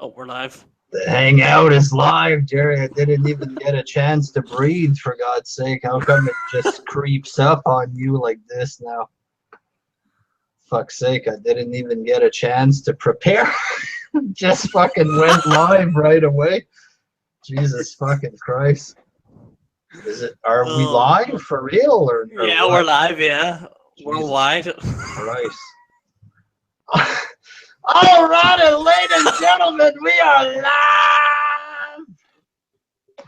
Oh, we're live. The hangout is live, Jerry. I didn't even get a chance to breathe, for God's sake. How come it just creeps up on you like this now? Fuck's sake, I didn't even get a chance to prepare. Just fucking went live right away. Jesus fucking Christ. Are we live for real or yeah, what? we're live, yeah. Jesus Worldwide. Christ. All right, ladies and gentlemen, we are live.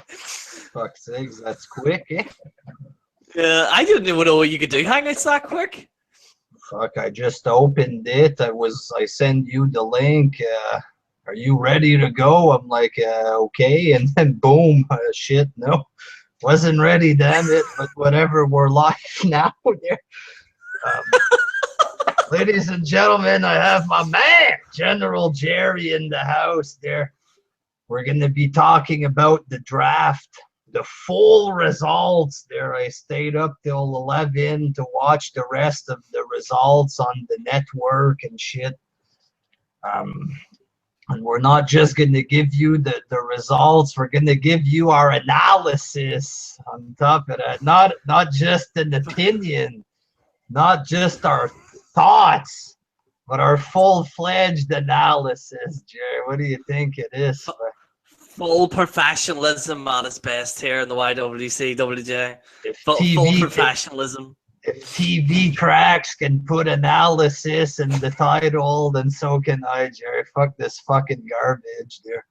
Fuck's sakes, that's quick, eh? Yeah, I didn't even know you could do hangouts that quick. Fuck, I just opened it. I send you the link. Are you ready to go? I'm like, okay. And then boom, shit, no. Wasn't ready, damn it. But whatever, we're live now. Ladies and gentlemen, I have my man, General Jerry, in the house there. We're going to be talking about the draft, the full results there. I stayed up till 11 to watch the rest of the results on the network and shit. And we're not just going to give you the results. We're going to give you our analysis on top of that. Not just an opinion, not just our thoughts, but our full-fledged analysis, Jerry. What do you think it is? Full professionalism at its best here in the YWC, WJ. TV, full professionalism. If TV cracks can put analysis in the title, then so can I, Jerry. Fuck this fucking garbage there.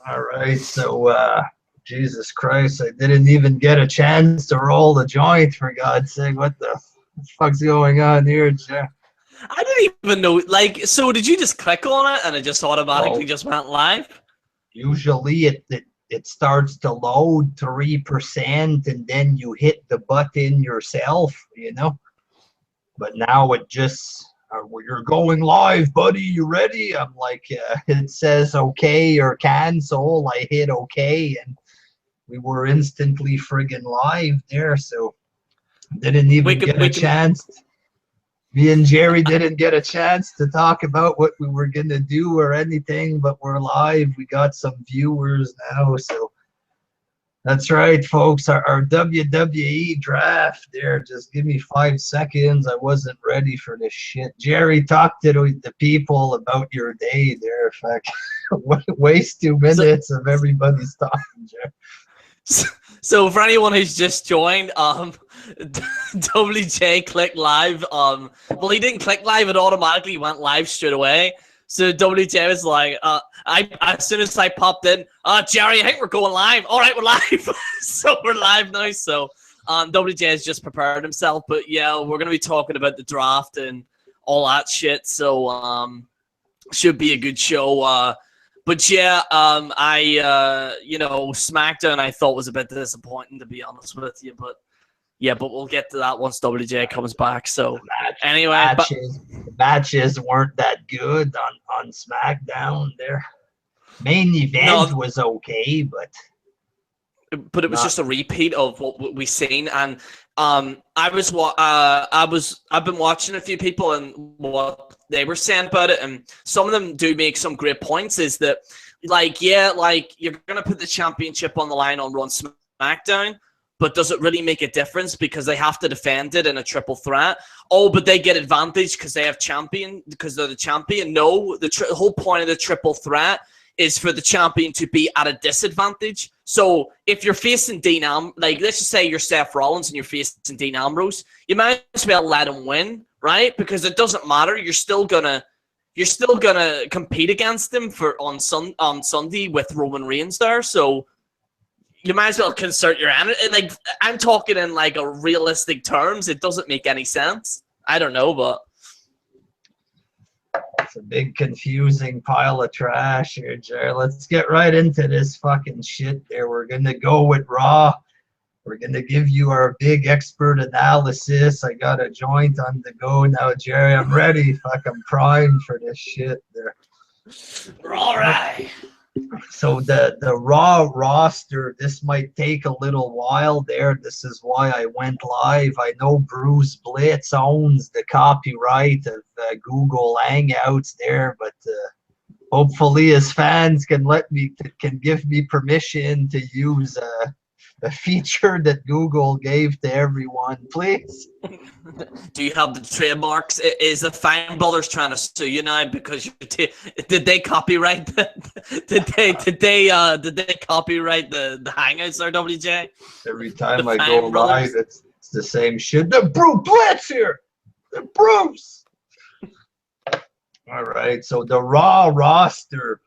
All right, so Jesus Christ, I didn't even get a chance to roll the joint, for God's sake. What the fuck's going on here, Jerry? I didn't even know, like, so did you just click on it and it just automatically just went live? Usually it starts to load 3% and then you hit the button yourself, you know. But now it just, you're going live, buddy. You ready? I'm like, it says okay or cancel. I hit okay and we were instantly friggin' live there. So didn't even get a chance. Me and Jerry didn't get a chance to talk about what we were going to do or anything, but we're live. We got some viewers now, so that's right, folks. Our WWE draft there. Just give me 5 seconds. I wasn't ready for this shit. Jerry, talk to the people about your day there. Fuck. Waste 2 minutes of everybody's talking, Jerry. So for anyone who's just joined, WJ clicked live. Well, he didn't click live; it automatically went live straight away. So WJ was like, as soon as I popped in, Jerry, I think we're going live. All right, we're live. So we're live now. So WJ has just prepared himself, but yeah, we're gonna be talking about the draft and all that shit. So should be a good show. But yeah, SmackDown I thought was a bit disappointing, to be honest with you. But yeah, but we'll get to that once WJ comes back. So anyway, the matches weren't that good on SmackDown there. Main event was okay, but it was just a repeat of what we seen. And I've been watching a few people and what they were saying about it, and some of them do make some great points. Is that you're gonna put the championship on the line on Raw and SmackDown, but does it really make a difference because they have to defend it in a triple threat? Oh, but they get advantage because they have champion, because they're the champion. No, the whole point of the triple threat is for the champion to be at a disadvantage. So if you're facing let's just say you're Seth Rollins and you're facing Dean Ambrose, you might as well let him win, right? Because it doesn't matter. You're still gonna compete against him on Sunday with Roman Reigns there. So you might as well concert your energy. Like, I'm talking in like a realistic terms. It doesn't make any sense. I don't know, but it's a big confusing pile of trash here, Jerry. Let's get right into this fucking shit there. We're going to go with Raw. We're going to give you our big expert analysis. I got a joint on the go now, Jerry. I'm ready. Fuck, I'm primed for this shit there. All right. So the Raw roster, this might take a little while there. This is why I went live. I know Bruce Blitz owns the copyright of Google Hangouts there, but hopefully his fans can give me permission to use a feature that Google gave to everyone, please. Do you have the trademarks? Is the Fine Brothers trying to sue you now because did they copyright did they copyright the Hangouts or WJ? Every time The I Fine go Brothers? live, it's the same shit. The Bruce Blitz here. The Bruce. All right, so the Raw roster.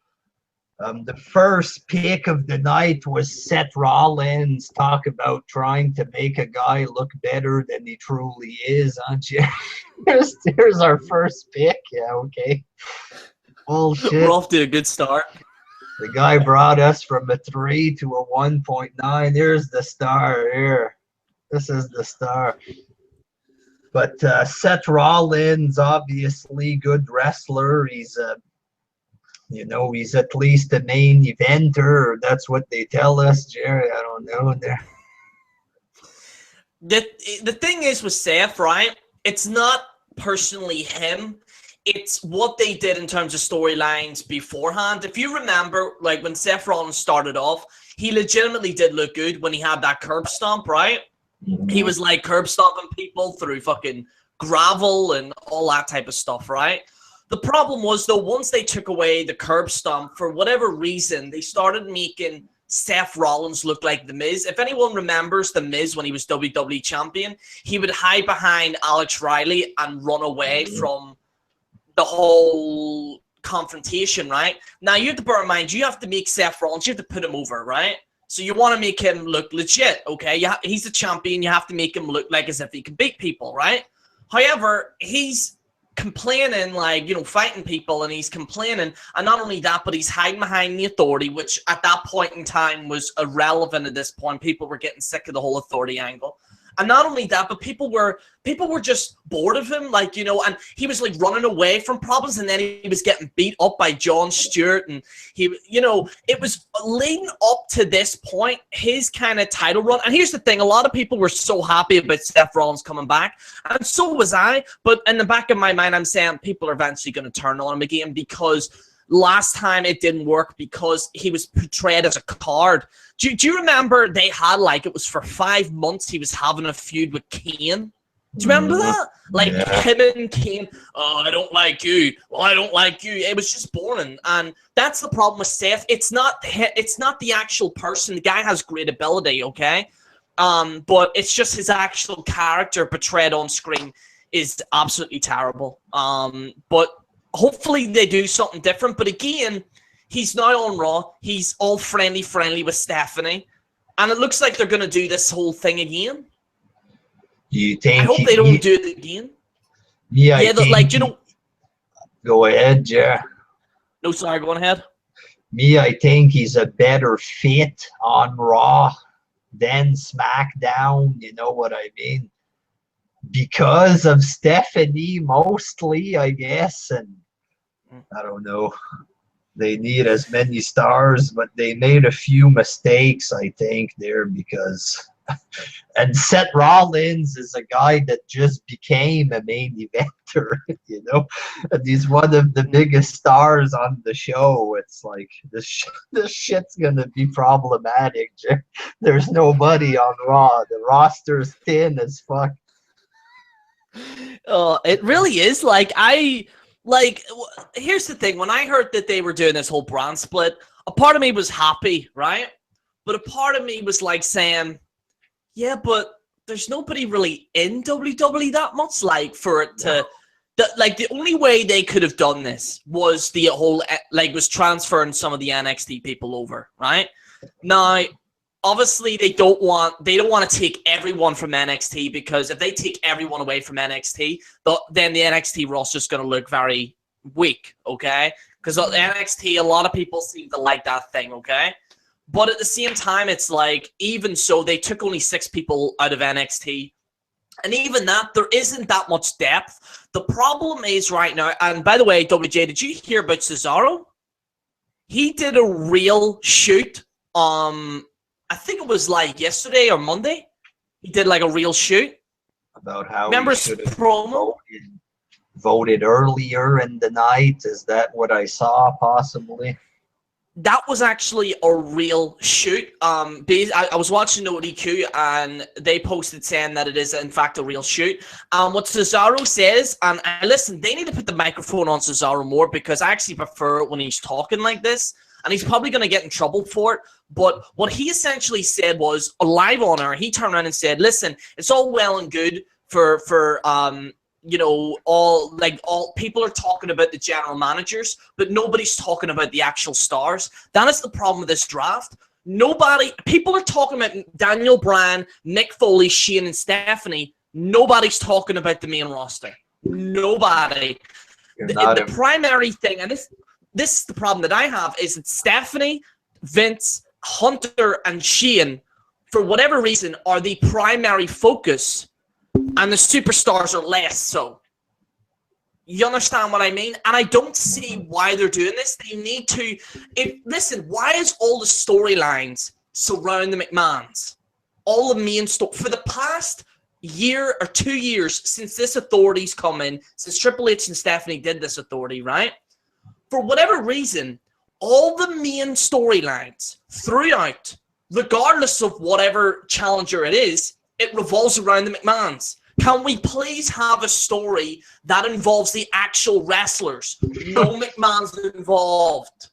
The first pick of the night was Seth Rollins. Talk about trying to make a guy look better than he truly is, aren't you? here's our first pick. Yeah, okay. Bullshit. We're off to a good start. The guy brought us from a 3 to a 1.9. Here's the star here. This is the star. But Seth Rollins, obviously good wrestler. He's he's at least a main eventer. That's what they tell us, Jerry. I don't know. The thing is with Seth, right? It's not personally him. It's what they did in terms of storylines beforehand. If you remember, like when Seth Rollins started off, he legitimately did look good when he had that curb stomp, right? He was like curb stomping people through fucking gravel and all that type of stuff, right? The problem was, though, once they took away the curb stomp, for whatever reason, they started making Seth Rollins look like The Miz. If anyone remembers The Miz when he was WWE champion, he would hide behind Alex Riley and run away from the whole confrontation, right? Now, you have to bear in mind, you have to make Seth Rollins, you have to put him over, right? So you want to make him look legit, okay? He's a champion. You have to make him look like as if he can beat people, right? However, he's complaining, like, fighting people, and he's complaining. And not only that, but he's hiding behind the Authority, which at that point in time was irrelevant at this point. People were getting sick of the whole Authority angle. And not only that, but people were just bored of him, and he was like running away from problems, and then he was getting beat up by Jon Stewart, and it was leading up to this point, his kind of title run. And here's the thing, a lot of people were so happy about Seth Rollins coming back, and so was I, but in the back of my mind, I'm saying people are eventually going to turn on him again, because last time it didn't work because he was portrayed as a card. Do you remember they had, it was for 5 months he was having a feud with Kane? Do you remember that? Him and Kane, oh, I don't like you. Well, I don't like you. It was just boring. And that's the problem with Seth. It's not the actual person. The guy has great ability, okay? But it's just his actual character portrayed on screen is absolutely terrible. But hopefully they do something different. But again, he's now on Raw. He's all friendly with Stephanie. And it looks like they're going to do this whole thing again. Do you think? I hope they don't do it again. Yeah, Go ahead, Jer. No, sorry, go on ahead. I think he's a better fit on Raw than SmackDown. You know what I mean? Because of Stephanie, mostly, I guess, and I don't know. They need as many stars, but they made a few mistakes, I think, there because. And Seth Rollins is a guy that just became a main eventer, and he's one of the biggest stars on the show. It's like this shit's gonna be problematic. There's nobody on Raw. The roster's thin as fuck. It really is. Here's the thing. When I heard that they were doing this whole brand split, a part of me was happy, right? But a part of me was saying, yeah, but there's nobody really in WWE that much, for it to... The only way they could have done this was the whole, was transferring some of the NXT people over, right? Now, obviously, they don't want to take everyone from NXT, because if they take everyone away from NXT, then the NXT roster is going to look very weak, okay? Because NXT, a lot of people seem to like that thing, okay? But at the same time, it's even so, they took only 6 people out of NXT. And even that, there isn't that much depth. The problem is right now, and by the way, WJ, did you hear about Cesaro? He did a real shoot. I think it was yesterday or Monday. He did a real shoot. About how remember his promo? voted earlier in the night. Is that what I saw, possibly? That was actually a real shoot. I was watching ODQ and they posted saying that it is in fact a real shoot. What Cesaro says, and listen, they need to put the microphone on Cesaro more, because I actually prefer it when he's talking like this, and he's probably going to get in trouble for it. But what he essentially said was, live on air, he turned around and said, "Listen, it's all well and good for you know, all people are talking about the general managers, but nobody's talking about the actual stars. That is the problem with this draft. People are talking about Daniel Bryan, Mick Foley, Shane, and Stephanie. Nobody's talking about the main roster. Nobody. The primary thing, and this is the problem that I have, is that Stephanie, Vince, Hunter, and Shane, for whatever reason, are the primary focus, and the superstars are less so. You understand what I mean? And I don't see why they're doing this. They need to. Listen, why is all the storylines surround the McMahons? All the main story for the past year or 2 years since this authority's come in, since Triple H and Stephanie did this authority, right? For whatever reason, all the main storylines throughout, regardless of whatever challenger it is, it revolves around the McMahons. Can we please have a story that involves the actual wrestlers? No McMahon's involved.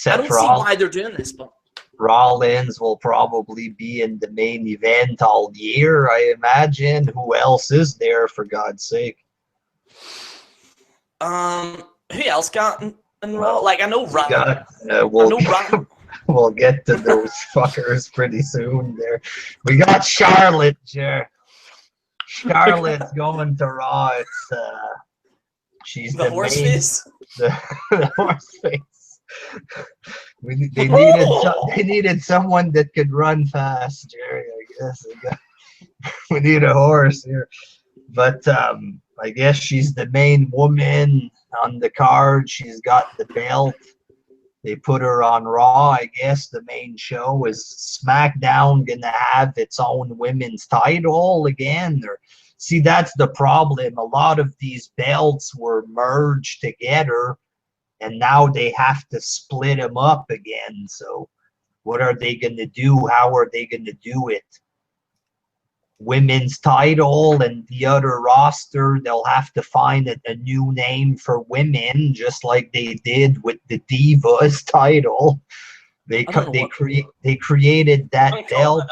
I don't see why they're doing this, but Rollins will probably be in the main event all year, I imagine. Who else is there, for God's sake? Who else got in Raw? Like, I know Raw. We'll get to those fuckers pretty soon. There, we got Charlotte. Charlotte's going to Raw. It's she's the horse face. The horse face. They needed someone that could run fast, Jerry. I guess we need a horse here, but I guess she's the main woman on the card. She's got the belt. They put her on Raw. I guess the main show is SmackDown gonna have its own women's title again. See, that's the problem. A lot of these belts were merged together, and now they have to split them up again. So what are they going to do? How are they going to do it? Women's title and the other roster, they'll have to find a new name for women, just like they did with the Divas title. They created that belt.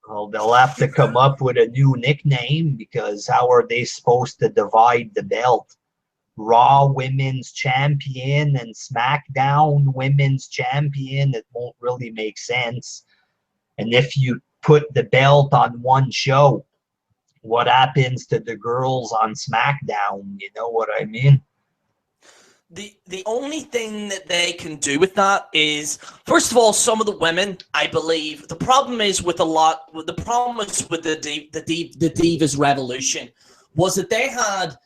Well, they'll have to come up with a new nickname, because how are they supposed to divide the belt? Raw Women's Champion and SmackDown Women's Champion, it won't really make sense. And if you put the belt on one show, what happens to the girls on SmackDown? You know what I mean? The only thing that they can do with that is, first of all, some of the women, I believe, the problem is with the Divas Revolution was that they had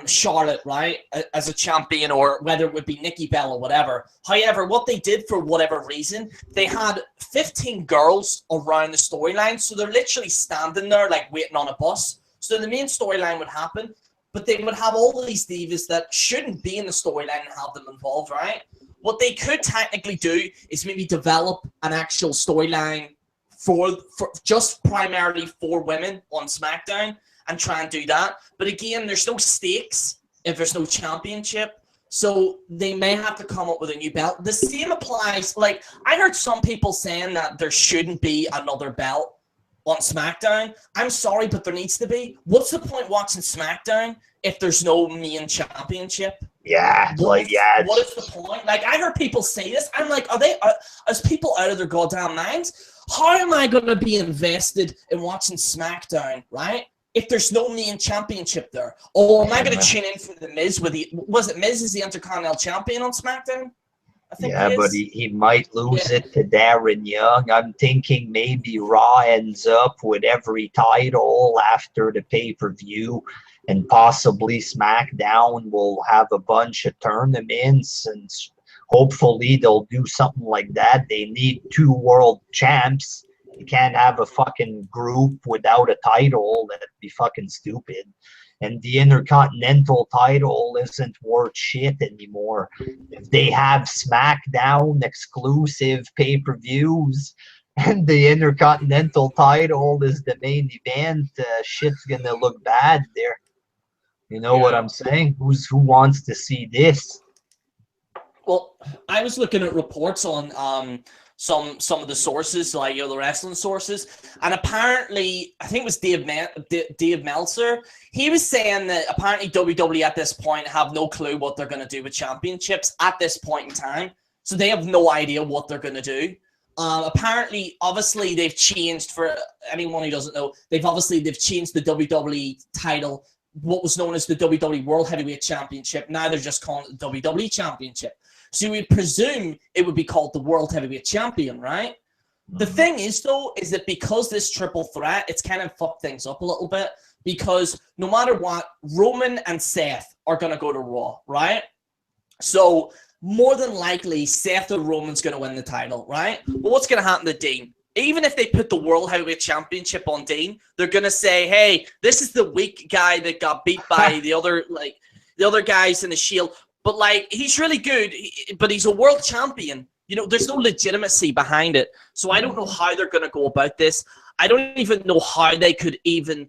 Charlotte, right, as a champion, or whether it would be Nikki Bella or whatever. However, what they did, for whatever reason, they had 15 girls around the storyline, so they're literally standing there like waiting on a bus. So the main storyline would happen, but they would have all these divas that shouldn't be in the storyline and have them involved, right? What they could technically do is maybe develop an actual storyline for just primarily for women on SmackDown and try and do that. But again, there's no stakes if there's no championship. So they may have to come up with a new belt. The same applies. Like, I heard some people saying that there shouldn't be another belt on SmackDown. I'm sorry, but there needs to be. What's the point watching SmackDown if there's no main championship? Yeah, what is the point? Like, I heard people say this. I'm like, as people out of their goddamn minds? How am I going to be invested in watching SmackDown, right, if there's no main championship there? Or am I going to tune in for the Miz was it Miz is the Intercontinental Champion on SmackDown? I think but he might lose it to Darren Young. I'm thinking maybe Raw ends up with every title after the pay-per-view, and possibly SmackDown will have a bunch of tournaments, and hopefully they'll do something like that. They need 2 world champs You can't have a fucking group without a title. That'd be fucking stupid. And the Intercontinental title isn't worth shit anymore. If they have SmackDown exclusive pay-per-views and the Intercontinental title is the main event, shit's gonna look bad there. You know what I'm saying? Who wants to see this? Well, I was looking at reports on some of the sources, like the wrestling sources, and apparently, I think it was Dave Meltzer. He was saying that apparently WWE at this point have no clue what they're going to do with championships at this point in time, so they have no idea what they're going to do. Apparently, obviously, they've changed, for anyone who doesn't know, they've changed the WWE title, what was known as the WWE World Heavyweight Championship. Now they're just calling it the WWE Championship. So you would presume it would be called the World Heavyweight Champion, right? The thing is, though, is that because this triple threat, it's kind of fucked things up a little bit, because no matter what, Roman and Seth are going to go to Raw, right? So more than likely, Seth or Roman's going to win the title, right? But what's going to happen to Dean? Even if they put the World Heavyweight Championship on Dean, they're going to say, hey, this is the weak guy that got beat by the other guys in the Shield. But, he's really good, but he's a world champion. There's no legitimacy behind it. So I don't know how they're going to go about this. I don't even know how they could even...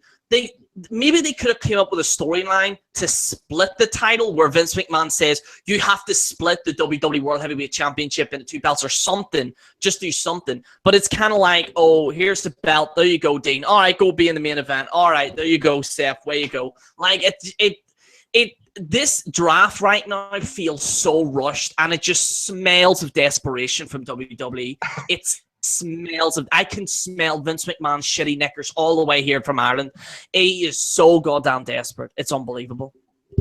Maybe they could have came up with a storyline to split the title where Vince McMahon says, you have to split the WWE World Heavyweight Championship into two belts or something. Just do something. But it's kind of like, oh, here's the belt. There you go, Dean. All right, go be in the main event. All right, there you go, Seth. Where you go. This draft right now feels so rushed, and it just smells of desperation from WWE. I can smell Vince McMahon's shitty knickers all the way here from Ireland. He is so goddamn desperate. It's unbelievable.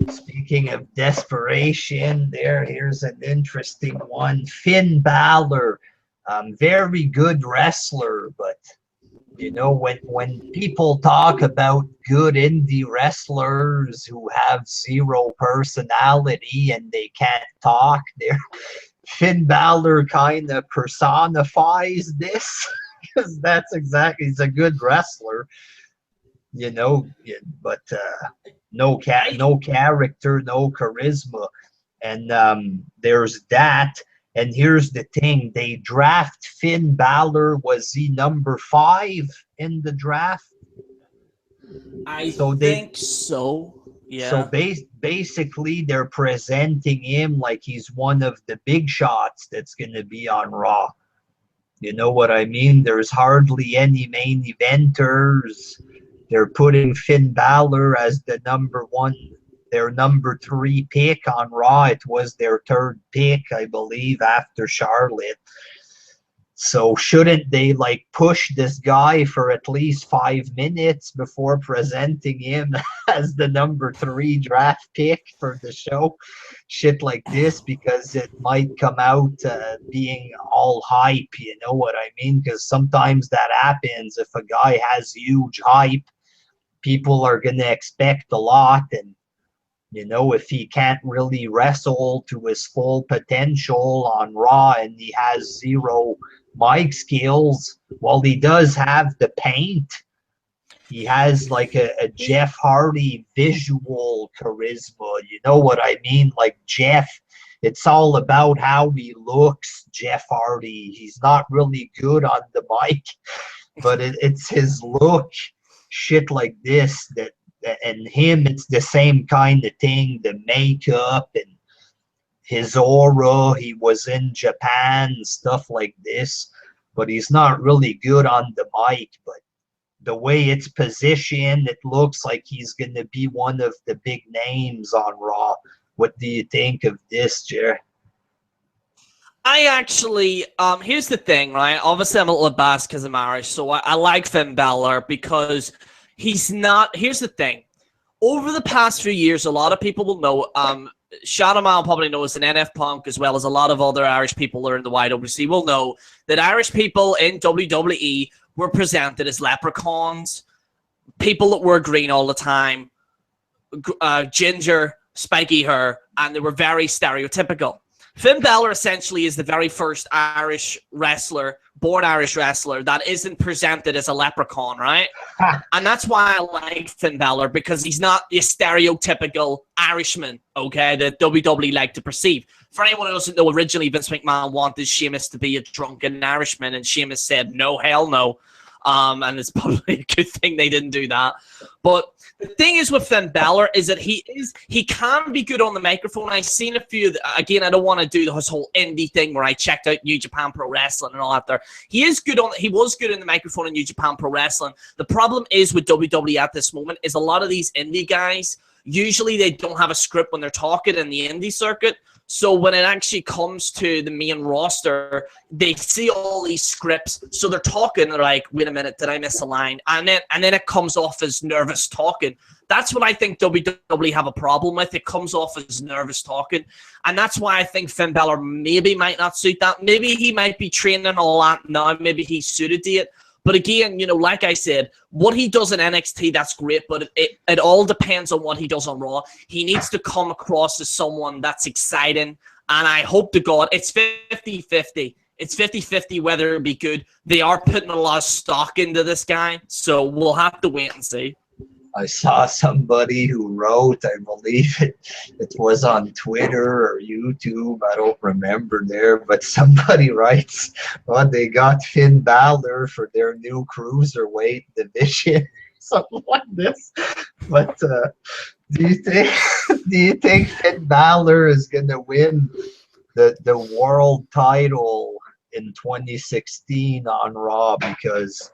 Speaking of desperation, here's an interesting one. Finn Balor, very good wrestler, but when people talk about good indie wrestlers who have zero personality and they can't talk, Finn Balor kind of personifies this, because that's exactly, he's a good wrestler, but no character, no charisma. And there's that. And here's the thing, they draft Finn Balor. Was he number 5 in the draft? I think so. Yeah. So basically, they're presenting him like he's one of the big shots that's going to be on Raw. You know what I mean? There's hardly any main eventers. They're putting Finn Balor as the number 1. Their number 3 pick on Raw. It was their 3rd pick, I believe, after Charlotte. So shouldn't they push this guy for at least 5 minutes before presenting him as the number 3 draft pick for the show? Shit like this, because it might come out being all hype, you know what I mean? Because sometimes that happens. If a guy has huge hype, people are going to expect a lot, and if he can't really wrestle to his full potential on Raw and he has zero mic skills, well, he does have the paint. He has a Jeff Hardy visual charisma. You know what I mean? Jeff, it's all about how he looks, Jeff Hardy. He's not really good on the mic, but it's his look, shit like this, and him, it's the same kind of thing, the makeup and his aura. He was in Japan, stuff like this, but he's not really good on the mic. But the way it's positioned, it looks like he's going to be one of the big names on Raw. What do you think of this, Jer? I actually, here's the thing, right? Obviously, I'm a little biased because of marriage, so I like Finn Balor because he's not. Here's the thing. Over the past few years, a lot of people will know, Shadow Man probably knows, and NF Punk, as well as a lot of other Irish people that are in the YWC, will know that Irish people in WWE were presented as leprechauns, people that wore green all the time, ginger, spiky hair, and they were very stereotypical. Finn Balor essentially is the very first Irish wrestler, born Irish wrestler, that isn't presented as a leprechaun, right? And that's why I like Finn Balor, because he's not a stereotypical Irishman, okay, that WWE like to perceive. For anyone who doesn't know, originally Vince McMahon wanted Sheamus to be a drunken Irishman, and Sheamus said, no, hell no. And it's probably a good thing they didn't do that. But the thing is with Finn Balor is that he can be good on the microphone. I've seen a few, again, I don't want to do this whole indie thing where I checked out New Japan Pro Wrestling and all that there. He was good in the microphone in New Japan Pro Wrestling. The problem is with WWE at this moment is a lot of these indie guys, usually they don't have a script when they're talking in the indie circuit. So when it actually comes to the main roster, they see all these scripts. So they're talking, they're like, wait a minute, did I miss a line? And then it comes off as nervous talking. That's what I think WWE have a problem with. It comes off as nervous talking. And that's why I think Finn Balor maybe might not suit that. Maybe he might be training all that now. Maybe he's suited to it. But again, you know, like I said, what he does in NXT, that's great, but it all depends on what he does on Raw. He needs to come across as someone that's exciting, and I hope to God it's 50-50. It's 50-50 whether it be good. They are putting a lot of stock into this guy, so we'll have to wait and see. I saw somebody who wrote, I believe it was on Twitter or YouTube, I don't remember there, but somebody writes, well, they got Finn Balor for their new cruiserweight division, something like this. But do you think Finn Balor is going to win the world title in 2016 on Raw? Because,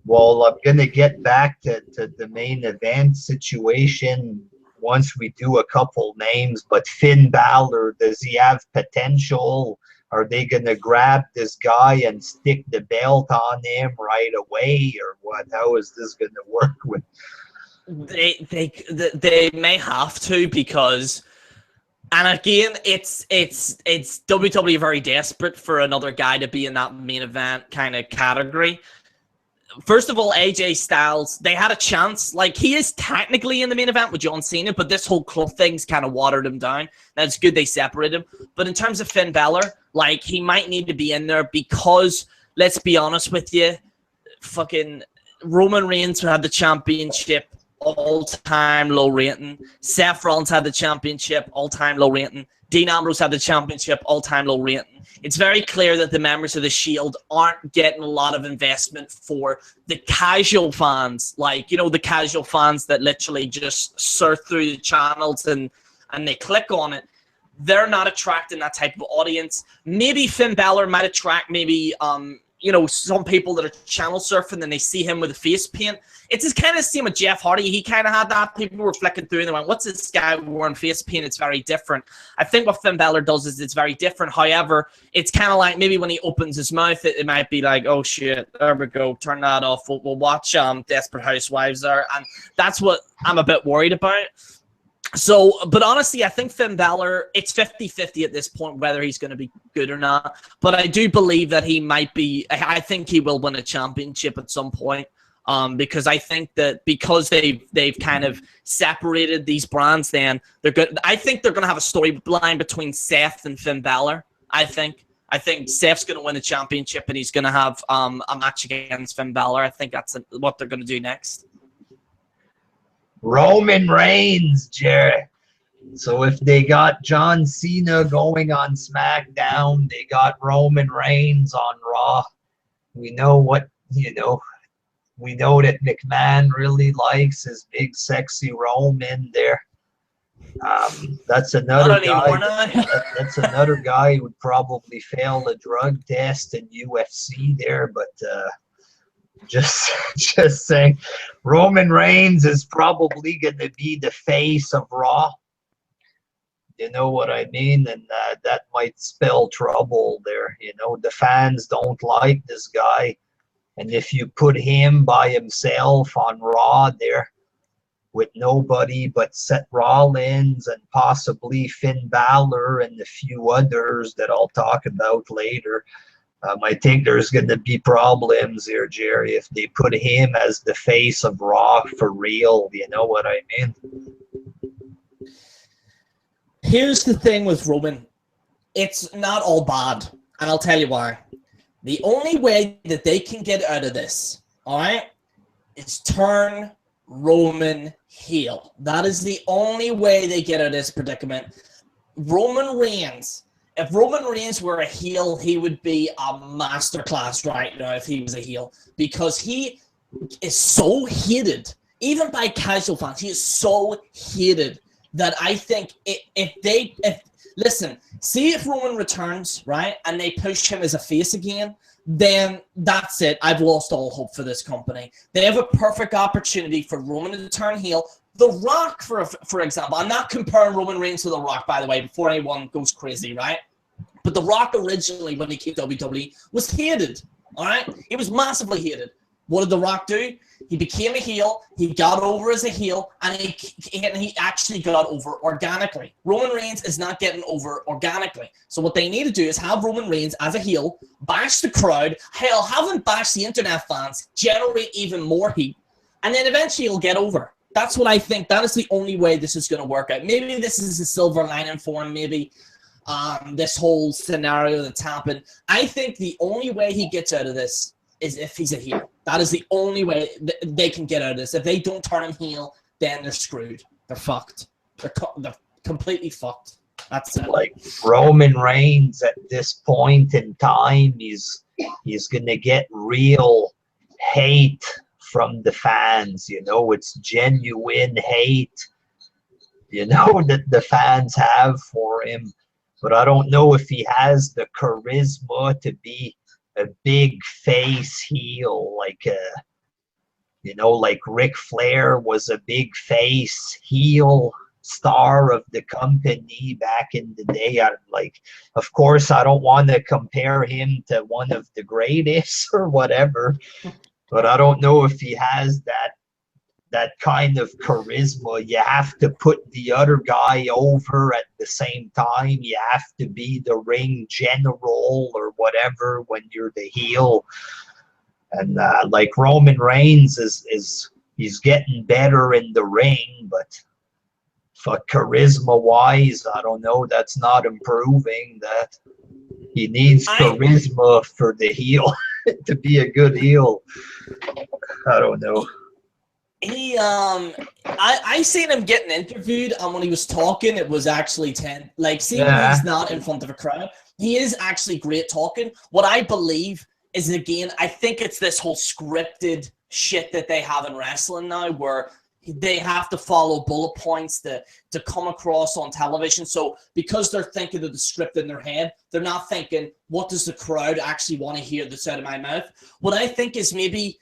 well, I'm going to get back to the main event situation once we do a couple names, but Finn Balor, does he have potential? Are they going to grab this guy and stick the belt on him right away, or what? How is this going to work with? They may have to, because, and again, it's WWE very desperate for another guy to be in that main event kind of category. First of all, AJ Styles, they had a chance. Like, he is technically in the main event with John Cena, but this whole club thing's kind of watered him down. That's good they separated him. But in terms of Finn Balor, like, he might need to be in there because, let's be honest with you, fucking Roman Reigns had the championship, all-time low rating. Seth Rollins had the championship, all-time low rating. Dean Ambrose had the championship, all-time low rating. It's very clear that the members of the Shield aren't getting a lot of investment for the casual fans, like, you know, the casual fans that literally just surf through the channels and they click on it. They're not attracting that type of audience. Maybe Finn Balor might attract maybe, you know, some people that are channel surfing and they see him with a face paint. It's just kind of the same with Jeff Hardy. He kind of had that. People were flicking through and they went, what's this guy wearing face paint? It's very different. I think what Finn Balor does is it's very different. However, it's kind of like maybe when he opens his mouth, it might be like, oh, shit, there we go. Turn that off. We'll watch Desperate Housewives there. And that's what I'm a bit worried about. So, but honestly, I think Finn Balor, it's 50-50 at this point, whether he's going to be good or not. But I do believe that he might be, I think he will win a championship at some point. Because I think that because they've kind of separated these brands, then they're good. I think they're going to have a storyline between Seth and Finn Balor. I think Seth's going to win a championship and he's going to have a match against Finn Balor. I think that's what they're going to do next. Roman Reigns, Jerry. So if they got John Cena going on SmackDown, they got Roman Reigns on Raw. We know what, you know. We know that McMahon really likes his big, sexy Roman there. That's another guy. That's another guy who would probably fail a drug test in UFC there. But just saying, Roman Reigns is probably going to be the face of Raw. You know what I mean? And that might spell trouble there. You know, the fans don't like this guy. And if you put him by himself on Raw there with nobody but Seth Rollins and possibly Finn Balor and a few others that I'll talk about later, I think there's going to be problems here, Jerry, if they put him as the face of Raw for real. You know what I mean? Here's the thing with Roman. it's not all bad, and I'll tell you why. The only way that they can get out of this, all right, is turn Roman heel. That is the only way they get out of this predicament. Roman Reigns, if Roman Reigns were a heel, he would be a masterclass right now if he was a heel, because he is so hated, even by casual fans. He is so hated that I think if listen, see if Roman returns, right, and they push him as a face again, then that's it. I've lost all hope for this company. They have a perfect opportunity for Roman to turn heel. The Rock, for example, I'm not comparing Roman Reigns to The Rock, by the way, before anyone goes crazy, right? But The Rock originally, when he came to WWE, was hated, all right? He was massively hated. What did The Rock do? He became a heel. He got over as a heel, and he actually got over organically. Roman Reigns is not getting over organically. So what they need to do is have Roman Reigns as a heel, bash the crowd, hell, have him bash the internet fans, generate even more heat, and then eventually he'll get over. That's what I think. That is the only way this is going to work out. Maybe this is a silver lining for him. Maybe this whole scenario that's happened. I think the only way he gets out of this is if he's a heel. That is the only way they can get out of this. If they don't turn him heel, then they're screwed. They're fucked. They're completely fucked. That's it. Like Roman Reigns at this point in time, he's gonna get real hate from the fans. You know, it's genuine hate, you know, that the fans have for him. But I don't know if he has the charisma to be a big face heel, like you know, like Ric Flair was a big face heel star of the company back in the day. Of course, I don't want to compare him to one of the greatest or whatever, but I don't know if he has that kind of charisma. You have to put the other guy over at the same time. You have to be the ring general or whatever when you're the heel. And like Roman Reigns he's getting better in the ring, but for charisma wise, I don't know. That's not improving. That he needs charisma for the heel to be a good heel. I don't know. He I seen him getting interviewed, and when he was talking, it was actually 10. Like, seeing he's not in front of a crowd, he is actually great talking. What I believe is, again, I think it's this whole scripted shit that they have in wrestling now, where they have to follow bullet points to come across on television. So because they're thinking of the script in their head, they're not thinking, what does the crowd actually want to hear that's out of my mouth? What I think is maybe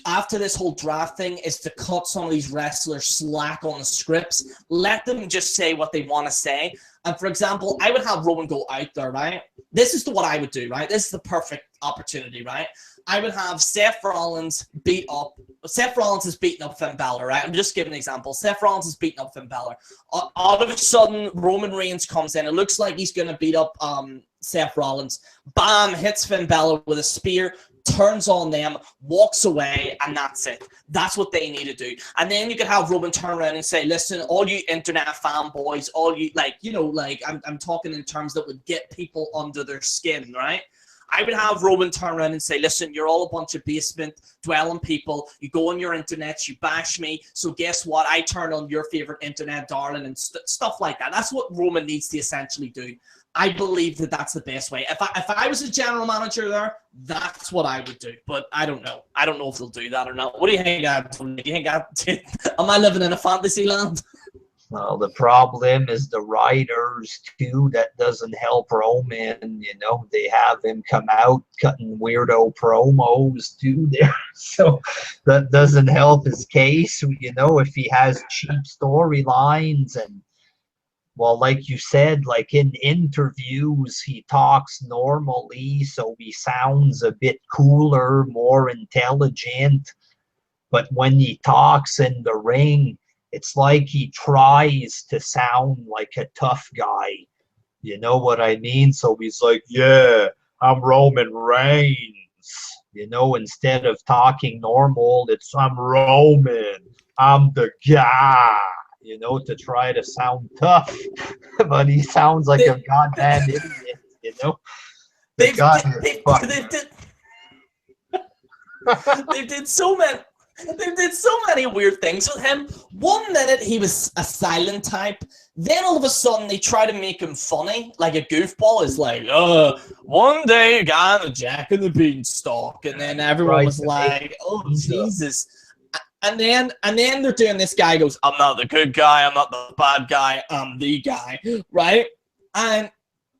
after this whole draft thing is to cut some of these wrestlers slack on the scripts, let them just say what they want to say. And for example, I would have Roman go out there, right? This is what I would do, right? This is the perfect opportunity, right? I would have Seth Rollins beat up. Seth Rollins is beating up Finn Balor, right? I'm just giving an example. Seth Rollins is beating up Finn Balor. All of a sudden, Roman Reigns comes in. It looks like he's going to beat up Seth Rollins. Bam, hits Finn Balor with a spear, turns on them, walks away, and that's it. That's what they need to do. And then you could have Roman turn around and say, listen, all you internet fanboys, all you, like, you know, like, I'm talking in terms that would get people under their skin, right? I would have Roman turn around and say, listen, you're all a bunch of basement-dwelling people. You go on your internet, you bash me. So guess what? I turn on your favorite internet darling and stuff like that. That's what Roman needs to essentially do. I believe that that's the best way. If I was a general manager there, that's what I would do. But I don't know. I don't know if they'll do that or not. What do you think, Anthony? Do you think am I living in a fantasy land? Well, the problem is the writers, too. That doesn't help Roman. You know, they have him come out cutting weirdo promos, too, there. So that doesn't help his case. You know, if he has cheap storylines and, well, like you said, like in interviews, he talks normally, so he sounds a bit cooler, more intelligent. But when he talks in the ring, it's like he tries to sound like a tough guy. You know what I mean? So he's like, yeah, I'm Roman Reigns. You know, instead of talking normal, it's I'm Roman. I'm the guy. You know, to try to sound tough. But he sounds like a goddamn idiot. know. The They've guy did, is they, fucking. they did they did so many. They did so many weird things with him. 1 minute he was a silent type. Then all of a sudden they try to make him funny, like a goofball. Is like, one day a guy in a Jack and the Beanstalk, and then everyone was like, oh Jesus. And then they're doing this guy goes, I'm not the good guy, I'm not the bad guy, I'm the guy, right? And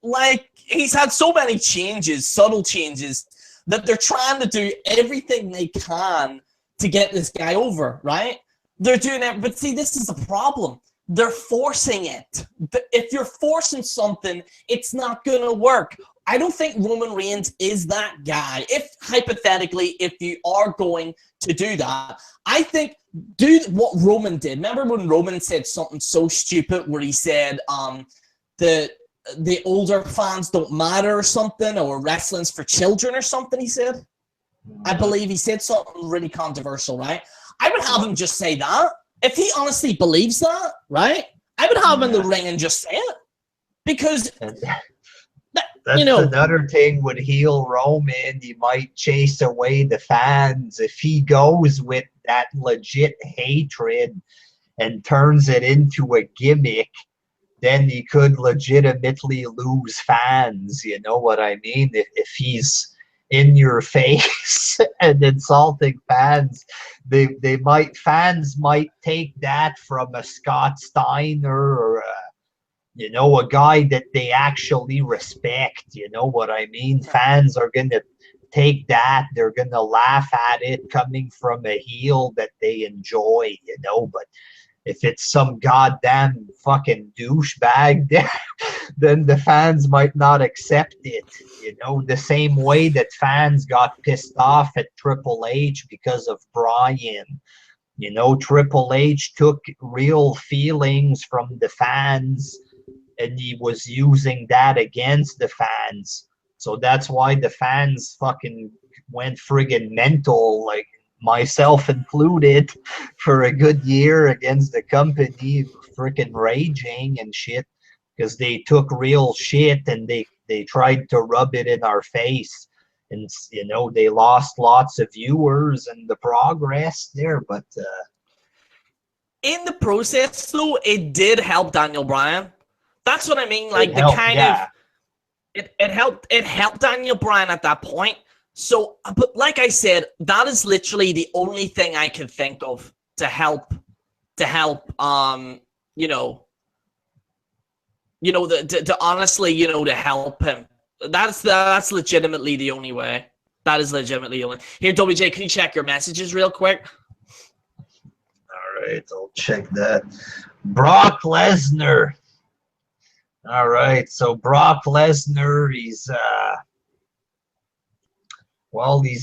like he's had so many changes, subtle changes, that they're trying to do everything they can to get this guy over, right? They're doing it, but see, this is the problem. They're forcing it. If you're forcing something, it's not going to work. I don't think Roman Reigns is that guy. If, hypothetically, if you are going to do that, I think do what Roman did. Remember when Roman said something so stupid where he said the older fans don't matter or something, or wrestling's for children or something, he said? I believe he said something really controversial, right? I would have him just say that. If he honestly believes that, right? I would have him in the ring and just say it. Because, that's another thing with heel Roman. He might chase away the fans. If he goes with that legit hatred and turns it into a gimmick, then he could legitimately lose fans. You know what I mean? If he's in your face and insulting fans, fans might take that from a Scott Steiner or a guy that they actually respect. You know what I mean? Fans are gonna take that, they're gonna laugh at it coming from a heel that they enjoy, but if it's some goddamn fucking douchebag, then the fans might not accept it. The same way that fans got pissed off at Triple H because of Bryan. Triple H took real feelings from the fans and he was using that against the fans. So that's why the fans fucking went friggin' mental, like myself included, for a good year against the company, freaking raging and shit, because they took real shit and they tried to rub it in our face, and they lost lots of viewers and the progress there. But in the process, though, it did help Daniel Bryan. That's what I mean. Like it helped Daniel Bryan at that point. So, but like I said, that is literally the only thing I can think of to help, honestly, to help him. That's legitimately the only way. That is legitimately the only. Here, WJ, can you check your messages real quick? All right, I'll check that. Brock Lesnar. All right, so Brock Lesnar, he's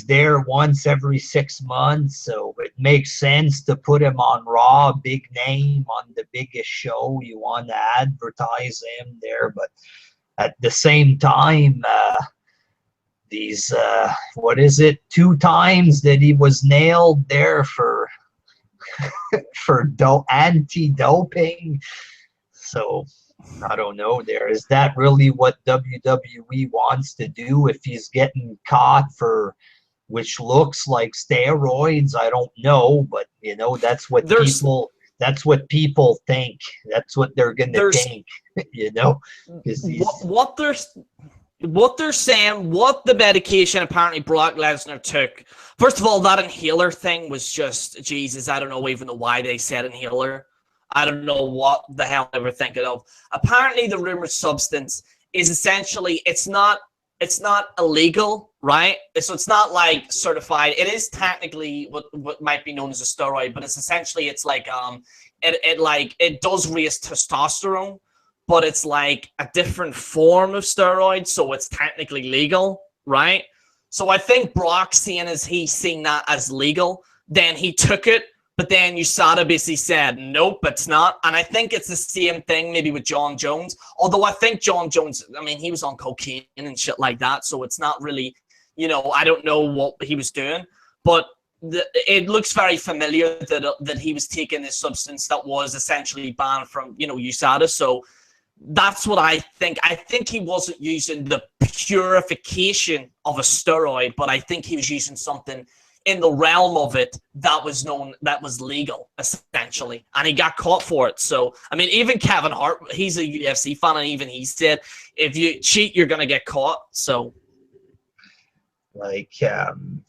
there once every 6 months, so it makes sense to put him on Raw, big name on the biggest show. You want to advertise him there, but at the same time, these 2 times that he was nailed there for anti-doping. So I don't know there. Is that really what WWE wants to do if he's getting caught for, which looks like steroids? I don't know, but that's what people think. That's what they're gonna think, What they're saying, what the medication apparently Brock Lesnar took. First of all, that inhaler thing was just, Jesus, I don't know even why they said inhaler. I don't know what the hell they were thinking of. Apparently, the rumored substance is essentially, it's not illegal, right? So it's not like certified. It is technically what might be known as a steroid, but it's like it does raise testosterone, but it's like a different form of steroid, so it's technically legal, right? So I think Brock, seeing as he's seen that as legal, then he took it. But then USADA basically said, nope, it's not. And I think it's the same thing maybe with John Jones. Although I think John Jones, he was on cocaine and shit like that. So it's not really, I don't know what he was doing. But it looks very familiar that he was taking this substance that was essentially banned from, USADA. So That's what I think. I think he wasn't using the purification of a steroid, but I think he was using something in the realm of it that was legal, essentially. And he got caught for it. So, I mean, even Kevin Hart, he's a UFC fan, and even he said, if you cheat, you're going to get caught. So, like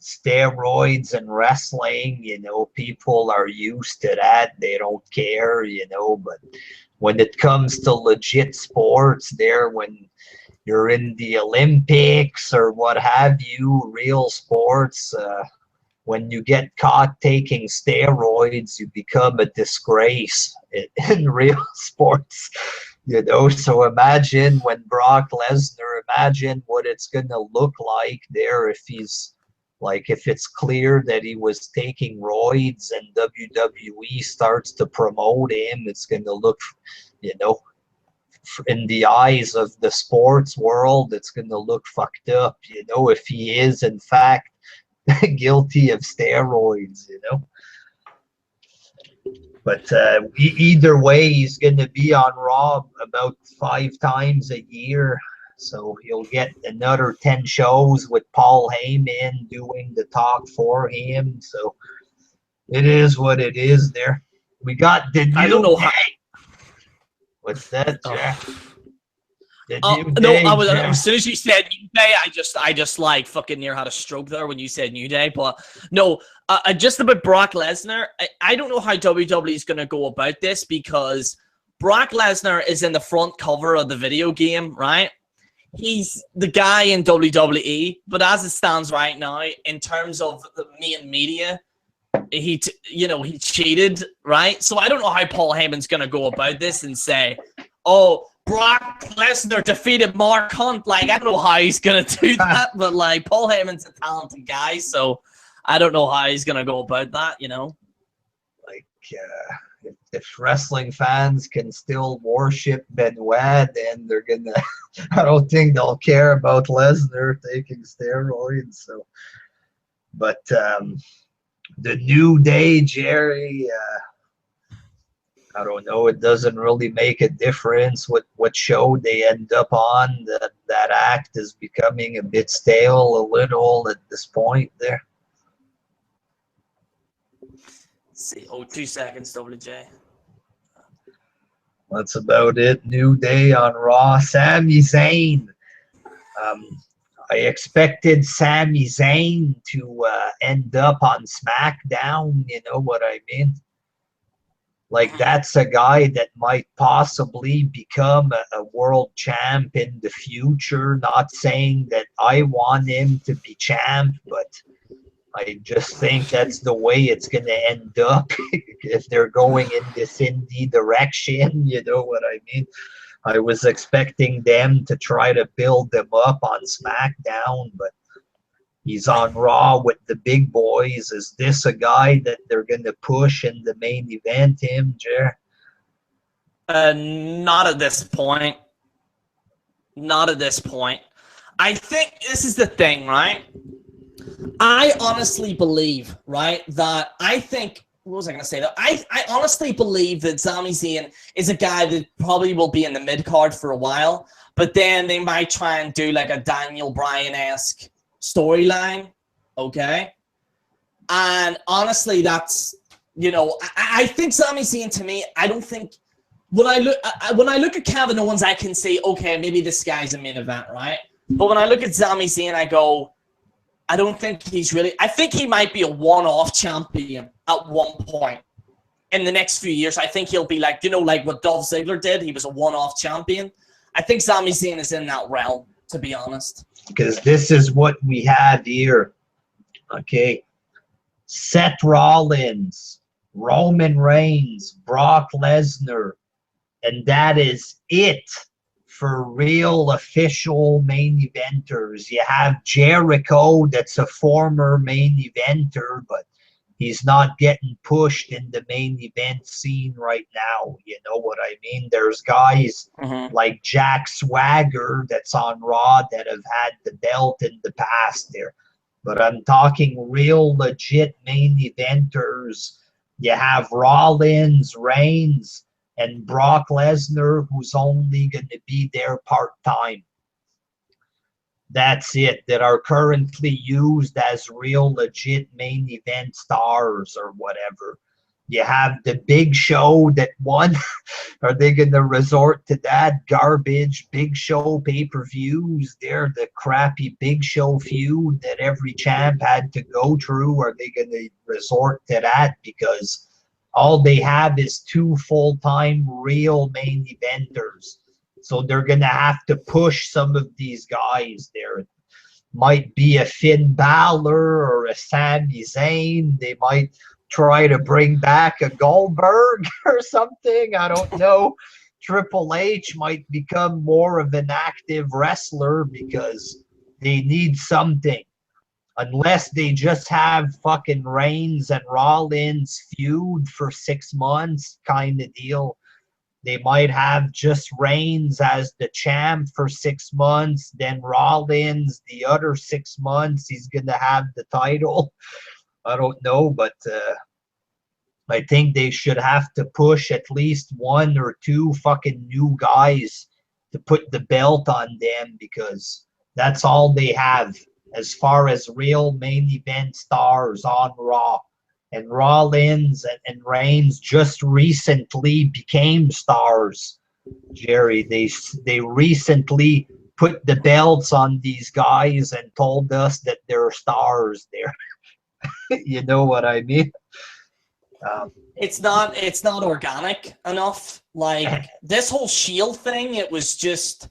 steroids and wrestling, you know, people are used to that. They don't care, you know, but when it comes to legit sports there, when you're in the Olympics or what have you, real sports, when you get caught taking steroids, you become a disgrace in real sports, you know. So imagine when Brock Lesnar, imagine what it's going to look like there if he's like, if it's clear that he was taking roids and WWE starts to promote him, it's going to look, you know, in the eyes of the sports world, it's going to look fucked up, you know, if he is in fact guilty of steroids, you know. But either way, he's going to be on Raw about 5 times a year. So he'll get another 10 shows with Paul Heyman doing the talk for him. So it is what it is there. We got the new I don't know how. What's that, Jack? No, as soon as you said New Day, I just like fucking near had a stroke there when you said New Day. But no, just about Brock Lesnar, I don't know how WWE is going to go about this, because Brock Lesnar is in the front cover of the video game, right? He's the guy in WWE, but as it stands right now, in terms of the main media, he cheated, right? So I don't know how Paul Heyman's going to go about this and say, oh, Brock Lesnar defeated Mark Hunt. Like, I don't know how he's going to do that, but like, Paul Heyman's a talented guy, so I don't know how he's going to go about that, you know? Like, if wrestling fans can still worship Benoit, then they're going to, I don't think they'll care about Lesnar taking steroids. So, but the New Day, Jerry, I don't know. It doesn't really make a difference what show they end up on. That act is becoming a bit stale, a little at this point there. Let's see, 2 seconds, WJ. That's about it. New Day on Raw. Sami Zayn. I expected Sami Zayn to end up on SmackDown. You know what I mean? Like, that's a guy that might possibly become a world champ in the future. Not saying that I want him to be champ, but I just think that's the way it's going to end up if they're going in this indie direction. You know what I mean? I was expecting them to try to build them up on SmackDown, but he's on Raw with the big boys. Is this a guy that they're going to push in the main event, him, Jer? Not at this point. Not at this point. I think this is the thing, right? I honestly believe, right, that I think, what was I going to say? That I honestly believe that Sami Zayn is a guy that probably will be in the mid-card for a while, but then they might try and do like a Daniel Bryan-esque storyline, okay? And honestly, that's, you know, I think Sami Zayn, to me, I don't think, when I look at Kevin Owens, I can say, okay, maybe this guy's a main event, right? But when I look at Sami Zayn, I go, I don't think he's really, I think he might be a one-off champion at one point in the next few years. I think he'll be like, you know, like what Dolph Ziggler did. He was a one-off champion. I think Sami Zayn is in that realm, to be honest. Because this is what we have here. Okay. Seth Rollins, Roman Reigns, Brock Lesnar, and that is it for real official main eventers. You have Jericho, that's a former main eventer, but he's not getting pushed in the main event scene right now. You know what I mean? There's guys like Jack Swagger that's on Raw that have had the belt in the past there. But I'm talking real legit main eventers. You have Rollins, Reigns, and Brock Lesnar, who's only going to be there part-time. That's it, that are currently used as real legit main event stars or whatever. You have the Big Show that won. Are they going to resort to that garbage Big Show pay-per-views? They're the crappy Big Show feud that every champ had to go through. Are they going to resort to that? Because all they have is 2 full-time real main eventers. So they're going to have to push some of these guys there. It might be a Finn Balor or a Sami Zayn. They might try to bring back a Goldberg or something. I don't know. Triple H might become more of an active wrestler because they need something. Unless they just have fucking Reigns and Rollins feud for 6 months kind of deal. They might have just Reigns as the champ for 6 months, then Rollins the other 6 months. He's going to have the title. I don't know, but I think they should have to push at least 1 or 2 fucking new guys to put the belt on them, because that's all they have as far as real main event stars on Raw. And Rollins and Reigns just recently became stars, Jerry. They recently put the belts on these guys and told us that they're stars there. You know what I mean? It's not organic enough. Like this whole Shield thing, it was just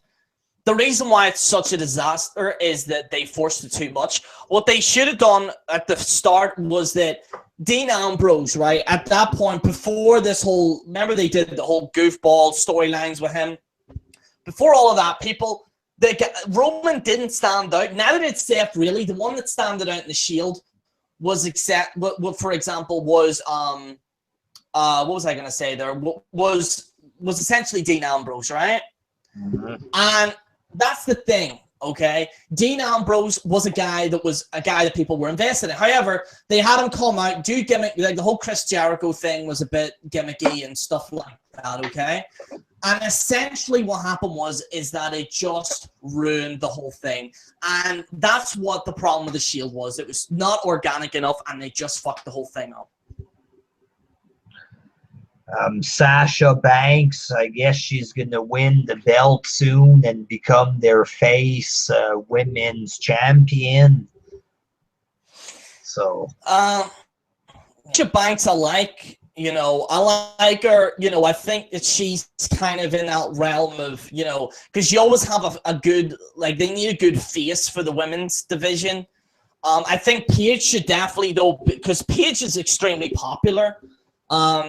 the reason why it's such a disaster is that they forced it too much. What they should have done at the start was that Dean Ambrose, right, at that point, before this whole, remember they did the whole goofball storylines with him? Before all of that, Roman didn't stand out. Neither did Seth, really. The one that stood out in the Shield was, for example, was, what was I going to say there? Was essentially Dean Ambrose, right? Mm-hmm. And that's the thing. Okay, Dean Ambrose was a guy that people were invested in. However, they had him come out, do gimmick, like the whole Chris Jericho thing was a bit gimmicky and stuff like that. Okay, and essentially what happened is that it just ruined the whole thing, and that's what the problem with the Shield was. It was not organic enough, and they just fucked the whole thing up. Sasha Banks, I guess she's going to win the belt soon and become their face women's champion. So, Sasha Banks, I like her. I think that she's kind of in that realm of, because you always have a good, like they need a good face for the women's division. I think Paige should definitely, though, because Paige is extremely popular.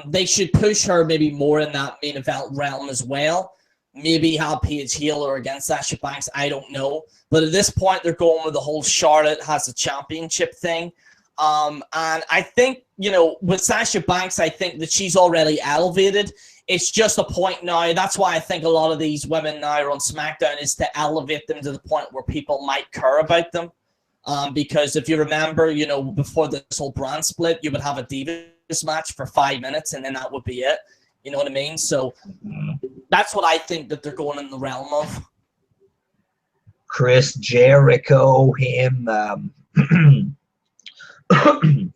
They should push her maybe more in that main event realm as well. Maybe have Paige heel her against Sasha Banks. I don't know. But at this point, they're going with the whole Charlotte has a championship thing. And I think, with Sasha Banks, I think that she's already elevated. It's just a point now. That's why I think a lot of these women now are on SmackDown is to elevate them to the point where people might care about them. Because if you remember, before this whole brand split, you would have a Divas match for 5 minutes and then that would be it. You know what I mean? So that's what I think that they're going in the realm of. Chris Jericho, him,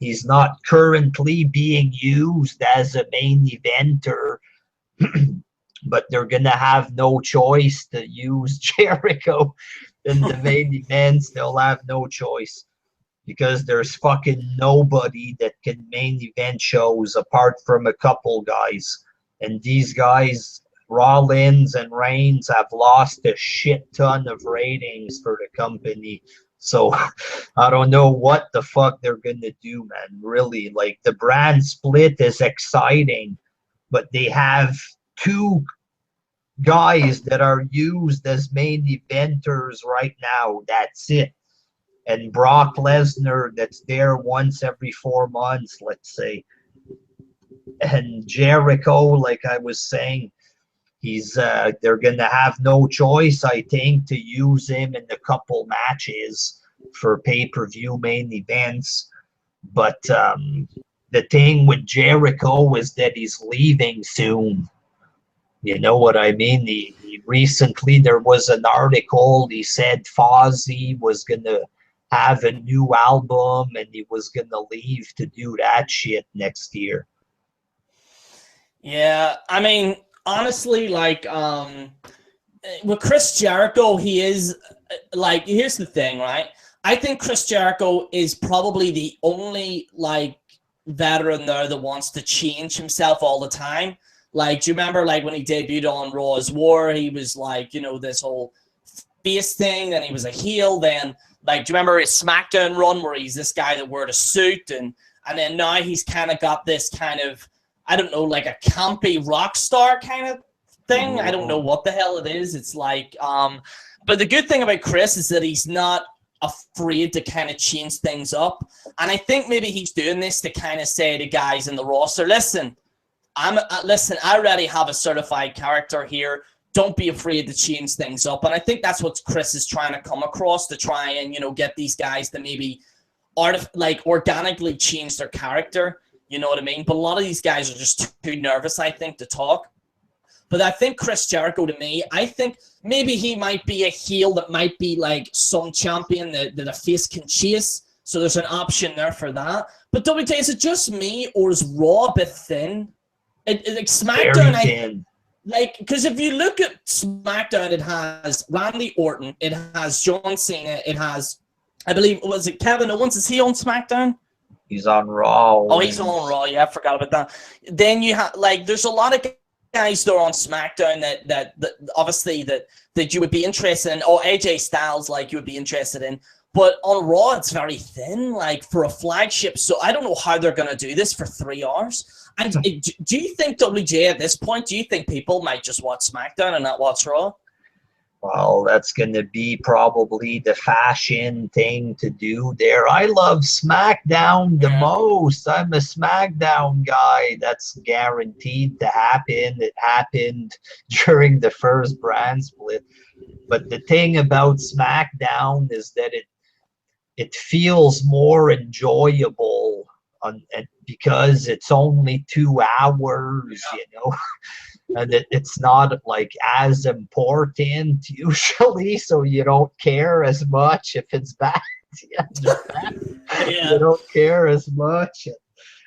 he's not currently being used as a main eventer, but they're going to have no choice to use Jericho in the main events. They'll have no choice. Because there's fucking nobody that can main event shows apart from a couple guys. And these guys, Rollins and Reigns, have lost a shit ton of ratings for the company. So I don't know what the fuck they're going to do, man. Really, like the brand split is exciting, but they have 2 guys that are used as main eventers right now. That's it. And Brock Lesnar, that's there once every 4 months, let's say. And Jericho, like I was saying, they're gonna have no choice, I think, to use him in a couple matches for pay-per-view main events. But the thing with Jericho is that he's leaving soon. You know what I mean? Recently there was an article. He said Fozzy was gonna have a new album and he was gonna leave to do that shit next year. Yeah, I mean, honestly, like, with Chris Jericho, he is like, here's the thing, right? I think Chris Jericho is probably the only like veteran there that wants to change himself all the time. Like, do you remember like when he debuted on Raw's War? He was like, you know, this whole face thing, then he was a heel, then like, do you remember his SmackDown run where he's this guy that wore a suit, and then now he's kind of got this kind of, I don't know, like a campy rock star kind of thing. I don't know what the hell it is. It's like, but the good thing about Chris is that he's not afraid to kind of change things up. And I think maybe he's doing this to kind of say to guys in the roster, listen, I already have a certified character here. Don't be afraid to change things up. And I think that's what Chris is trying to come across, to try and, you know, get these guys to maybe organically change their character. You know what I mean? But a lot of these guys are just too nervous, I think, to talk. But I think Chris Jericho, to me, I think maybe he might be a heel that might be like some champion that a face can chase. So there's an option there for that. But WJ, is it just me, or is Raw a bit thin? Like SmackDown, because if you look at SmackDown, it has Randy Orton, it has John Cena, it has, I believe, was it Kevin Owens? Is he on SmackDown? He's on Raw. Oh, he's on Raw. Yeah, I forgot about that. Then you have, like, there's a lot of guys that are on SmackDown that obviously that you would be interested in, or AJ Styles, like, you would be interested in. But on Raw, it's very thin, like, for a flagship. So I don't know how they're going to do this for 3 hours. And do you think, WJ, at this point, do you think people might just watch SmackDown and not watch Raw? Well, that's going to be probably the fashion thing to do there. I love SmackDown the most. I'm a SmackDown guy. That's guaranteed to happen. It happened during the first brand split. But the thing about SmackDown is that it feels more enjoyable because it's only 2 hours, you know, and it's not like as important usually, so you don't care as much if it's bad. You don't care as much.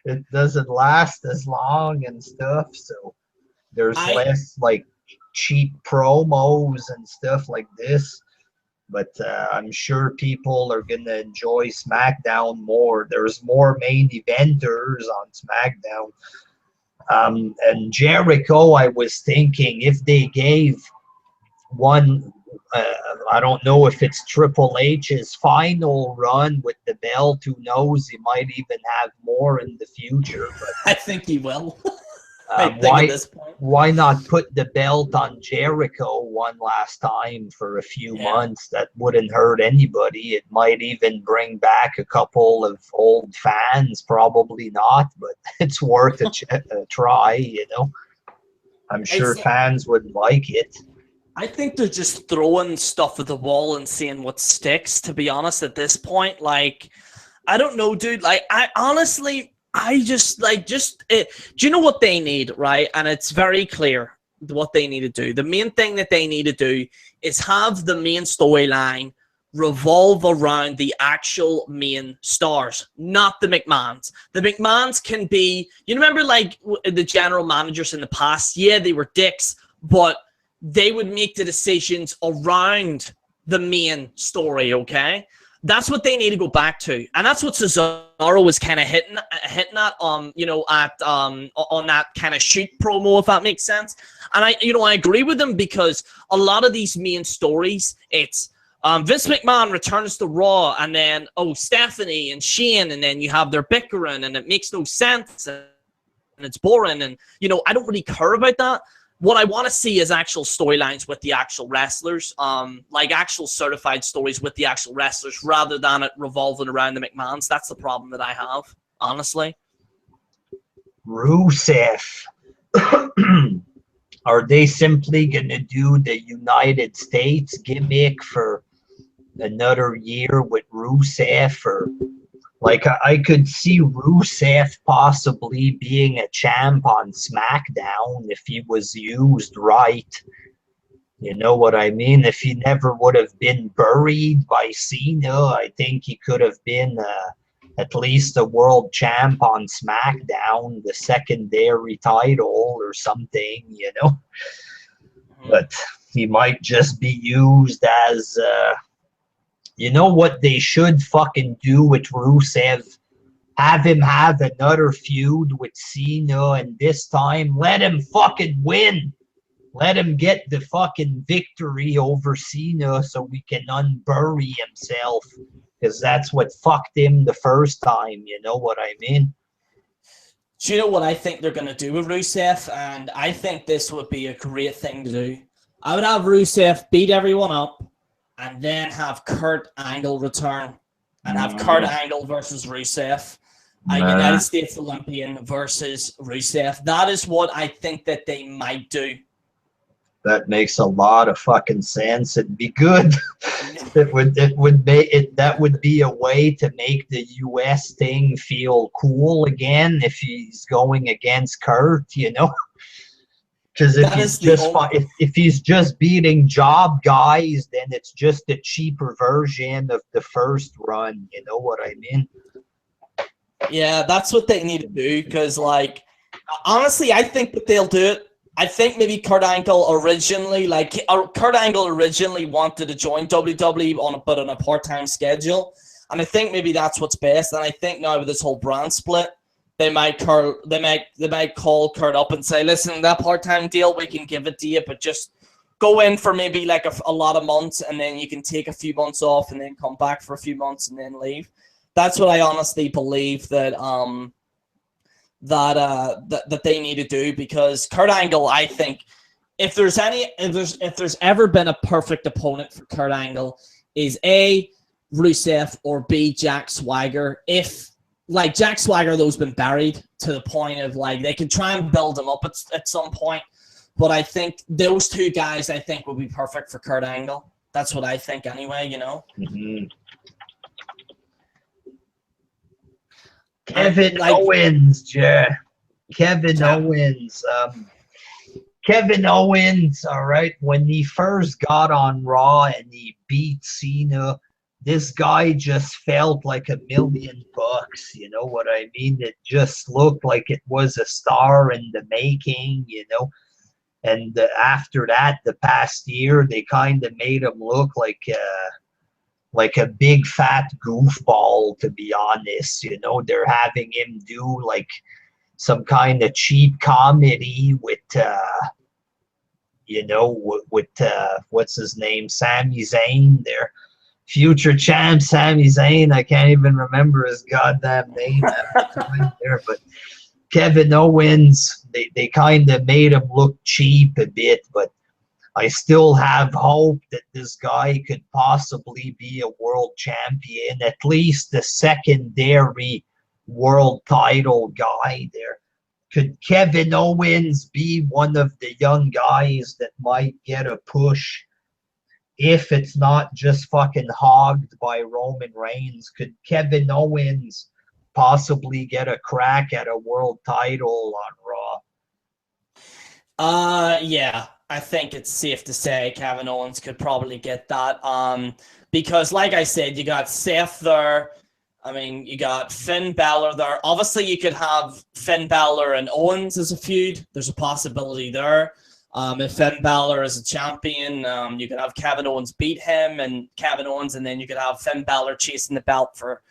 It doesn't last as long and stuff, so there's less like cheap promos and stuff like this. But I'm sure people are going to enjoy SmackDown more. There's more main eventers on SmackDown. And Jericho, I was thinking, if they gave one, I don't know if it's Triple H's final run with the belt, who knows, he might even have more in the future. But I think he will. Why not put the belt on Jericho one last time for a few months? That wouldn't hurt anybody. It might even bring back a couple of old fans. Probably not, but it's worth a try, you know. I'm sure fans would like it. I think they're just throwing stuff at the wall and seeing what sticks, to be honest, at this point. Like, I don't know, dude. Like, I honestly... do you know what they need, right? And it's very clear what they need to do. The main thing that they need to do is have the main storyline revolve around the actual main stars, not the McMahons. The McMahons can be, you remember like the general managers in the past? Yeah, they were dicks, but they would make the decisions around the main story, okay? That's what they need to go back to, and that's what Cesaro was kind of hitting at, you know, on that kind of shoot promo, if that makes sense. And I agree with them, because a lot of these main stories, it's Vince McMahon returns to Raw, and then Stephanie and Shane, and then you have their bickering, and it makes no sense, and it's boring, and you know, I don't really care about that. What I want to see is actual storylines with the actual wrestlers, like actual certified stories with the actual wrestlers, rather than it revolving around the McMahons. That's the problem that I have, honestly. Rusev. Are they simply going to do the United States gimmick for another year with Rusev? Or Like, I could see Rusev possibly being a champ on SmackDown if he was used right. You know what I mean? If he never would have been buried by Cena, I think he could have been at least a world champ on SmackDown, the secondary title or something, you know? But he might just be used as, you know what they should fucking do with Rusev? Have him have another feud with Cena, and this time let him fucking win. Let him get the fucking victory over Cena so we can unbury himself. Because that's what fucked him the first time, you know what I mean? Do you know what I think they're going to do with Rusev? And I think this would be a great thing to do. I would have Rusev beat everyone up and then have Kurt Angle return. And have Kurt Angle versus Rusev. A United States Olympian versus Rusev. That is what I think that they might do. That makes a lot of fucking sense. It'd be good. That would be a way to make the US thing feel cool again if he's going against Kurt, you know? Because if he's just beating job guys, then it's just a cheaper version of the first run, you know what I mean? Yeah, that's what they need to do. Because, like, honestly, I think that they'll do it. I think maybe Kurt Angle originally wanted to join WWE but on a part-time schedule, and I think maybe that's what's best. And I think now with this whole brand split, they might call Kurt up and say, "Listen, that part-time deal, we can give it to you, but just go in for maybe like a lot of months, and then you can take a few months off, and then come back for a few months, and then leave." That's what I honestly believe that they need to do, because Kurt Angle, I think, if there's ever been a perfect opponent for Kurt Angle, is A, Rusev, or B, Jack Swagger. If like Jack Swagger, though's been buried to the point of like they can try and build him up at some point, but I think those two guys I think would be perfect for Kurt Angle. That's what I think anyway, you know. Mm-hmm. Kevin Owens, Kevin Owens, all right, when he first got on Raw and he beat Cena, this guy just felt like $1 million, you know what I mean? It just looked like it was a star in the making, you know. And after that, the past year, they kind of made him look like a big fat goofball, to be honest. You know, they're having him do like some kind of cheap comedy with what's his name, Sami Zayn, their future champ Sami Zayn. I can't even remember his goddamn name at the time there, but Kevin Owens, they kind of made him look cheap a bit, but I still have hope that this guy could possibly be a world champion, at least the secondary world title guy there. Could Kevin Owens be one of the young guys that might get a push if it's not just fucking hogged by Roman Reigns? Could Kevin Owens possibly get a crack at a world title on Raw? Yeah. I think it's safe to say Kevin Owens could probably get that. Because like I said, you got Seth there. I mean, you got Finn Balor there. Obviously, you could have Finn Balor and Owens as a feud. There's a possibility there. If Finn Balor is a champion, you could have Kevin Owens beat him and Kevin Owens, and then you could have Finn Balor chasing the belt for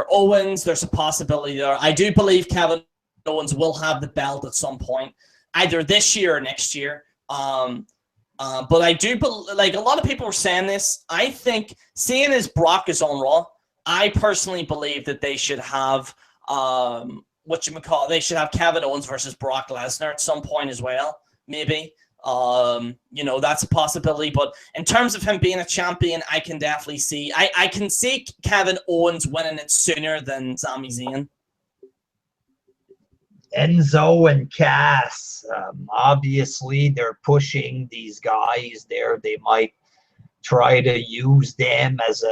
Owens. There's a possibility there. I do believe Kevin Owens will have the belt at some point, either this year or next year. But I do like a lot of people were saying this. I think seeing as Brock is on Raw, I personally believe that they should have they should have Kevin Owens versus Brock Lesnar at some point as well. Maybe that's a possibility. But in terms of him being a champion, I can definitely see I can see Kevin Owens winning it sooner than Sami Zayn. Enzo and Cass, obviously they're pushing these guys there. They might try to use them as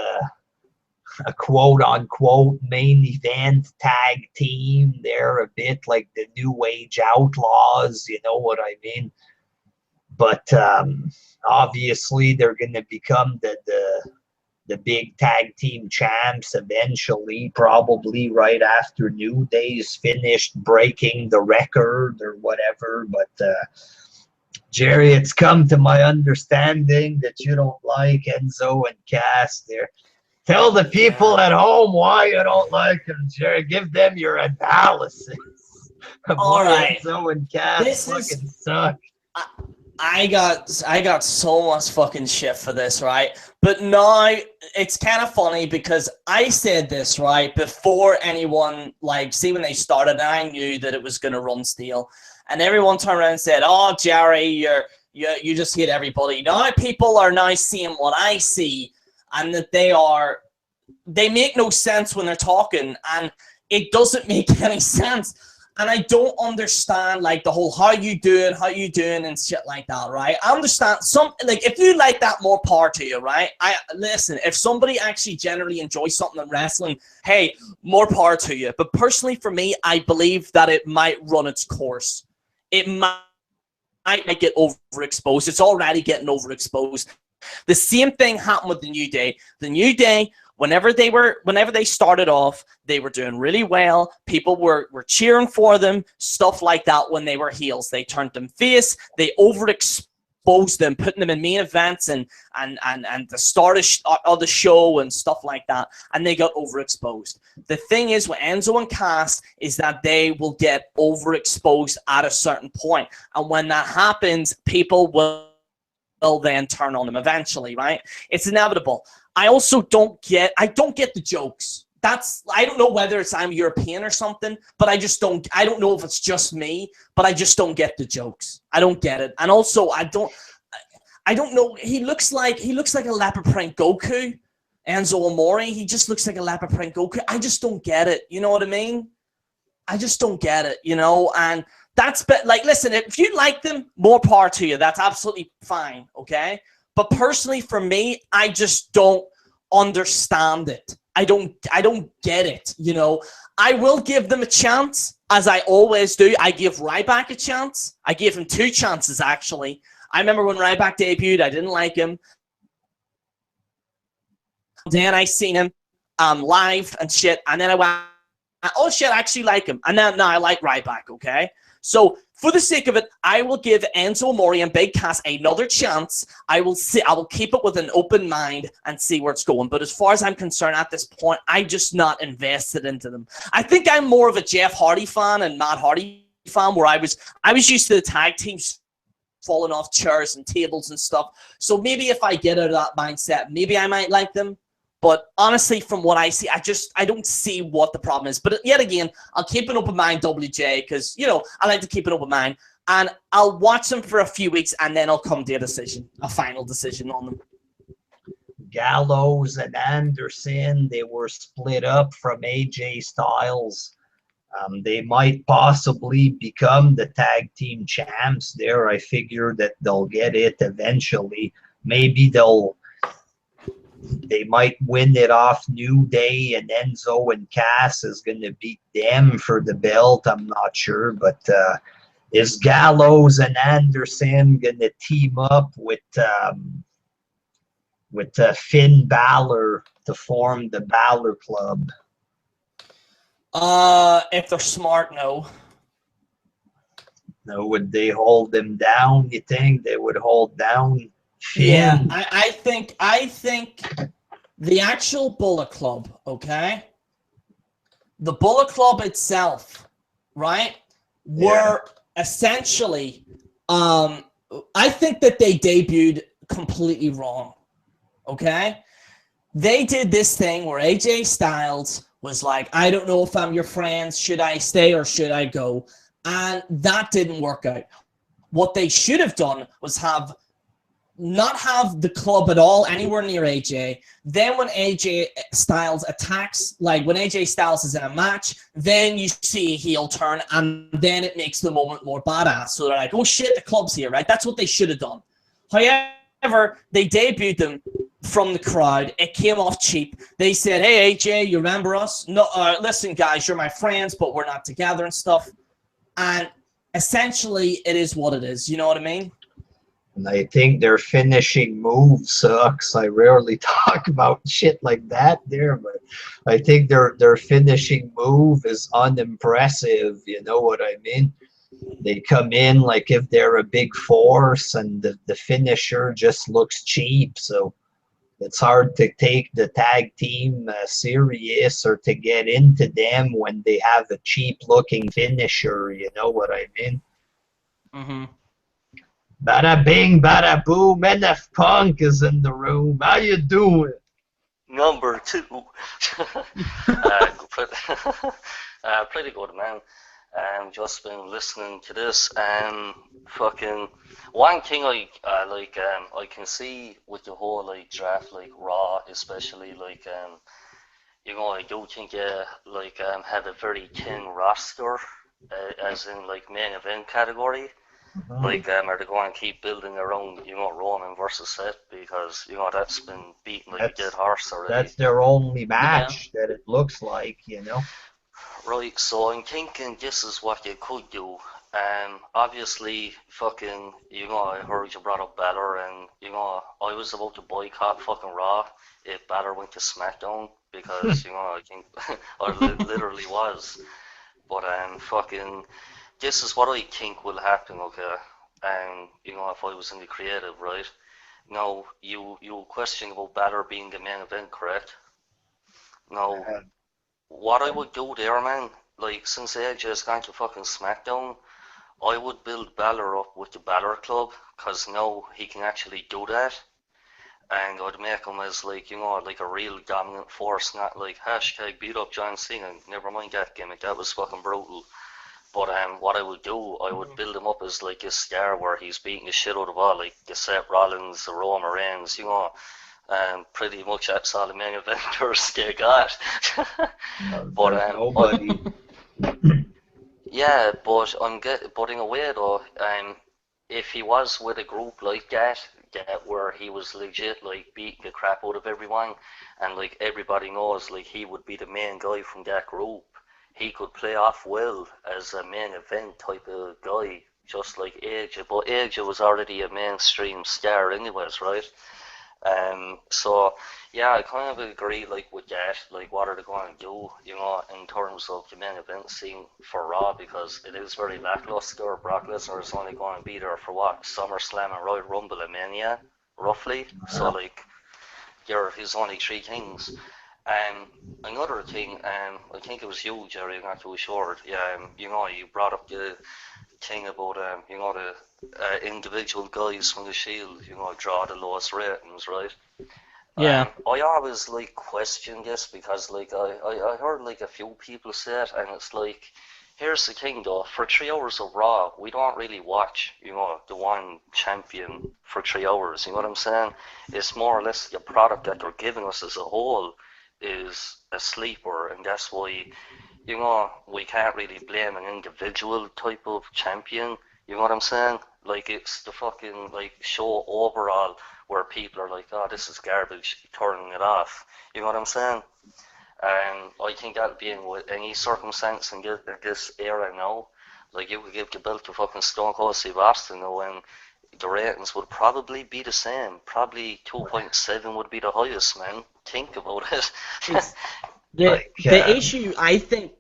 a quote-unquote main event tag team. They're a bit like the New Age Outlaws, you know what I mean? But obviously, they're going to become the big tag team champs eventually, probably right after New Day's finished breaking the record or whatever. But Jerry, it's come to my understanding that you don't like Enzo and Cass there. Tell the people at home why you don't like them, Jerry. Give them your analysis. All right. Enzo and Cass fucking suck. I got so much fucking shit for this, right? But now it's kind of funny because I said this, right, before anyone, like, see when they started, and I knew that it was going to run steel. And everyone turned around and said, oh, Jerry, you just hate everybody. Now people are now seeing what I see, and that they make no sense when they're talking, and it doesn't make any sense. And I don't understand, like, the whole how you doing, and shit like that, right? I understand like, if you like that, more power to you, right? Listen, if somebody actually generally enjoys something in wrestling, hey, more power to you. But personally, for me, I believe that it might run its course. It might get overexposed. It's already getting overexposed. The same thing happened with the New Day. The New Day, whenever they started off, they were doing really well. People were cheering for them, stuff like that. When they were heels, they turned them face. They overexposed them, putting them in main events and the start of the show and stuff like that. And they got overexposed. The thing is with Enzo and Cass is that they will get overexposed at a certain point. And when that happens, people will then turn on them eventually, right? It's inevitable. I also don't get the jokes. I don't know whether I'm European or something, but I don't know if it's just me, but I just don't get the jokes. I don't get it. And also I don't know. He looks like a leopard print Goku, Enzo Amore. He just looks like a leopard print Goku. I just don't get it. You know what I mean? I just don't get it, you know? And that's, like, listen, if you like them, more power to you. That's absolutely fine, okay? But personally, for me, I just don't understand it. I don't get it, you know? I will give them a chance, as I always do. I give Ryback a chance. I gave him 2 chances, actually. I remember when Ryback debuted, I didn't like him. Then I seen him live and shit, and then I went, oh shit, I actually like him. And now I like Ryback, okay? So for the sake of it, I will give Enzo Amore and Big Cass another chance. I will keep it with an open mind and see where it's going. But as far as I'm concerned at this point, I'm just not invested into them. I think I'm more of a Jeff Hardy fan and Matt Hardy fan, where I was used to the tag teams falling off chairs and tables and stuff. So maybe if I get out of that mindset, maybe I might like them. But honestly, from what I see, I don't see what the problem is. But yet again, I'll keep an open mind, WJ, because, you know, I like to keep an open mind. And I'll watch them for a few weeks, and then I'll come to a final decision on them. Gallows and Anderson, they were split up from AJ Styles. They might possibly become the tag team champs there. I figure that they'll get it eventually. Maybe they might win it off New Day, and Enzo and Cass is going to beat them for the belt. I'm not sure, but is Gallows and Anderson going to team up with Finn Balor to form the Balor Club? If they're smart, no. No, would they hold them down? You think they would hold down Finn? Yeah, I think the actual Bullet Club, okay? The Bullet Club itself, right? Were essentially, I think that they debuted completely wrong, okay? They did this thing where AJ Styles was like, I don't know if I'm your friends. Should I stay or should I go? And that didn't work out. What they should have done was not have the club at all anywhere near AJ. Then when AJ Styles attacks, like when AJ Styles is in a match, then you see a heel turn, and then it makes the moment more badass. So they're like, oh shit, the club's here, right? That's what they should have done. However, they debuted them from the crowd. It came off cheap. They said, "Hey AJ, you remember us? No, listen guys, you're my friends, but we're not together and stuff." And essentially, it is what it is. You know what I mean? And I think their finishing move sucks. I rarely talk about shit like that there, but I think their finishing move is unimpressive. You know what I mean? They come in like if they're a big force, and the finisher just looks cheap. So it's hard to take the tag team serious or to get into them when they have a cheap-looking finisher. You know what I mean? Mm-hmm. Bada bing, bada boom, NF Punk is in the room. How you doing? Number 2. Pretty good, man. Just been listening to this, and fucking one thing I can see with the whole like draft, like Raw, especially like you know, I do think have a very thin roster, as in like main event category. Like, are they going to keep building around, you know, Roman versus Seth, because, you know, that's been beaten like a dead horse already. That's their only match that it looks like, you know. Right, so I'm thinking this is what you could do. Obviously, fucking, you know, I heard you brought up Balor, and, you know, I was about to boycott fucking Raw if Balor went to SmackDown, because, you know, I think, I literally was. But, fucking, this is what I think will happen, okay? You know, if I was in the creative, right? Now, you question about Balor being the main event, correct? Now, what I would do there, man, like, since AJ is going to fucking SmackDown, I would build Balor up with the Balor Club, because now he can actually do that. And I'd make him as, like, you know, like a real dominant force, not like hashtag beat up John Cena. Never mind that gimmick, that was fucking brutal. But what I would do, I would build him up as like a star where he's beating the shit out of all, like the Seth Rollins, the Roman Reigns, you know. Pretty much that's all the main eventers they got. But nobody. Yeah, but but in a way though, if he was with a group like that where he was legit like beating the crap out of everyone, and like everybody knows like he would be the main guy from that group, he could play off well as a main event type of guy, just like AJ. But AJ was already a mainstream star anyways, right? So yeah, I kind of agree like with that, like what are they going to do, you know, in terms of the main event scene for Raw, because it is very lackluster. Brock Lesnar is only going to be there for what, SummerSlam and Royal Rumble and Mania, roughly. So like, there's only 3 things. Another thing, I think it was you, Jerry, I'm not too sure. You know, you brought up the thing about you know, the individual guys from the Shield, you know, draw the lowest ratings, right? Yeah. I always like question this, because like I heard like a few people say it, and it's like, here's the thing though, for 3 hours of Raw, we don't really watch, you know, the one champion for 3 hours, you know what I'm saying? It's more or less the product that they're giving us as a whole is a sleeper, and that's why, you know, we can't really blame an individual type of champion, you know what I'm saying? Like, it's the fucking, like, show overall where people are like, oh, this is garbage, turning it off, you know what I'm saying? And I think that'll be in with any circumstance in this era now. Like, you could give the belt to fucking Stone Cold Steve Austin, and the ratings would probably be the same. Probably 2.7 would be the highest, man. Think about it. The issue, I think,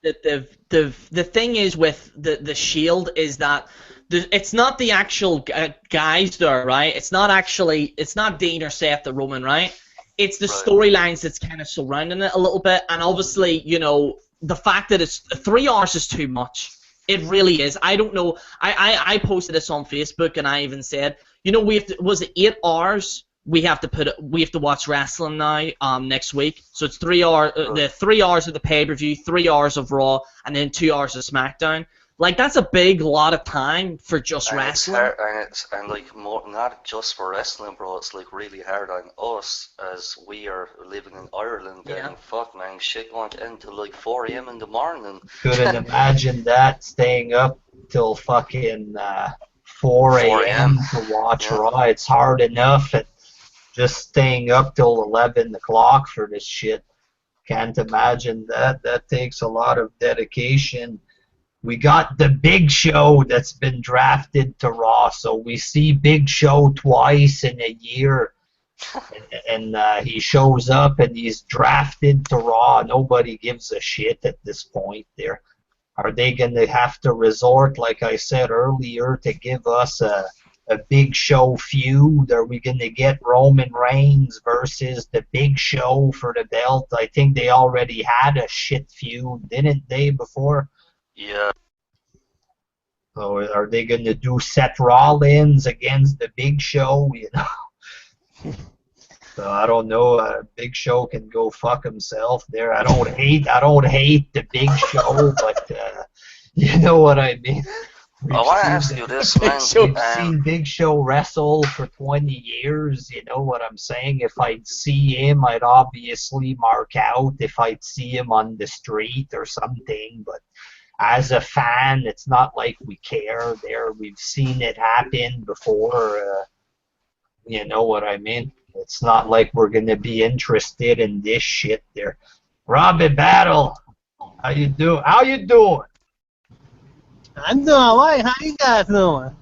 that the thing is with the Shield is that it's not the actual guys there, right? It's not Dean or Seth or Roman, right? It's the storylines that's kind of surrounding it a little bit, and obviously, you know, the fact that it's 3 hours is too much. It really is. I don't know. I posted this on Facebook, and I even said, you know, was it 8 hours? We have to watch wrestling now next week. So it's 3 hours. The 3 hours of the pay-per-view, 3 hours of Raw, and then 2 hours of SmackDown. Like, that's a big lot of time for just wrestling. And like, more, not just for wrestling, bro. It's like really hard on us as we are living in Ireland. Yeah. And fuck, man, shit going into like 4 a.m. in the morning. Couldn't imagine that, staying up till fucking 4 a.m. to watch Raw. It's hard enough at just staying up till 11 o'clock for this shit. Can't imagine that. That takes a lot of dedication. We got the Big Show that's been drafted to Raw, so we see Big Show twice in a year, and he shows up and he's drafted to Raw. Nobody gives a shit at this point there. Are they going to have to resort, like I said earlier, to give us a Big Show feud? Are we going to get Roman Reigns versus the Big Show for the belt? I think they already had a shit feud, didn't they, before? Yeah. So are they going to do Seth Rollins against the Big Show? You know. So I don't know. Big Show can go fuck himself there. I don't hate the Big Show, but you know what I mean. I want to ask you this, man. We've seen Big Show wrestle for 20 years. You know what I'm saying? If I'd see him, I'd obviously mark out. If I'd see him on the street or something, but as a fan, it's not like we care there. We've seen it happen before. You know what I mean? It's not like we're going to be interested in this shit there. Robbie Battle, how you doing? How you doing? I'm doing alright. How you guys doing?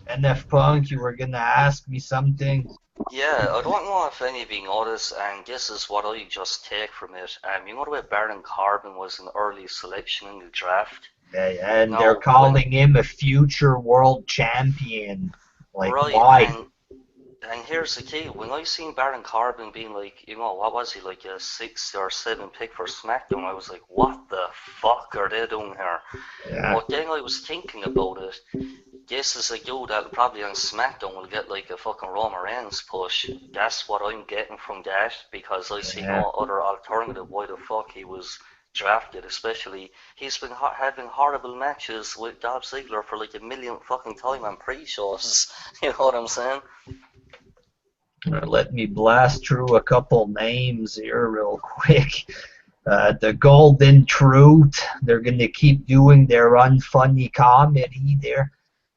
NF Punk, you were going to ask me something? Yeah, I don't know if any of you noticed, and this is what I just take from it. You know the way Baron Corbin was an early selection in the draft? Yeah, and they're calling him a future world champion. Like, right, why? And here's the key. When I seen Baron Corbin being like, you know, what was he, like a 6 or 7 pick for SmackDown, I was like, what the fuck are they doing here? Yeah. But then I was thinking about it. This is a dude that probably on SmackDown will get like a fucking Roman Reigns push. That's what I'm getting from that, because I see no other alternative why the fuck he was drafted. Especially, he's been having horrible matches with Dolph Ziggler for like a million fucking time on pre-shows. You know what I'm saying? Let me blast through a couple names here real quick. The Golden Truth, they're going to keep doing their unfunny comedy there.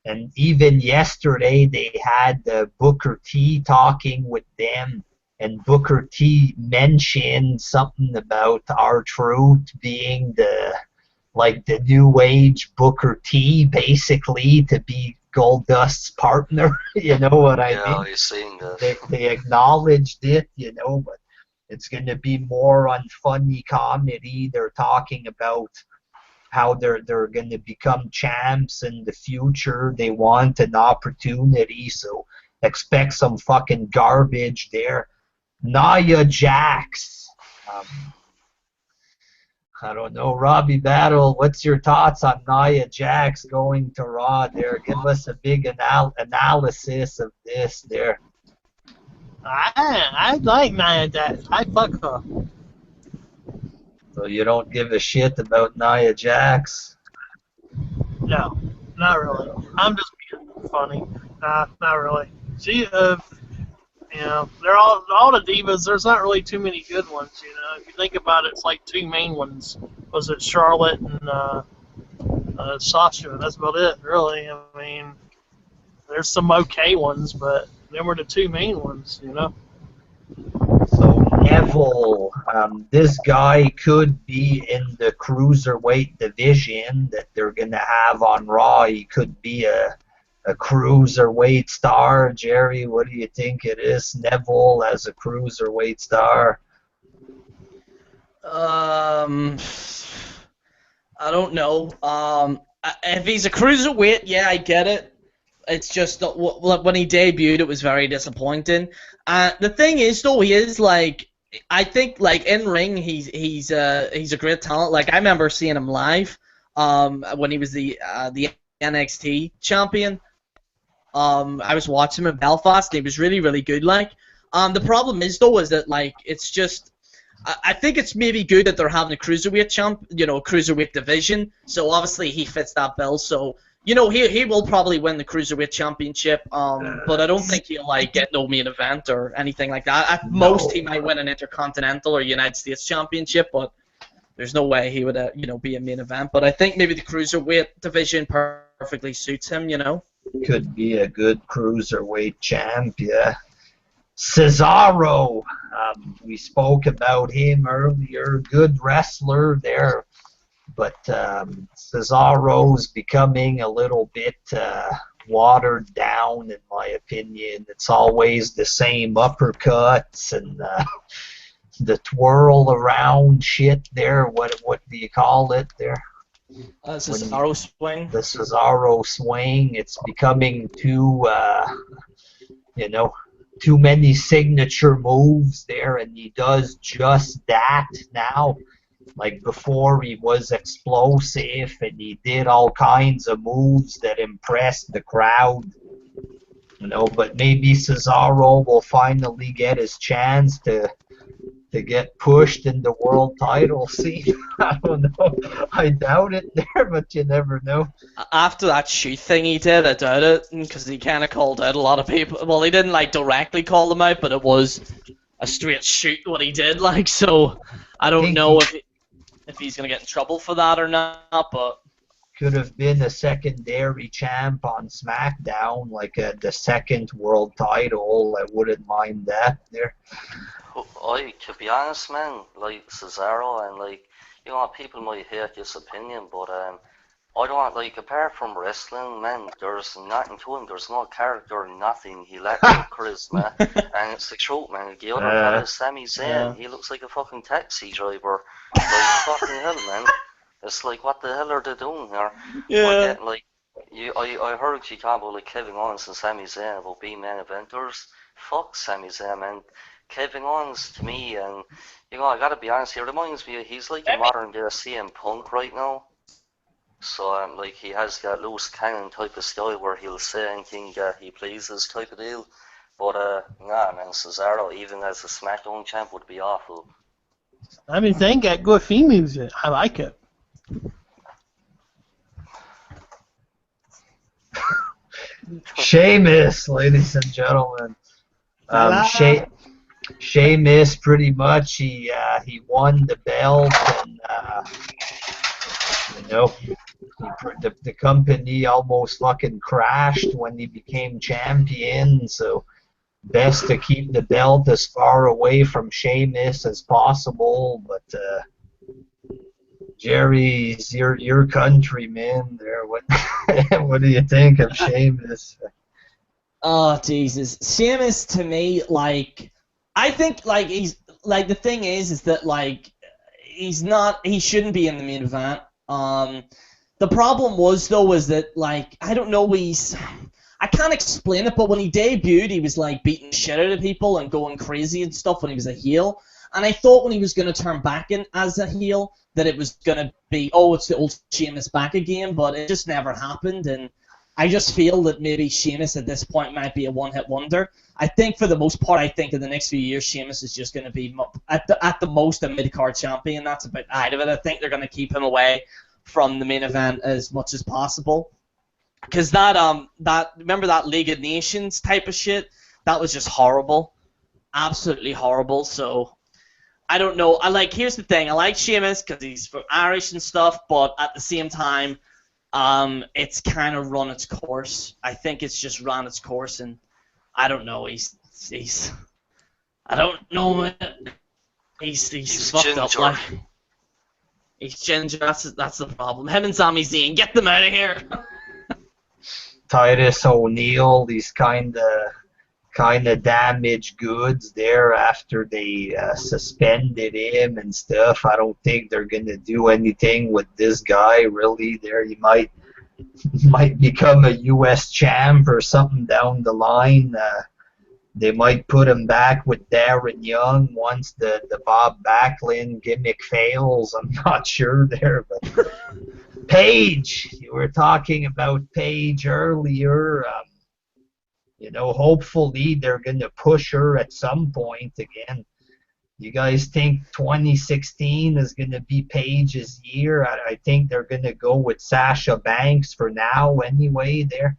And even yesterday they had Booker T talking with them, and Booker T mentioned something about R-Truth being the new age Booker T, basically, to be Goldust's partner. You know what I mean? Yeah, I've seen that. They acknowledged it, you know, but it's going to be more on funny comedy. They're talking about how they're going to become champs in the future. They want an opportunity, so expect some fucking garbage there. Nia Jax. I don't know, Robbie Battle, what's your thoughts on Nia Jax going to Raw there? Give us a big analysis of this there. I like Nia Jax. I fuck her. So you don't give a shit about Nia Jax? No, not really. I'm just being funny. Not really. She, you know, they're all the divas. There's not really too many good ones. You know, if you think about it, it's like 2 main ones. Was it Charlotte and Sasha? That's about it, really. I mean, there's some okay ones, but them were the 2 main ones. You know. So Neville, this guy could be in the cruiserweight division that they're gonna have on Raw. He could be a cruiserweight star. Jerry, what do you think it is? Neville as a cruiserweight star? I don't know. If he's a cruiserweight, yeah, I get it. It's just that when he debuted, it was very disappointing. The thing is, though, he is like, I think, like in ring, he's a great talent. Like I remember seeing him live, when he was the NXT champion. I was watching him in Belfast, and he was really, really good. Like, the problem is, though, is that like it's just. I think it's maybe good that they're having a cruiserweight cruiserweight division. So obviously he fits that bill. So he will probably win the cruiserweight championship. But I don't think he'll like get no main event or anything like that. At most, he might win an Intercontinental or United States Championship, but there's no way he would be a main event. But I think maybe the cruiserweight division perfectly suits him. Could be a good cruiserweight champ, yeah. Cesaro, we spoke about him earlier. Good wrestler there, but Cesaro's becoming a little bit watered down, in my opinion. It's always the same uppercuts and the twirl around shit there. What do you call it there? Cesaro swing. The Cesaro swing. It's becoming too, too many signature moves there, and he does just that now. Like before, he was explosive, and he did all kinds of moves that impressed the crowd. But maybe Cesaro will finally get his chance to get pushed in the world title scene. I don't know. I doubt it there, but you never know. After that shoot thing he did, I doubt it, because he kind of called out a lot of people. Well, he didn't directly call them out, but it was a straight shoot what he did. So I don't know if he's gonna get in trouble for that or not, but. Could have been a secondary champ on SmackDown, like the second world title. I wouldn't mind that there. To be honest, man, like Cesaro and people might hate this opinion, but I don't apart from wrestling, man, there's nothing to him. There's no character, nothing. He lacks charisma, and it's the truth, man. The other fella is Sami Zayn. He looks like a fucking taxi driver. Fucking hell, man. It's what the hell are they doing here? Yeah. I heard you talk about Kevin Owens and Sami Zayn about being main eventers. Fuck Sami Zayn, man. Kevin Owens to me, and I gotta be honest, he reminds me he's like a modern day CM Punk right now. So he has that loose cannon type of style where he'll say anything he pleases type of deal. But nah, man, Cesaro even as a SmackDown champ would be awful. I mean, they got good theme music. I like it. Sheamus, ladies and gentlemen. Sheamus, pretty much, he won the belt, and the company almost fucking crashed when he became champion. So best to keep the belt as far away from Sheamus as possible. But Jerry's your countryman there. What do you think of Sheamus? Oh Jesus, Sheamus to me, I think he's the thing is that he shouldn't be in the main event. The problem was that I don't know, I can't explain it, but when he debuted, he was beating shit out of people and going crazy and stuff when he was a heel. And I thought when he was going to turn back in as a heel that it was going to be, it's the old Sheamus back again, but it just never happened. And I just feel that maybe Sheamus at this point might be a one-hit wonder. I think for the most part, in the next few years, Sheamus is just going to be at the most a mid-card champion. That's about the height of it. I think they're going to keep him away from the main event as much as possible. Because remember that League of Nations type of shit? That was just horrible. Absolutely horrible. So I don't know. Here's the thing. I like Sheamus because he's from Irish and stuff, but at the same time, it's kind of run its course. I think it's just run its course, and I don't know. He's I don't know. He's fucked ginger. up. He's ginger. That's the problem. Him and Sami Zayn, get them out of here. Titus O'Neil, these kind of damaged goods there after they suspended him and stuff. I don't think they're gonna do anything with this guy really. There, he might become a U.S. champ or something down the line. They might put him back with Darren Young once the Bob Backlund gimmick fails. I'm not sure there, but Paige, you were talking about Paige earlier. Hopefully they're going to push her at some point again. You guys think 2016 is going to be Paige's year? I think they're going to go with Sasha Banks for now anyway there.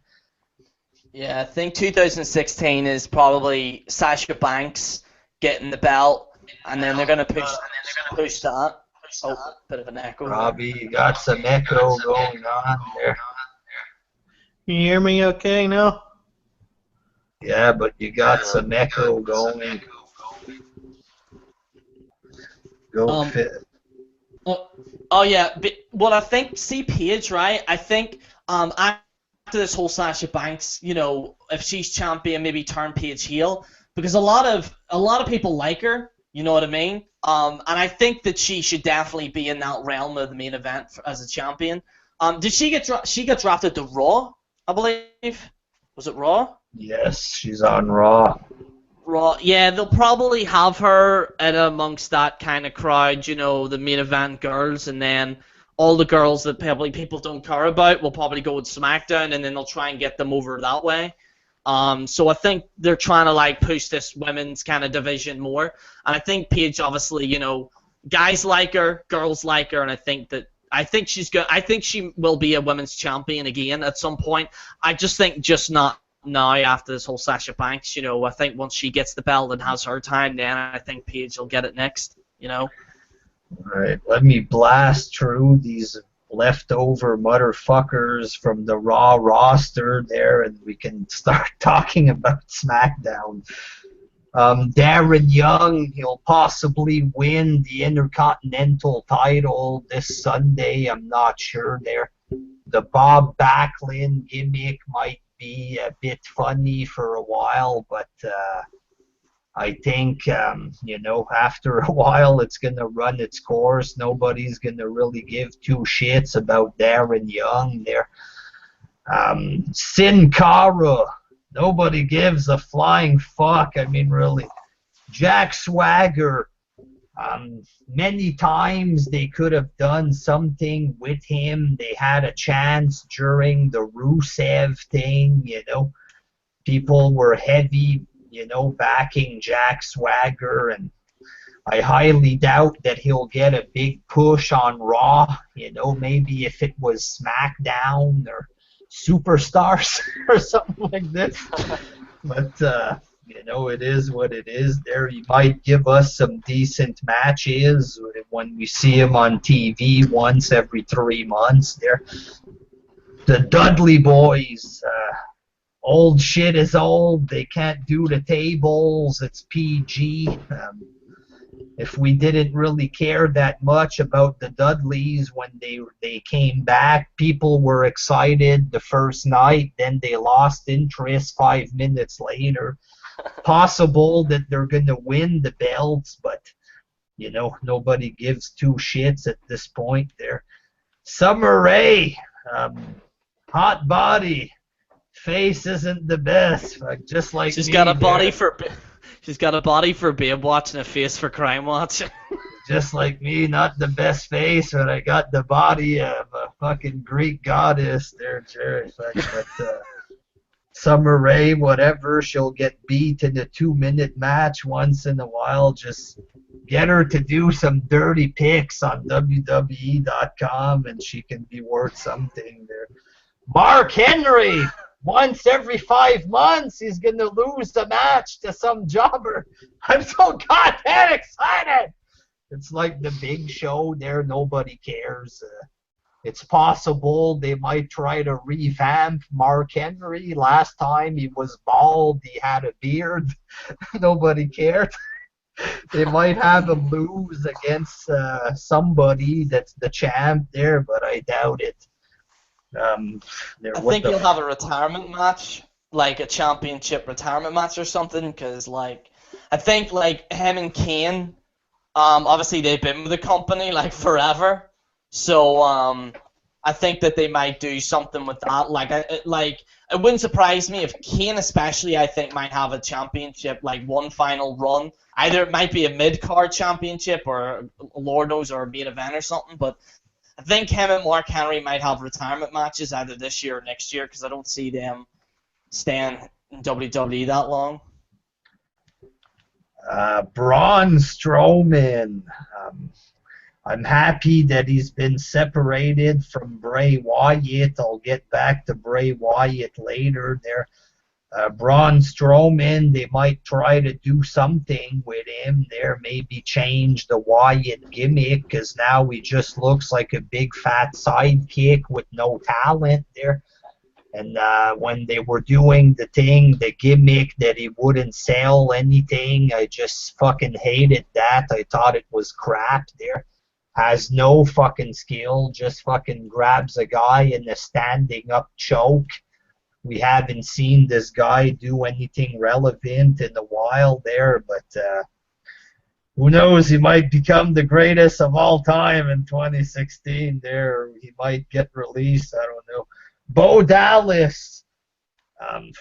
Yeah, I think 2016 is probably Sasha Banks getting the belt, and then they're going to push that. Oh, bit of an echo. Robbie, you got some echo going on there. Can you hear me okay now? Yeah, but you got some echo going. Go fit. Oh yeah, but what I think, see Paige, right? I think after this whole Sasha Banks, you know, if she's champion, maybe turn Paige heel, because a lot of people like her. You know what I mean? And I think that she should definitely be in that realm of the main event as a champion. Did she get she got drafted to Raw? I believe. Was it Raw? Yes, she's on Raw. Raw. Yeah, they'll probably have her in amongst that kind of crowd, you know, the main event girls, and then all the girls that probably people don't care about will probably go with SmackDown, and then they'll try and get them over that way. So I think they're trying to like push this women's kind of division more, and I think Paige, obviously, you know, guys like her, girls like her, and I think she's good. I think she will be a women's champion again at some point. I just think just not now after this whole Sasha Banks. You know, I think once she gets the belt and has her time, then I think Paige will get it next. You know. All right, let me blast through these leftover motherfuckers from the Raw roster there, and we can start talking about SmackDown. Darren Young, he'll possibly win the Intercontinental title this Sunday. I'm not sure there. The Bob Backlund gimmick might be a bit funny for a while, but I think, you know, after a while it's going to run its course. Nobody's going to really give two shits about Darren Young there. Sin Cara, nobody gives a flying fuck. I mean, really. Jack Swagger, many times they could have done something with him. They had a chance during the Rusev thing, you know. People were heavy, you know, backing Jack Swagger, and I highly doubt that he'll get a big push on Raw. You know, maybe if it was SmackDown or Superstars or something like this. But, you know, it is what it is there. He might give us some decent matches when we see him on TV once every 3 months there. The Dudley Boys, old shit is old. They can't do the tables. It's PG. If we didn't really care that much about the Dudleys when they came back, people were excited the first night, then they lost interest 5 minutes later. Possible that they're going to win the belts, but, you know, nobody gives two shits at this point there. Summer Rae, hot body. Face isn't the best, just like she's me got a body there. for she's got a body for babe watching, a face for crime watching. Just like me, not the best face, but I got the body of a fucking Greek goddess there, Jerry. But Summer Rae, whatever, she'll get beat in a 2-minute match once in a while. Just get her to do some dirty pics on WWE.com, and she can be worth something there. Mark Henry. Once every 5 months, he's going to lose the match to some jobber. I'm so goddamn excited. It's like the Big Show there. Nobody cares. It's possible they might try to revamp Mark Henry. Last time he was bald. He had a beard. Nobody cared. They might have him lose against somebody that's the champ there, but I doubt it. I think he'll have a retirement match, like a championship retirement match or something, because, like, I think, like, him and Kane, obviously they've been with the company, like, forever, so, I think that they might do something with that. Like, it wouldn't surprise me if Kane especially, I think, might have a championship, like, one final run. Either it might be a mid-card championship or, Lord knows, or a main event or something, but I think him and Mark Henry might have retirement matches either this year or next year, because I don't see them staying in WWE that long. Braun Strowman. I'm happy that he's been separated from Bray Wyatt. I'll get back to Bray Wyatt later there. Braun Strowman, they might try to do something with him there, maybe change the Wyatt gimmick, because now he just looks like a big fat sidekick with no talent there. And when they were doing the gimmick that he wouldn't sell anything, I just fucking hated that. I thought it was crap there. Has no fucking skill, just fucking grabs a guy in a standing up choke. We haven't seen this guy do anything relevant in a while there, but who knows, he might become the greatest of all time in 2016 there. He might get released, I don't know. Bo Dallas,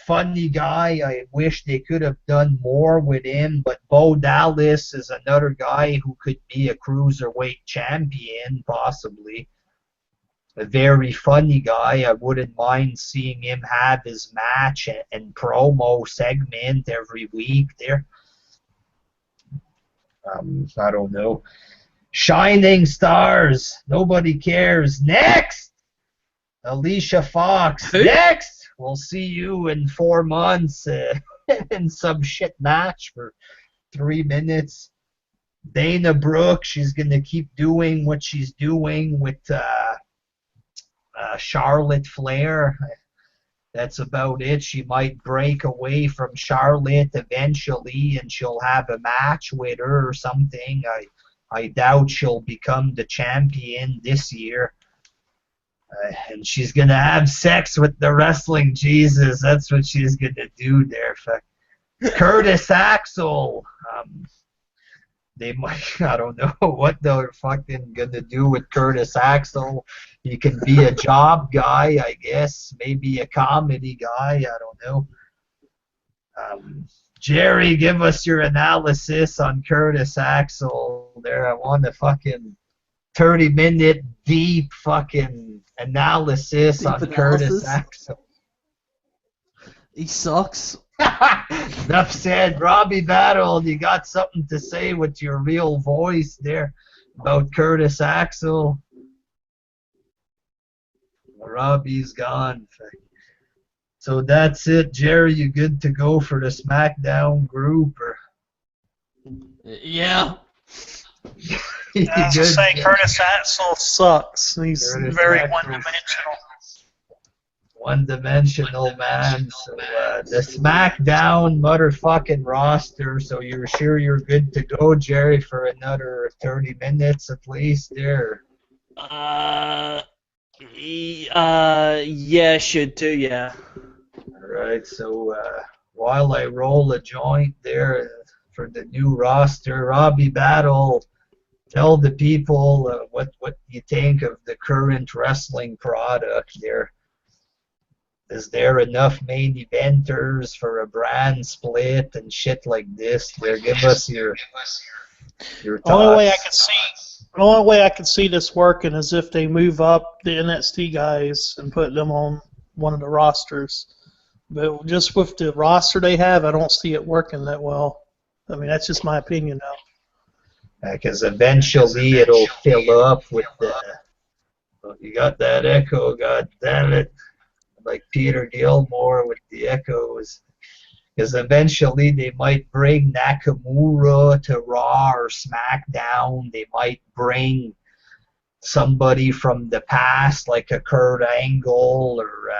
funny guy. I wish they could have done more with him, but Bo Dallas is another guy who could be a cruiserweight champion, possibly. A very funny guy. I wouldn't mind seeing him have his match and promo segment every week there. I don't know. Shining stars. Nobody cares. Next! Alicia Fox. Who? Next! We'll see you in 4 months in some shit match for 3 minutes. Dana Brooke, she's going to keep doing what she's doing with Charlotte Flair. That's about it. She might break away from Charlotte eventually and she'll have a match with her or something. I doubt she'll become the champion this year. And she's going to have sex with the wrestling Jesus. That's what she's going to do there. Curtis Axel. They might, I don't know what they're fucking going to do with Curtis Axel. He can be a job guy, I guess. Maybe a comedy guy. I don't know. Jerry, give us your analysis on Curtis Axel there. I want a fucking 30-minute deep fucking analysis Deep on analysis? Curtis Axel. He sucks. Enough said. Robbie Battle, you got something to say with your real voice there about Curtis Axel? Robbie's gone. So that's it, Jerry. You good to go for the SmackDown group? Or? Yeah. As I say, Curtis Axel sucks. He's Curtis very Axel. one-dimensional. One-dimensional, man. So the SmackDown motherfucking roster. So you're sure you're good to go, Jerry, for another 30 minutes at least there? Yeah, should too, yeah. All right. So while I roll a joint there for the new roster, Robbie Battle, tell the people what you think of the current wrestling product there. Is there enough main eventers for a brand split and shit like this? There, give us your thoughts. The only way I could see this working is if they move up the NXT guys and put them on one of the rosters. But just with the roster they have, I don't see it working that well. I mean, that's just my opinion now. Because eventually it'll fill up with the. Well, you got that echo, god damn it. Like Peter Gilmore with the echoes. Because eventually they might bring Nakamura to Raw or SmackDown. They might bring somebody from the past, like a Kurt Angle or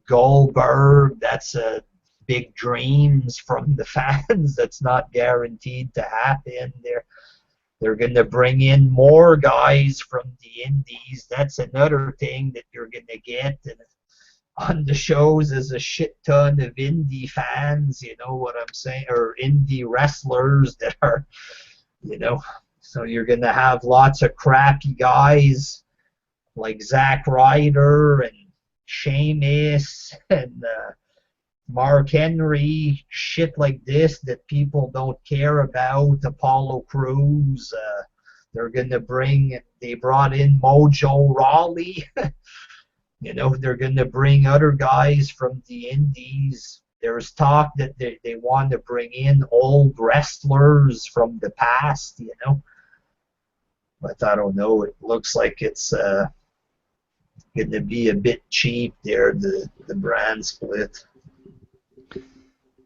Goldberg. That's big dreams from the fans. That's not guaranteed to happen. They're going to bring in more guys from the indies. That's another thing that you're going to get. And on the shows is a shit ton of indie fans, you know what I'm saying? Or indie wrestlers that are, you know. So you're going to have lots of crappy guys like Zack Ryder and Sheamus and Mark Henry, shit like this that people don't care about. Apollo Crews, they're going to they brought in Mojo Rawley. You know, they're going to bring other guys from the indies. There's talk that they want to bring in old wrestlers from the past, you know. But I don't know. It looks like it's going to be a bit cheap there, the brand split.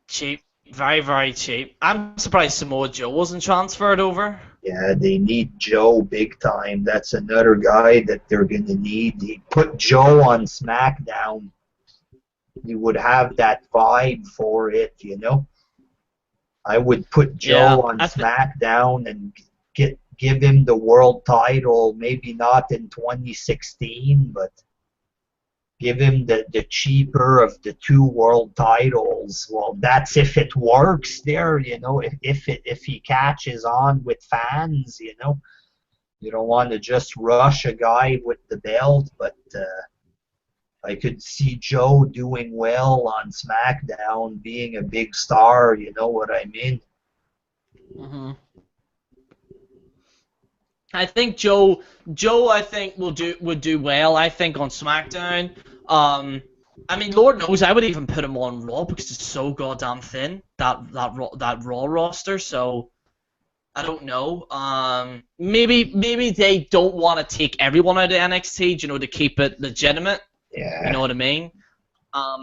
Cheap. Very, very cheap. I'm surprised Samoa Joe wasn't transferred over. Yeah, they need Joe big time. That's another guy that they're going to need. They put Joe on SmackDown. You would have that vibe for it, you know? I would put Yeah, Joe on SmackDown and give him the world title, maybe not in 2016, but give him the cheaper of the two world titles. Well, that's if it works there, you know, if he catches on with fans, you know. You don't want to just rush a guy with the belt, but I could see Joe doing well on SmackDown, being a big star, you know what I mean? hmm I think Joe I think would do well. I think on SmackDown. I mean, Lord knows I would even put him on Raw because it's so goddamn thin that Raw roster. So I don't know. Maybe they don't want to take everyone out of NXT, you know, to keep it legitimate. Yeah. You know what I mean?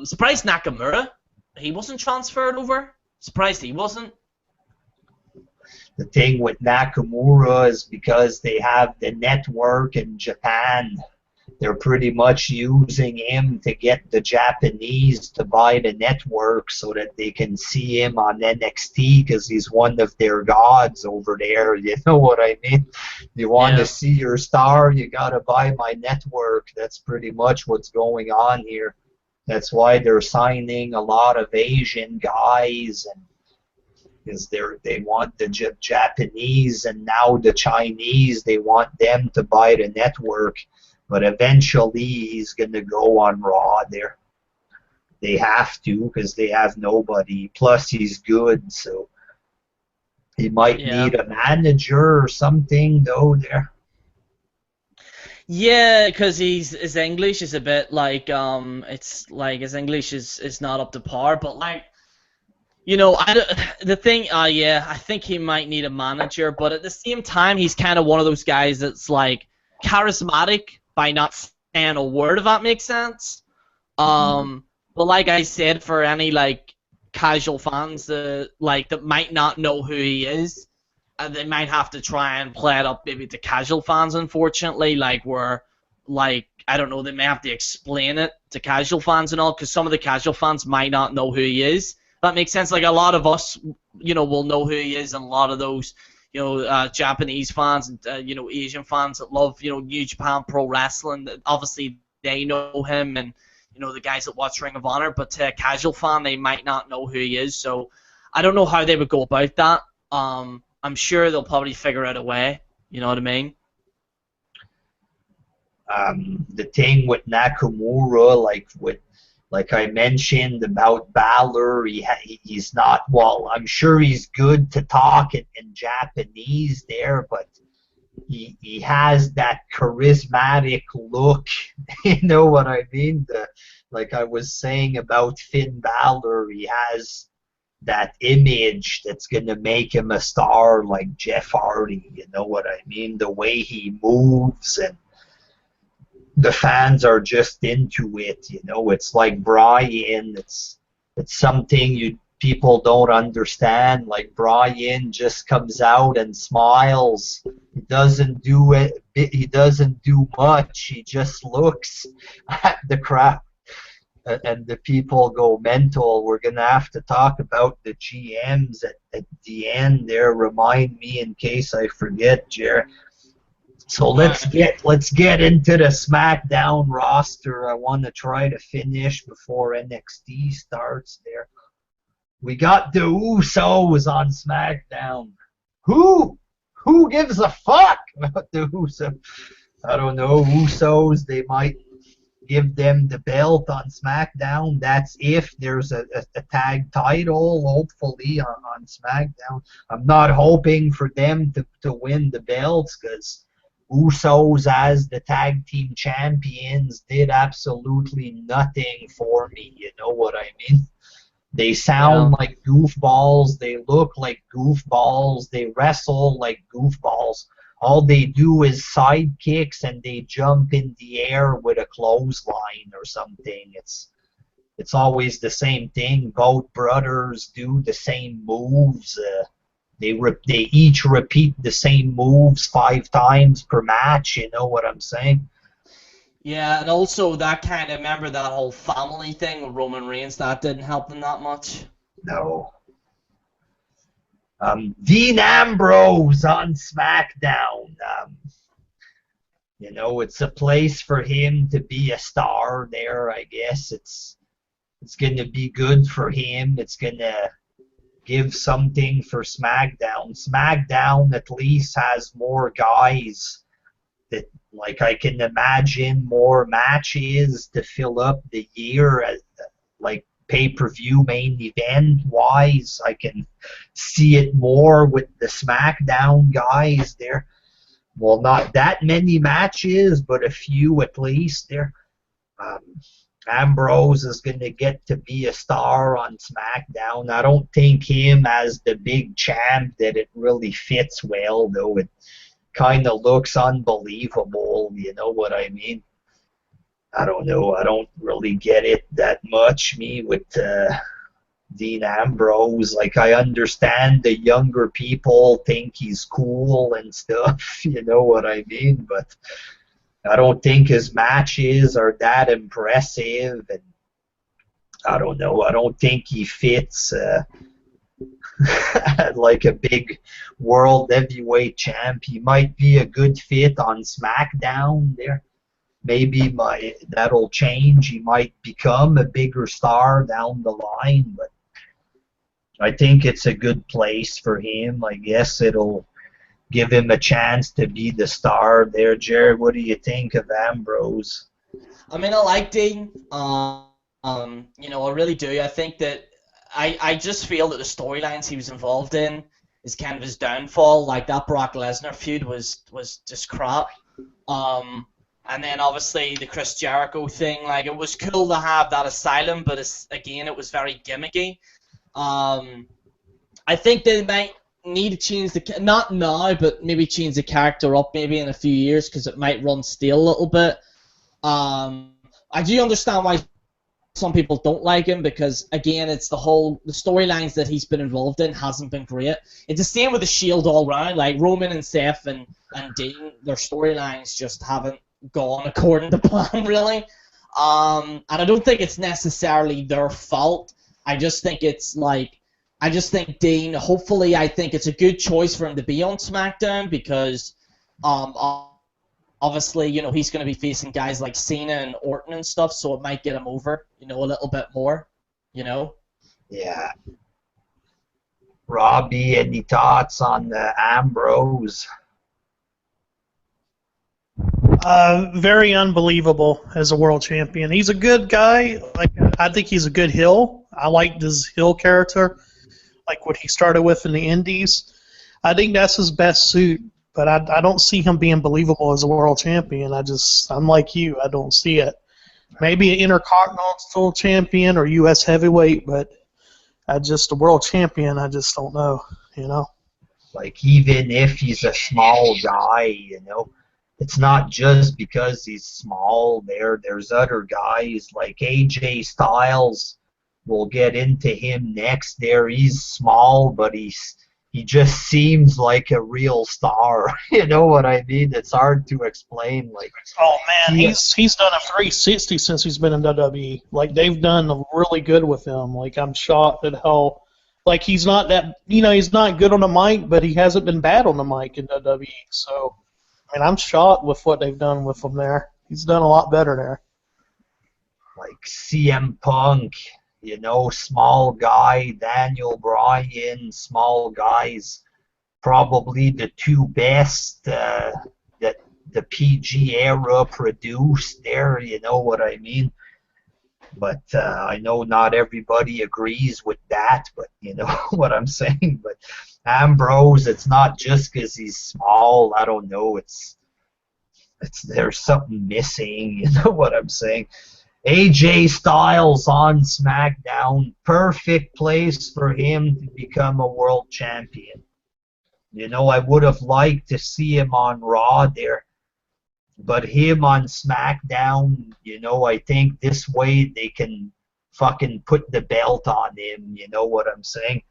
Surprised Nakamura, he wasn't transferred over. Surprised he wasn't. The thing with Nakamura is because they have the network in Japan, they're pretty much using him to get the Japanese to buy the network so that they can see him on NXT because he's one of their gods over there. You know what I mean? You want to see your star, you got to buy my network. That's pretty much what's going on here. That's why they're signing a lot of Asian guys, and because they want the Japanese and now the Chinese, they want them to buy the network. But eventually he's going to go on Raw there. They have to because they have nobody. Plus he's good, so he might need a manager or something though there. Yeah, because his English is a bit like it's like his English is not up to par. But like, you know, I think he might need a manager. But at the same time, he's kind of one of those guys that's like charismatic by not saying a word, if that makes sense. But like I said, for any like casual fans that might not know who he is, they might have to try and play it up maybe to casual fans, unfortunately, like where like I don't know, they may have to explain it to casual fans and all, because some of the casual fans might not know who he is. That makes sense. Like a lot of us, you know, will know who he is, and a lot of those, you know, Japanese fans and you know, Asian fans that love, you know, New Japan Pro Wrestling, obviously they know him, and you know, the guys that watch Ring of Honor. But to a casual fan, they might not know who he is. So I don't know how they would go about that. I'm sure they'll probably figure out a way. You know what I mean? The thing with Nakamura, like I mentioned about Balor, he's not, well, I'm sure he's good to talk in Japanese there, but he has that charismatic look. You know what I mean? Like I was saying about Finn Balor, he has that image that's going to make him a star like Jeff Hardy. You know what I mean? The way he moves, and the fans are just into it. You know, it's like Brian. It's something people don't understand. Like Brian just comes out and smiles. He doesn't do it. He doesn't do much. He just looks at the crowd, and the people go mental. We're gonna have to talk about the GMs at the end there. Remind me in case I forget, Jer. So let's get into the SmackDown roster. I want to try to finish before NXT starts there. We got the Usos on SmackDown. Who gives a fuck about the Usos? I don't know. Usos, they might give them the belt on SmackDown. That's if there's a tag title, hopefully, on SmackDown. I'm not hoping for them to win the belts, because Usos as the tag team champions did absolutely nothing for me. You know what I mean? They sound like goofballs. They look like goofballs. They wrestle like goofballs. All they do is side kicks, and they jump in the air with a clothesline or something. it's always the same thing. Both brothers do the same moves. They each repeat the same moves 5 times per match. You know what I'm saying? Yeah, and also that kind of, remember that whole family thing with Roman Reigns, that didn't help them that much. No. Dean Ambrose on SmackDown. You know, it's a place for him to be a star there. I guess it's going to be good for him. It's going to give something for SmackDown. SmackDown at least has more guys that, like, I can imagine more matches to fill up the year, like pay-per-view main event wise. I can see it more with the SmackDown guys there. Well, not that many matches, but a few at least there. Ambrose is going to get to be a star on SmackDown. I don't think him as the big champ that it really fits well, though. It kind of looks unbelievable, you know what I mean? I don't know. I don't really get it that much, me, with Dean Ambrose. Like, I understand the younger people think he's cool and stuff, you know what I mean? But I don't think his matches are that impressive, and I don't know. I don't think he fits like a big world heavyweight champ. He might be a good fit on SmackDown there. Maybe that'll change. He might become a bigger star down the line, but I think it's a good place for him. I guess it'll give him a chance to be the star there. Jared, what do you think of Ambrose? I mean, I like Dean. You know, I really do. I think that I just feel that the storylines he was involved in is kind of his downfall. Like, that Brock Lesnar feud was just crap. And then obviously the Chris Jericho thing, like, it was cool to have that asylum, but it was very gimmicky. I think they might need to change not now, but maybe change the character up maybe in a few years, because it might run stale a little bit. I do understand why some people don't like him, because again, it's the storylines that he's been involved in hasn't been great. It's the same with the Shield all round. Like, Roman and Seth and Dean, their storylines just haven't gone according to plan, really. And I don't think it's necessarily their fault. I just think Dean, hopefully, I think it's a good choice for him to be on SmackDown, because obviously, you know, he's going to be facing guys like Cena and Orton and stuff, so it might get him over, you know, a little bit more, you know? Yeah. Robbie, any thoughts on Ambrose? Very unbelievable as a world champion. He's a good guy. Like, I think he's a good heel. I liked his heel character, like what he started with in the Indies. I think that's his best suit, but I don't see him being believable as a world champion. I'm like you. I don't see it. Maybe an Intercontinental champion or U.S. heavyweight, but a world champion, I just don't know, you know? Like, even if he's a small guy, you know, it's not just because he's small. There's other guys like AJ Styles. We'll get into him next there. He's small, but he just seems like a real star. You know what I mean? It's hard to explain. Like, oh man, he's done a 360 since he's been in WWE. Like, they've done really good with him. Like, I'm shocked at how, like, he's not that, you know, he's not good on the mic, but he hasn't been bad on the mic in WWE. So, I mean, I'm shocked with what they've done with him there. He's done a lot better there. Like CM Punk, you know, small guy, Daniel Bryan, small guys, probably the two best that the PG era produced there, you know what I mean? But I know not everybody agrees with that, but you know what I'm saying? But Ambrose, it's not just because he's small. I don't know. It's there's something missing. You know what I'm saying? AJ Styles on SmackDown, perfect place for him to become a world champion. You know, I would have liked to see him on Raw there, but him on SmackDown, you know, I think this way they can fucking put the belt on him. You know what I'm saying?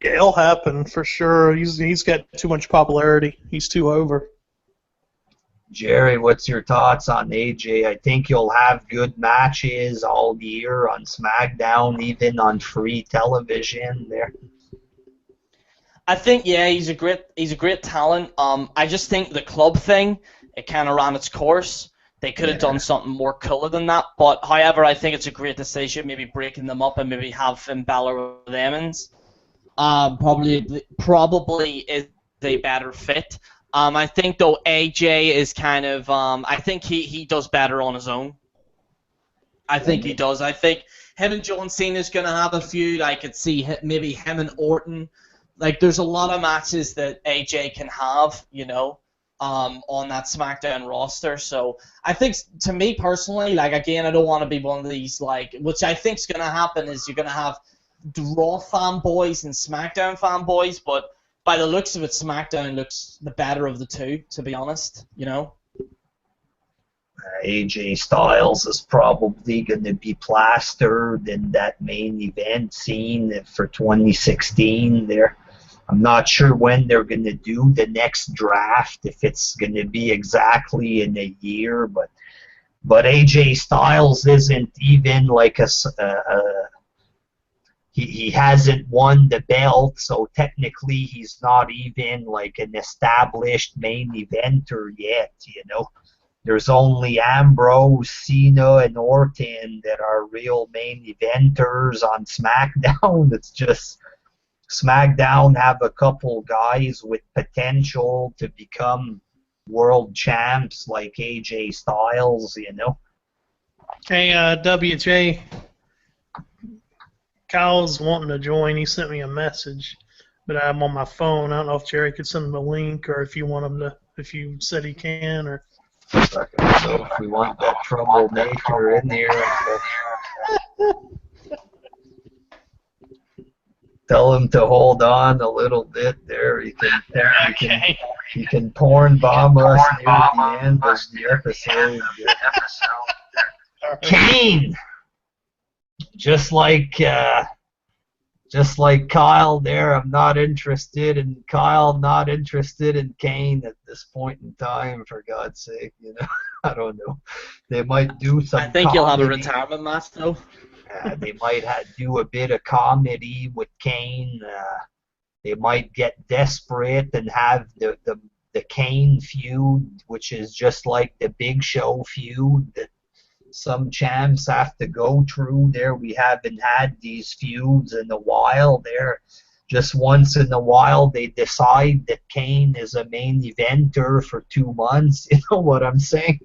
Yeah, it'll happen for sure. He's got too much popularity. He's too over. Jerry, what's your thoughts on AJ? I think you'll have good matches all year on SmackDown, even on free television there. I think he's a great talent. I just think the club thing, it kind of ran its course. They could have done something more cooler than that. But however, I think it's a great decision, maybe breaking them up and maybe have Finn Balor with Emmons. Probably is a better fit. I think though AJ is kind of I think he does better on his own. I think he does. I think him and John Cena's gonna have a feud. I could see maybe him and Orton. Like there's a lot of matches that AJ can have, on that SmackDown roster. So I think, to me personally, like again, I don't want to be one of these which I think's gonna happen is you're gonna have Raw fanboys and SmackDown fanboys, but by the looks of it, SmackDown looks the better of the two, to be honest, AJ Styles is probably going to be plastered in that main event scene for 2016 there. I'm not sure when they're going to do the next draft, if it's going to be exactly in a year, but AJ Styles isn't even like he hasn't won the belt, so technically he's not even like an established main eventer yet, There's only Ambrose, Cena, and Orton that are real main eventers on SmackDown. It's just SmackDown have a couple guys with potential to become world champs like AJ Styles, Hey, WJ, Kyle's wanting to join. He sent me a message, but I'm on my phone. I don't know if Jerry could send him a link or if you want him to, if you said he can, or. So if we want that troublemaker in here, tell him to hold on a little bit there. He can porn bomb us near the end of the episode. Kane! Just like Kyle there, I'm not interested in Kyle, not interested in Kane at this point in time, for God's sake, I don't know. They might do some I think comedy. You'll have a retirement match, though. They might do a bit of comedy with Kane. They might get desperate and have the Kane feud, which is just like the Big Show feud that some champs have to go through there. We haven't had these feuds in a while there. Just once in a while they decide that Kane is a main eventer for 2 months. You know what I'm saying?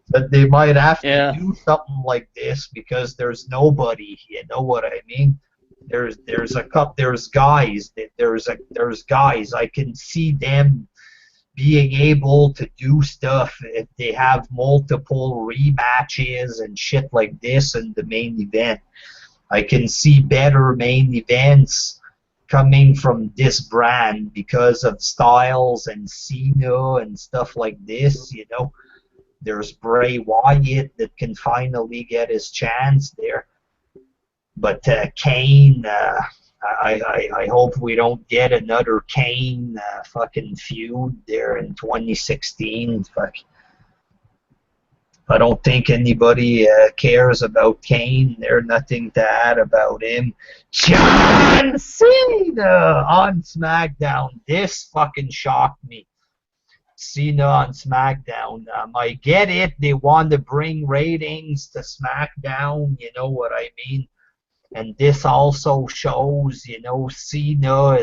But they might have to do something like this because there's nobody. You know what I mean? There's guys. There's guys. I can see them being able to do stuff if they have multiple rematches and shit like this in the main event. I can see better main events coming from this brand because of Styles and Cena and stuff like this, There's Bray Wyatt that can finally get his chance there. But Kane, I hope we don't get another Kane fucking feud there in 2016. Fuck. I don't think anybody cares about Kane. There's nothing to add about him. John Cena on SmackDown. This fucking shocked me. Cena on SmackDown. I get it. They want to bring ratings to SmackDown. You know what I mean? And this also shows, Cena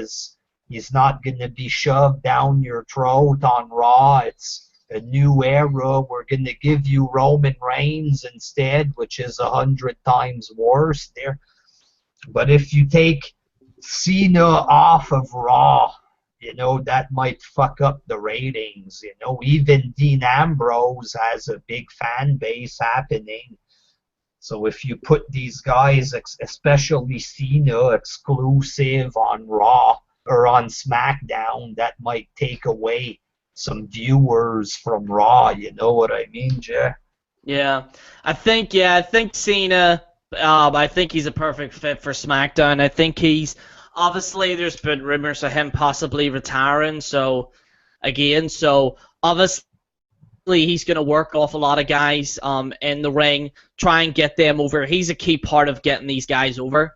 he's not going to be shoved down your throat on Raw. It's a new era. We're going to give you Roman Reigns instead, which is 100 times worse there. But if you take Cena off of Raw, that might fuck up the ratings. Even Dean Ambrose has a big fan base happening. So if you put these guys, especially Cena, exclusive on Raw or on SmackDown, that might take away some viewers from Raw. You know what I mean, Jay? Yeah, I think Cena I think he's a perfect fit for SmackDown. I think he's obviously there's been rumors of him possibly retiring. So obviously he's going to work off a lot of guys in the ring, try and get them over. He's a key part of getting these guys over.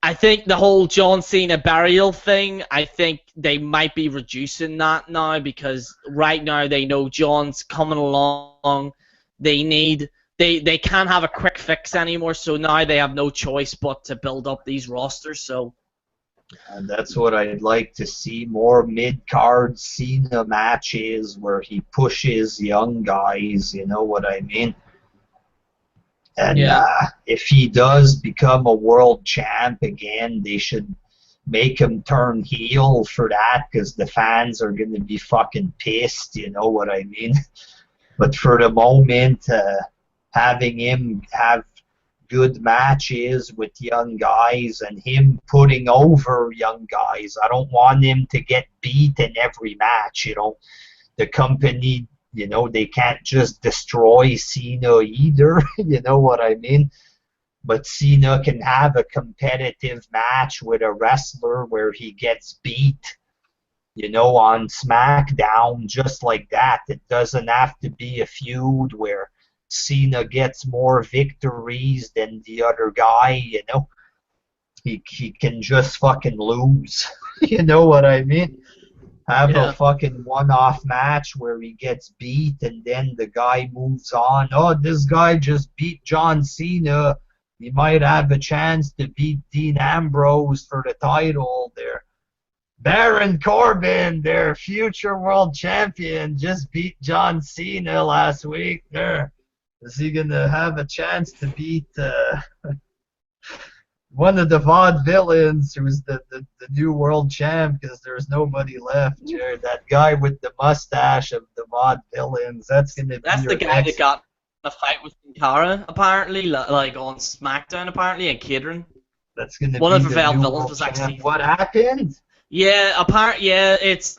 I think the whole John Cena burial thing, I think they might be reducing that now because right now they know John's coming along. They can't have a quick fix anymore, so now they have no choice but to build up these rosters. So, and that's what I'd like to see, more mid-card Cena matches where he pushes young guys, you know what I mean? And if he does become a world champ again, they should make him turn heel for that because the fans are going to be fucking pissed, you know what I mean? But for the moment, having him have good matches with young guys and him putting over young guys, I don't want him to get beat in every match, you know. The company, you know, they can't just destroy Cena either, you know what I mean? But Cena can have a competitive match with a wrestler where he gets beat, you know, on SmackDown just like that. It doesn't have to be a feud where Cena gets more victories than the other guy, you know. He can just fucking lose, you know what I mean? Have a fucking one-off match where he gets beat and then the guy moves on. Oh, this guy just beat John Cena. He might have a chance to beat Dean Ambrose for the title there. Baron Corbin, their future world champion, just beat John Cena last week. There. Is he going to have a chance to beat one of the vaudevillains who's the new world champ because there's nobody left, Jared? That guy with the mustache of the vaudevillains. That's going to be that's your the guy next... that got in a fight with Sin Cara, apparently, like on SmackDown, apparently, and catering. That's going to One be of the new villains world was champ. actually... What happened? Yeah, it's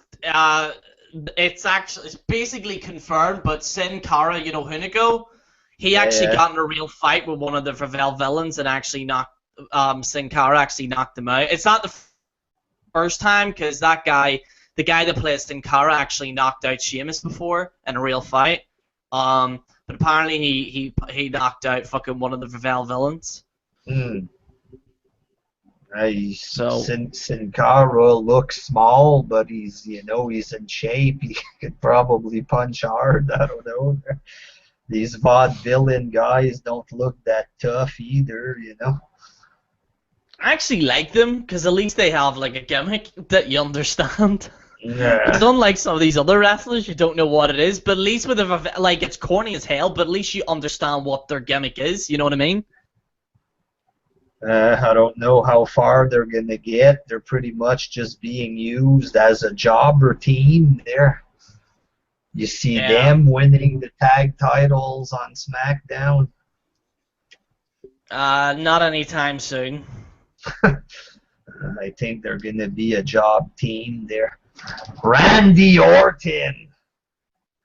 basically confirmed, but Sin Cara, you know, Hunico, he actually got in a real fight with one of the Ravel villains and actually knocked Sin Cara actually knocked him out. It's not the first time because that guy, the guy that plays Sin Cara, actually knocked out Sheamus before in a real fight. But apparently he knocked out fucking one of the Ravel villains. Sin Cara looks small, but he's in shape. He could probably punch hard. I don't know. These vaudevillain guys don't look that tough either, you know. I actually like them because at least they have like a gimmick that you understand. Yeah. It's unlike some of these other wrestlers, you don't know what it is. But at least with like it's corny as hell, but at least you understand what their gimmick is. You know what I mean? I don't know how far they're gonna get. They're pretty much just being used as a jobber team there. You see them winning the tag titles on SmackDown? Not anytime soon. I think they're going to be a job team there. Randy Orton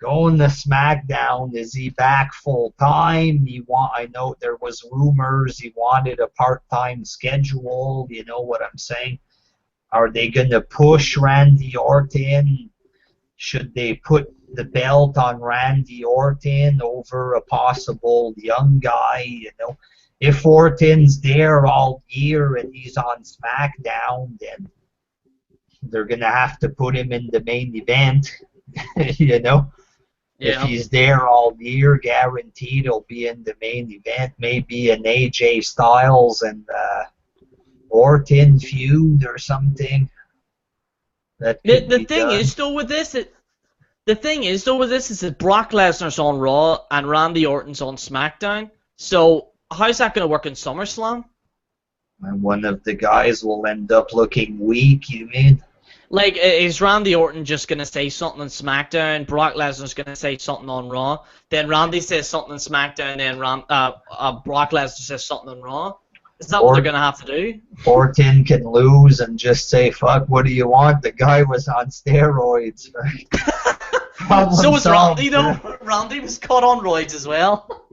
going to SmackDown. Is he back full time? I know there was rumors he wanted a part-time schedule. You know what I'm saying? Are they going to push Randy Orton? Should they put the belt on Randy Orton over a possible young guy? You know, if Orton's there all year and he's on SmackDown, then they're gonna have to put him in the main event. You know, if he's there all year, guaranteed he'll be in the main event. Maybe an AJ Styles and Orton feud or something. The thing is though with this is that Brock Lesnar's on Raw and Randy Orton's on SmackDown. So how's that going to work in SummerSlam? And one of the guys will end up looking weak, you mean? Like, is Randy Orton just going to say something on SmackDown, Brock Lesnar's going to say something on Raw, then Randy says something on SmackDown, then Brock Lesnar says something on Raw? Is that what they're going to have to do? Orton can lose and just say, fuck, what do you want? The guy was on steroids. So was Randy, though. Randy was caught on roids as well.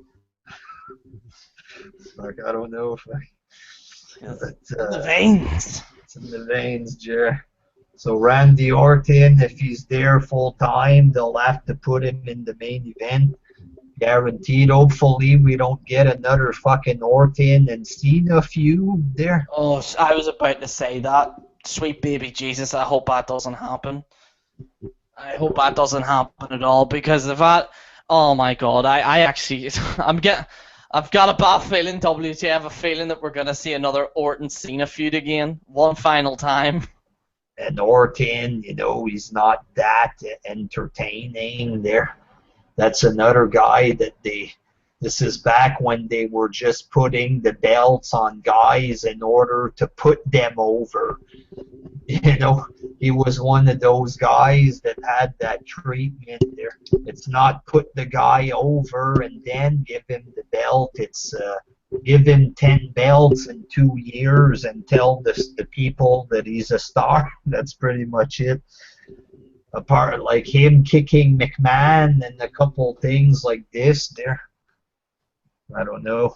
Fuck, I don't know if the veins. it's in the veins, Jer. So Randy Orton, if he's there full time, they'll have to put him in the main event. Guaranteed. Hopefully we don't get another fucking Orton and Cena feud there. Oh, I was about to say that. Sweet baby Jesus, I hope that doesn't happen. I hope that doesn't happen at all, because if that, oh my god, I actually, I've got a bad feeling, WJ, I have a feeling that we're going to see another Orton-Cena feud again, one final time. And Orton, you know, he's not that entertaining there. That's another guy that this is back when they were just putting the belts on guys in order to put them over. You know, he was one of those guys that had that treatment there. It's not put the guy over and then give him the belt. It's give him 10 belts in 2 years and tell the people that he's a star. That's pretty much it. Apart, like him kicking McMahon and a couple things like this there. I don't know.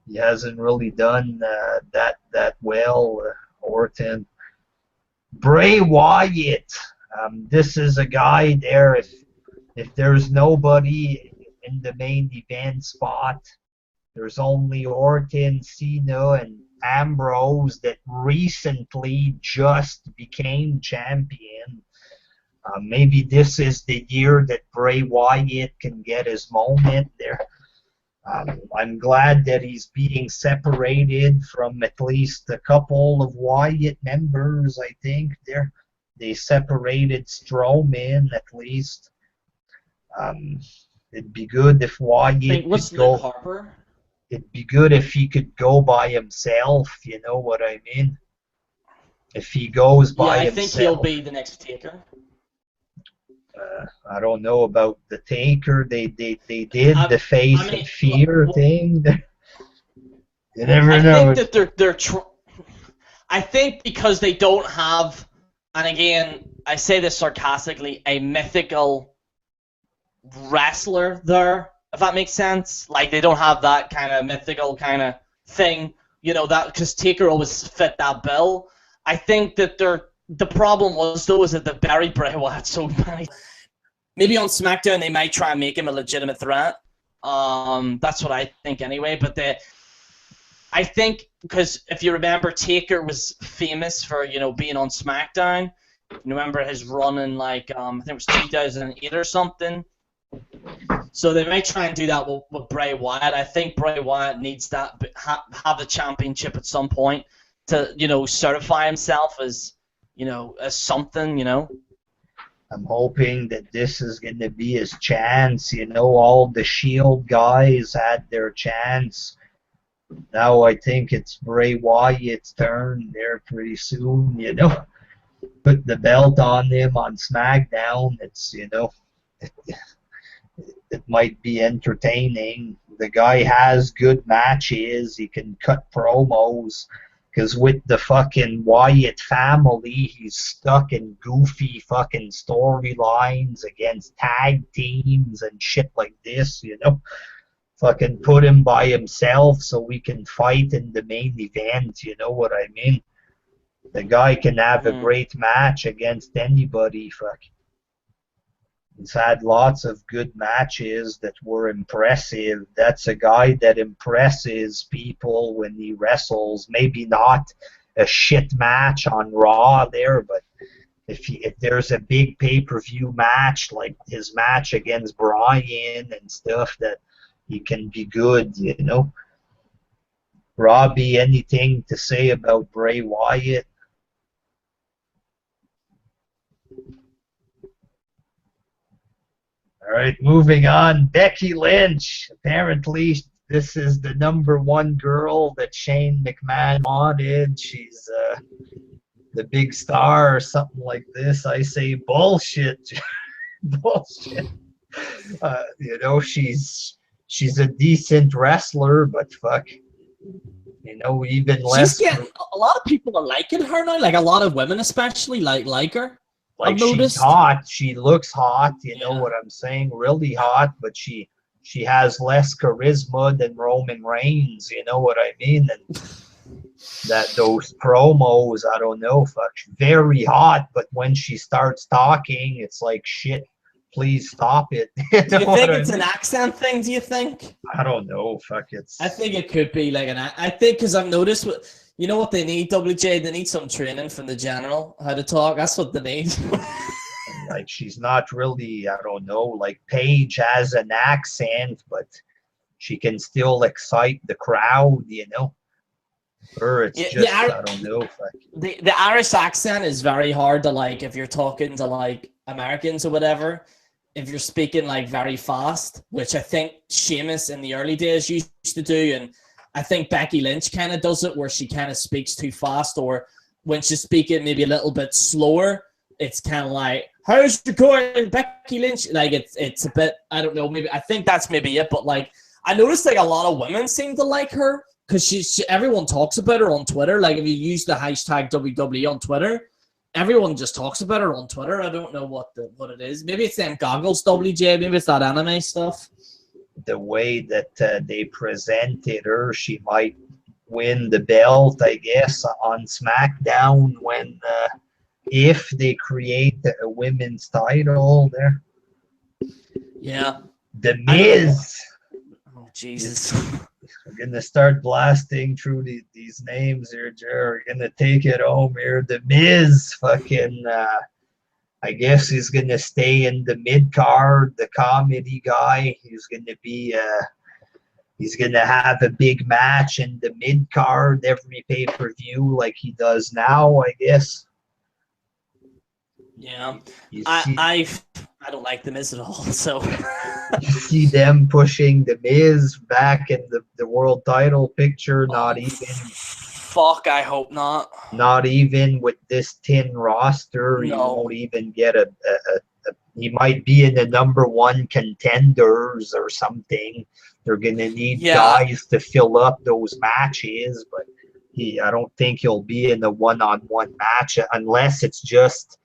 He hasn't really done that well, Orton. Bray Wyatt. This is a guy there. If there's nobody in the main event spot, there's only Orton, Cena, and Ambrose that recently just became champion. Maybe this is the year that Bray Wyatt can get his moment there. I'm glad that he's being separated from at least a couple of Wyatt members, I think. They separated Strowman at least. It'd be good if Wyatt could go. Harper? It'd be good if he could go by himself, you know what I mean? If he goes by himself. I think he'll be the next Taker. I don't know about the Taker. They did the Face of Fear thing. You never know. I think that I think because they don't have, and again, I say this sarcastically, a mythical wrestler there, if that makes sense. Like, they don't have that kind of mythical kind of thing, you know, that because Taker always fit that bill. I think that the problem was, though, is that the Barry Bray Wyatt so many. Maybe on SmackDown they might try and make him a legitimate threat. That's what I think anyway. But I think because if you remember, Taker was famous for, you know, being on SmackDown. You remember his run in like I think it was 2008 or something. So they might try and do that with Bray Wyatt. I think Bray Wyatt needs that have the championship at some point to, you know, certify himself as, you know, as something, you know. I'm hoping that this is going to be his chance. You know, all the Shield guys had their chance. Now I think it's Bray Wyatt's turn there pretty soon, you know. Put the belt on him on SmackDown. It's, you know, it might be entertaining. The guy has good matches. He can cut promos. Because with the fucking Wyatt family, he's stuck in goofy fucking storylines against tag teams and shit like this, you know. Fucking put him by himself so we can fight in the main event, you know what I mean? The guy can have a great match against anybody, fuck. He's had lots of good matches that were impressive. That's a guy that impresses people when he wrestles. Maybe not a shit match on Raw there, but if there's a big pay-per-view match, like his match against Bryan and stuff, that he can be good, you know. Robbie, anything to say about Bray Wyatt? All right, moving on. Becky Lynch. Apparently, this is the #1 girl that Shane McMahon wanted. She's the big star or something like this. I say bullshit. Bullshit. You know, she's a decent wrestler, but fuck. You know, even less. A lot of people are liking her now. Like, a lot of women especially like her. Like, she's hot. She looks hot. You know what I'm saying? Really hot, but she she has less charisma than Roman Reigns. You know what I mean? And that those promos, I don't know, fuck, very hot, but when she starts talking, it's like shit. Please stop it. Do you think it's an accent thing? Do you think? I don't know. Fuck, it's. I think it could be like I think because I've noticed you know what they need, WJ. They need some training from the general how to talk. That's what they need. Like she's not really. I don't know. Like Paige has an accent, but she can still excite the crowd. You know. Or it's just I don't know. Fuck. The Irish accent is very hard to like if you're talking to like Americans or whatever. If you're speaking like very fast, which I think Sheamus in the early days used to do, and I think Becky Lynch kind of does it where she kind of speaks too fast, or when she's speaking maybe a little bit slower, it's kind of like, how's it going, Becky Lynch? Like it's a bit, I don't know, maybe I think that's maybe it, but like I noticed like a lot of women seem to like her because she everyone talks about her on Twitter. Like if you use the hashtag WWE on Twitter, everyone just talks about her on Twitter. I don't know what it is. Maybe it's them goggles, WJ. Maybe it's that anime stuff. The way that they presented her, she might win the belt, I guess, on SmackDown when if they create a women's title there. Yeah. The Miz. Oh, Jesus. We're going to start blasting through these names here, Jer. We're going to take it home here. The Miz, fucking, I guess he's going to stay in the mid-card, the comedy guy. He's going to be, he's going to have a big match in the mid-card every pay-per-view like he does now, I guess. Yeah. I don't like the Miz at all, so... You see them pushing the Miz back in the world title picture, not even... Fuck, I hope not. Not even with this thin roster. No. He won't even get a he might be in the number one contenders or something. They're going to need guys to fill up those matches, but I don't think he'll be in the one-on-one match unless it's just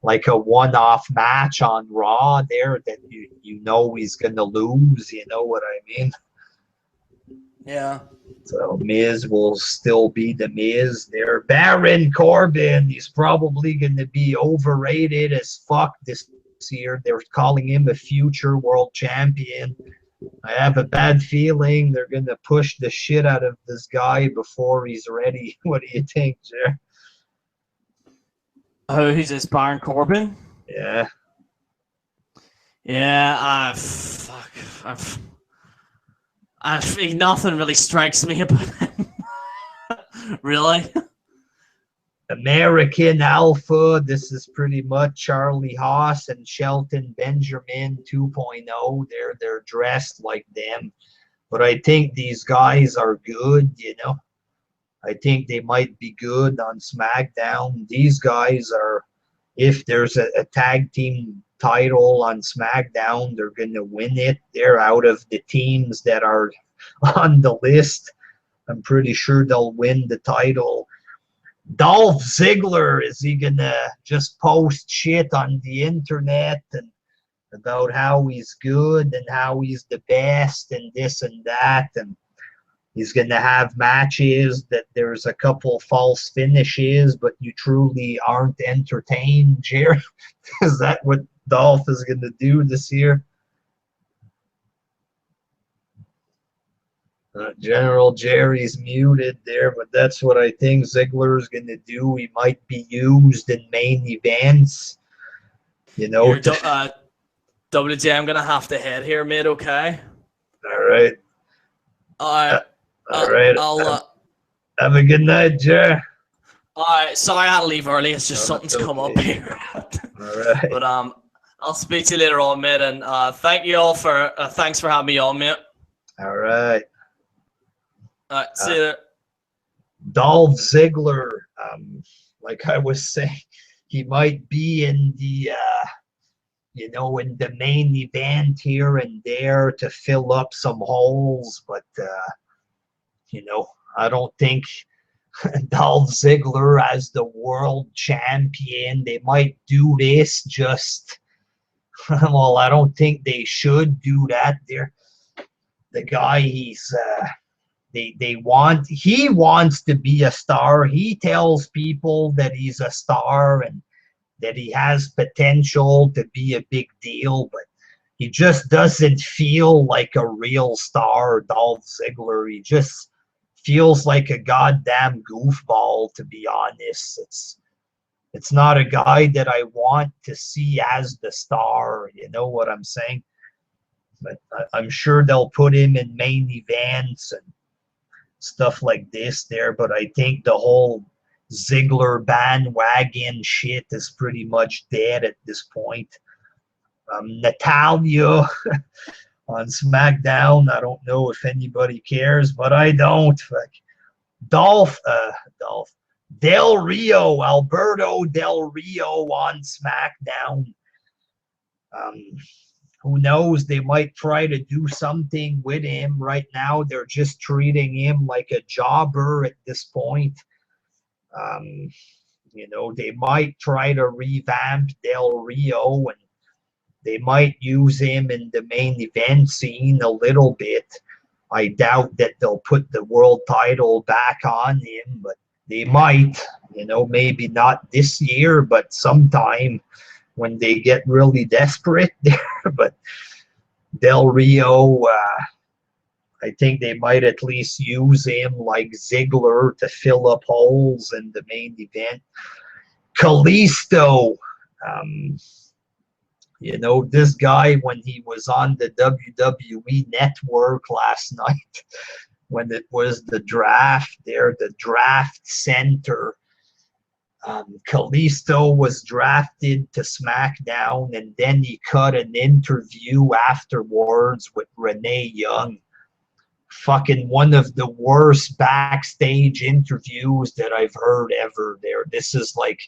like a one-off match on Raw there that you know he's going to lose, you know what I mean? Yeah. So Miz will still be the Miz there. Baron Corbin, he's probably going to be overrated as fuck this year. They're calling him a future world champion. I have a bad feeling they're going to push the shit out of this guy before he's ready. What do you think, Jer? Oh, who's this, Baron Corbin? Yeah. Yeah, fuck. Nothing really strikes me about him. Really? American Alpha, this is pretty much Charlie Haas and Shelton Benjamin 2.0. They're dressed like them. But I think these guys are good, you know. I think they might be good on SmackDown. These guys are, if there's a tag team title on SmackDown, they're going to win it. They're out of the teams that are on the list. I'm pretty sure they'll win the title. Dolph Ziggler, is he going to just post shit on the internet and about how he's good and how he's the best and this and that, and he's going to have matches that there's a couple false finishes, but you truly aren't entertained, Jerry? Is that what Dolph is going to do this year? General Jerry's muted there, but that's what I think Ziggler is going to do. He might be used in main events. You know, WJ, I'm going to have to head here, mate, okay? All right. All right. Have a good night, Jer. All right. Sorry I had to leave early. It's just something's come up here. All right. But I'll speak to you later on, mate. And thank you all for thanks for having me on, mate. All right. All right. See you there. Dolph Ziggler, like I was saying, he might be in the in the main event here and there to fill up some holes, but I don't think Dolph Ziggler as the world champion, they might do this just, well, I don't think they should do that. the guy, he wants to be a star. He tells people that he's a star and that he has potential to be a big deal, but he just doesn't feel like a real star, Dolph Ziggler. He just feels like a goddamn goofball, to be honest. It's not a guy that I want to see as the star, you know what I'm saying? But I'm sure they'll put him in main events and stuff like this there, but I think the whole Ziggler bandwagon shit is pretty much dead at this point. Natalia on SmackDown, I don't know if anybody cares, but I don't. Like Dolph Del Rio, Alberto Del Rio on SmackDown. Who knows? They might try to do something with him. Right now, they're just treating him like a jobber at this point. You know, they might try to revamp Del Rio, and they might use him in the main event scene a little bit. I doubt that they'll put the world title back on him, but they might. You know, maybe not this year, but sometime when they get really desperate there. But Del Rio, I think they might at least use him like Ziggler to fill up holes in the main event. Kalisto, you know, this guy, when he was on the WWE network last night, when it was the draft there, the draft center, Kalisto was drafted to SmackDown, and then he cut an interview afterwards with Renee Young. Fucking one of the worst backstage interviews that I've heard ever there. This is like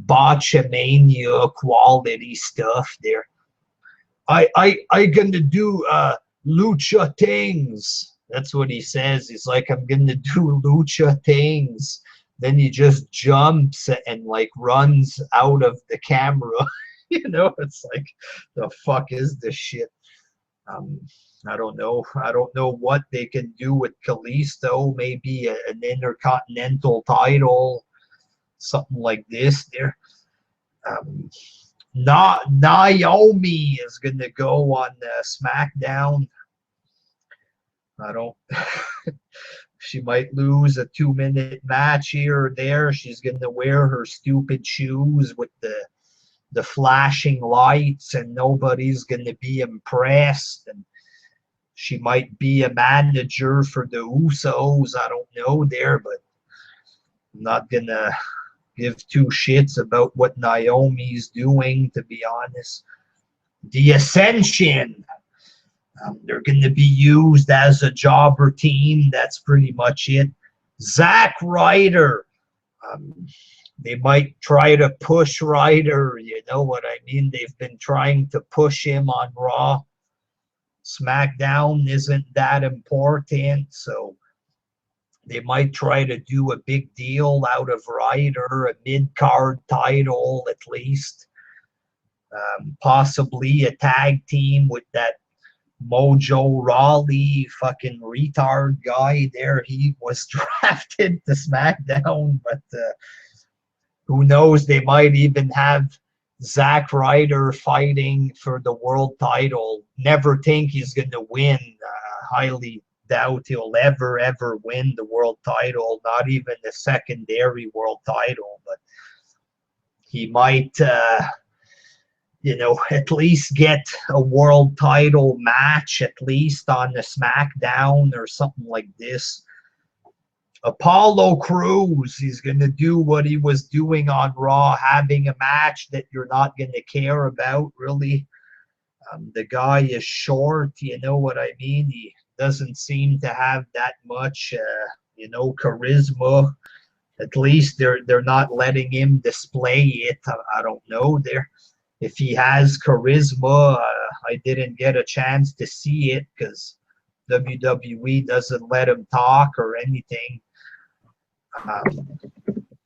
botchamania quality stuff there. I gonna do lucha things. That's what he says. He's like, I'm gonna do lucha things. Then he just jumps and like runs out of the camera. You know, it's like, the fuck is this shit? I don't know. I don't know what they can do with Kalisto. Maybe an intercontinental title, something like this there. Naomi is gonna go on SmackDown. I don't. She might lose a 2-minute match here or there. She's gonna wear her stupid shoes with the flashing lights, and nobody's gonna be impressed. And she might be a manager for the Usos. I don't know there, but I'm not gonna give two shits about what Naomi's doing, to be honest. The Ascension. They're going to be used as a jobber team. That's pretty much it. Zack Ryder. They might try to push Ryder. You know what I mean? They've been trying to push him on Raw. SmackDown isn't that important, so they might try to do a big deal out of Ryder, a mid-card title at least. Possibly a tag team with that Mojo Rawley fucking retard guy there. He was drafted to SmackDown, but who knows? They might even have Zack Ryder fighting for the world title. Never think he's going to win. Highly doubt he'll ever win the world title, not even the secondary world title, but he might at least get a world title match, at least on the SmackDown or something like this. Apollo Crews, he's going to do what he was doing on Raw, having a match that you're not going to care about, really. The guy is short, you know what I mean? He doesn't seem to have that much, charisma. At least they're not letting him display it. I don't know. If he has charisma, I didn't get a chance to see it because WWE doesn't let him talk or anything.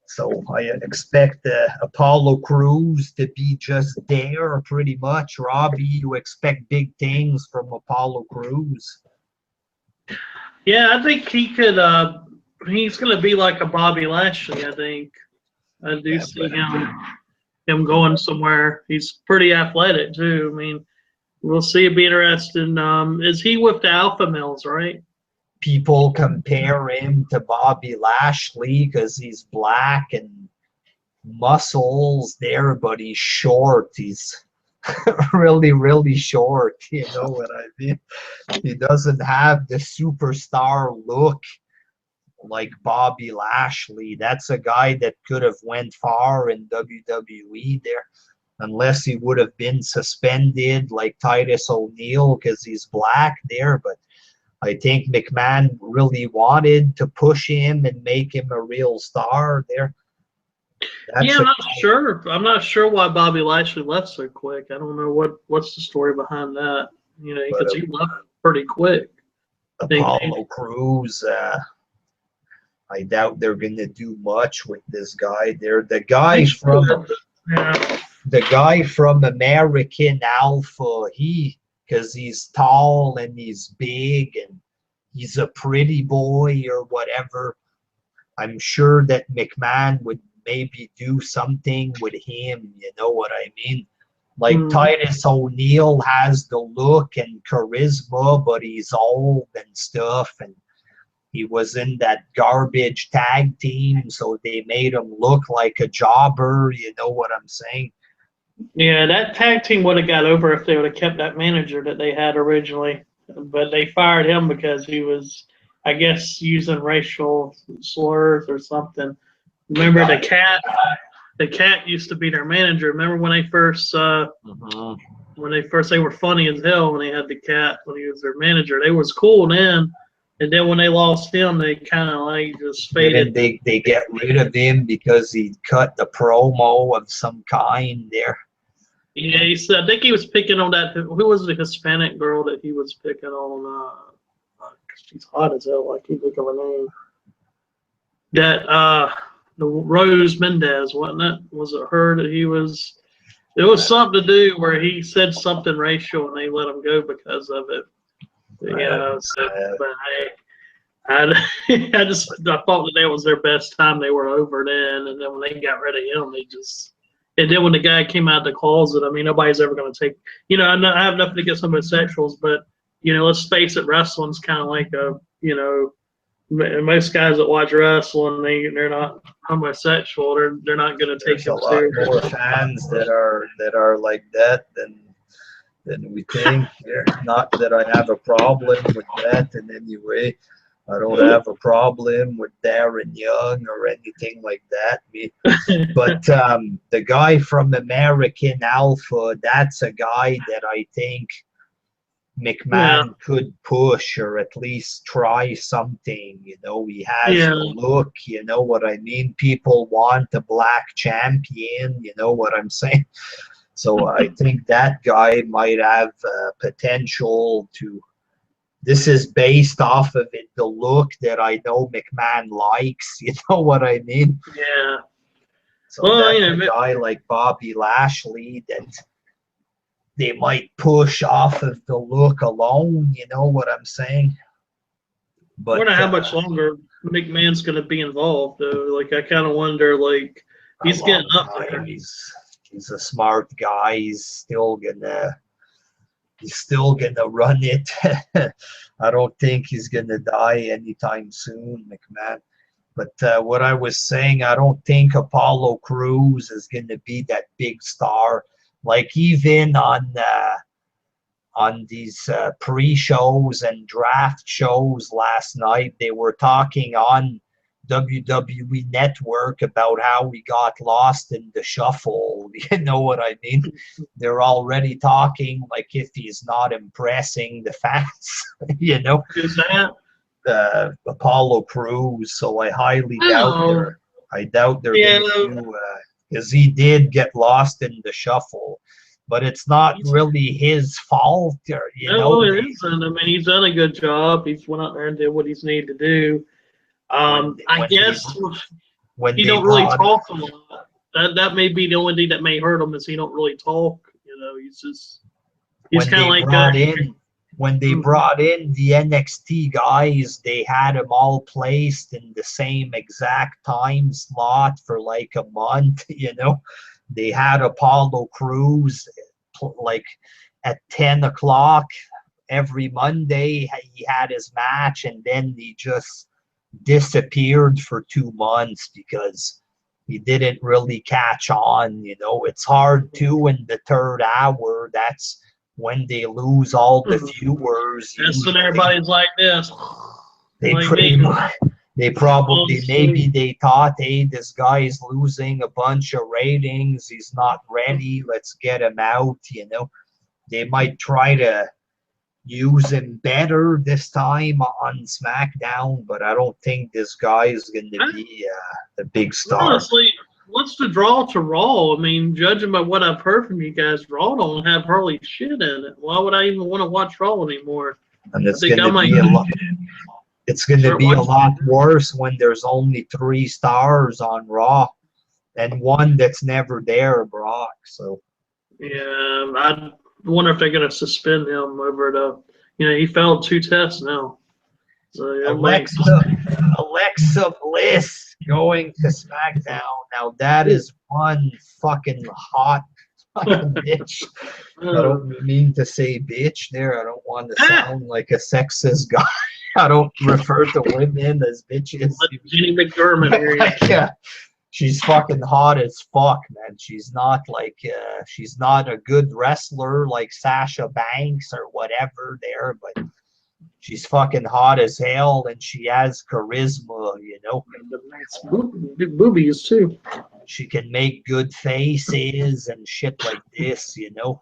So I expect Apollo Crews to be just there pretty much. Robbie, you expect big things from Apollo Crews? Yeah, I think he could. He's going to be like a Bobby Lashley. I think I do see him going somewhere. He's pretty athletic too. I mean, we'll see. It'd be interesting. Is he with the Alpha Males, right? People compare him to Bobby Lashley because he's black and muscles there, but he's short. He's really, really short. You know what I mean? He doesn't have the superstar look like Bobby Lashley. That's a guy that could have went far in WWE there, unless he would have been suspended like Titus O'Neil because he's black there. But I think McMahon really wanted to push him and make him a real star there. Yeah, I'm not sure. I'm not sure why Bobby Lashley left so quick. I don't know what's the story behind that. You know, because he left pretty quick. Apollo Crews, I doubt they're going to do much with this guy. They're the guy from American Alpha. Because he's tall and he's big and he's a pretty boy or whatever. I'm sure that McMahon would maybe do something with him. You know what I mean? Like Titus O'Neil has the look and charisma, but he's old and stuff, and he was in that garbage tag team, so they made him look like a jobber. You know what I'm saying? Yeah, that tag team would have got over if they would have kept that manager that they had originally. But they fired him because he was, I guess, using racial slurs or something. Remember the cat? The cat used to be their manager. Remember when they first, they were funny as hell when they had the cat when he was their manager. They was cool then, and then when they lost him, they kind of like just faded. And then they get rid of him because he cut the promo of some kind there. Yeah, he said. I think he was picking on that. Who was the Hispanic girl that he was picking on? She's hot as hell. I can't think of her name. That the Rose Mendez, wasn't it? Was it her that he was? It was something to do where he said something racial and they let him go because of it. You know, but I thought that was their best time. They were over then, and then when they got rid of him, they just. And then when the guy came out of the closet, I mean, nobody's ever going to take. You know, I have nothing against homosexuals, but you know, let's face it, wrestling's kind of like a, you know, most guys that watch wrestling, they're not homosexual. They're not going to take a lot more fans that are like that than we think. Not that I have a problem with that in any way. I don't have a problem with Darren Young or anything like that. But the guy from American Alpha, that's a guy that I think McMahon could push or at least try something. You know, he has the look, you know what I mean? People want a black champion, you know what I'm saying? So I think that guy might have potential to. This is based off of it, the look that I know McMahon likes. You know what I mean? Yeah. So that's a guy like Bobby Lashley that they might push off of the look alone. You know what I'm saying? But I wonder how much longer McMahon's going to be involved, though. Like, I kind of wonder, like, he's getting up there. He's a smart guy. He's still gonna run it. I don't think he's gonna die anytime soon, McMahon. But what I was saying, I don't think Apollo Crews is gonna be that big star. Like even on these pre-shows and draft shows last night, they were talking on WWE Network about how we got lost in the shuffle. You know what I mean? They're already talking like if he's not impressing the fans. You know, who's that? Apollo Crews. So I highly doubt they're going to do because he did get lost in the shuffle. But it's not really his fault. You know, it isn't. I mean, he's done a good job. He's went out there and did what he's needed to do. I guess he don't really talk a lot. That may be the only thing that may hurt him is he don't really talk. You know, he's kind of like when they brought in the NXT guys, they had them all placed in the same exact time slot for like a month, you know. They had Apollo Crews like at 10 o'clock every Monday. He had his match, and then he just disappeared for 2 months because he didn't really catch on, you know. It's hard too in the third hour. That's when they lose all the viewers. That's when everybody's like this. They like pretty me. much, they probably, maybe they thought, hey, this guy's losing a bunch of ratings. He's not ready. Let's get him out, you know. They might try to use him better this time on SmackDown, but I don't think this guy is going to be a big star. Honestly, what's the draw to Raw? I mean, judging by what I've heard from you guys, Raw don't have hardly shit in it. Why would I even want to watch Raw anymore? And it's going to be a lot. It's going to be a lot worse when there's only 3 stars on Raw, and one that's never there, Brock. So yeah, I wonder if they're going to suspend him over the. You know, he failed 2 tests now. So yeah, Alexa Bliss going to SmackDown. Now that is one fucking hot fucking bitch. I don't mean to say bitch there. I don't want to sound like a sexist guy. I don't refer to women as bitches. Jenny McDermott here. Yeah. She's fucking hot as fuck, man. She's not like she's not a good wrestler like Sasha Banks or whatever there, but she's fucking hot as hell, and she has charisma, you know. Big boobies too. She can make good faces and shit like this, you know.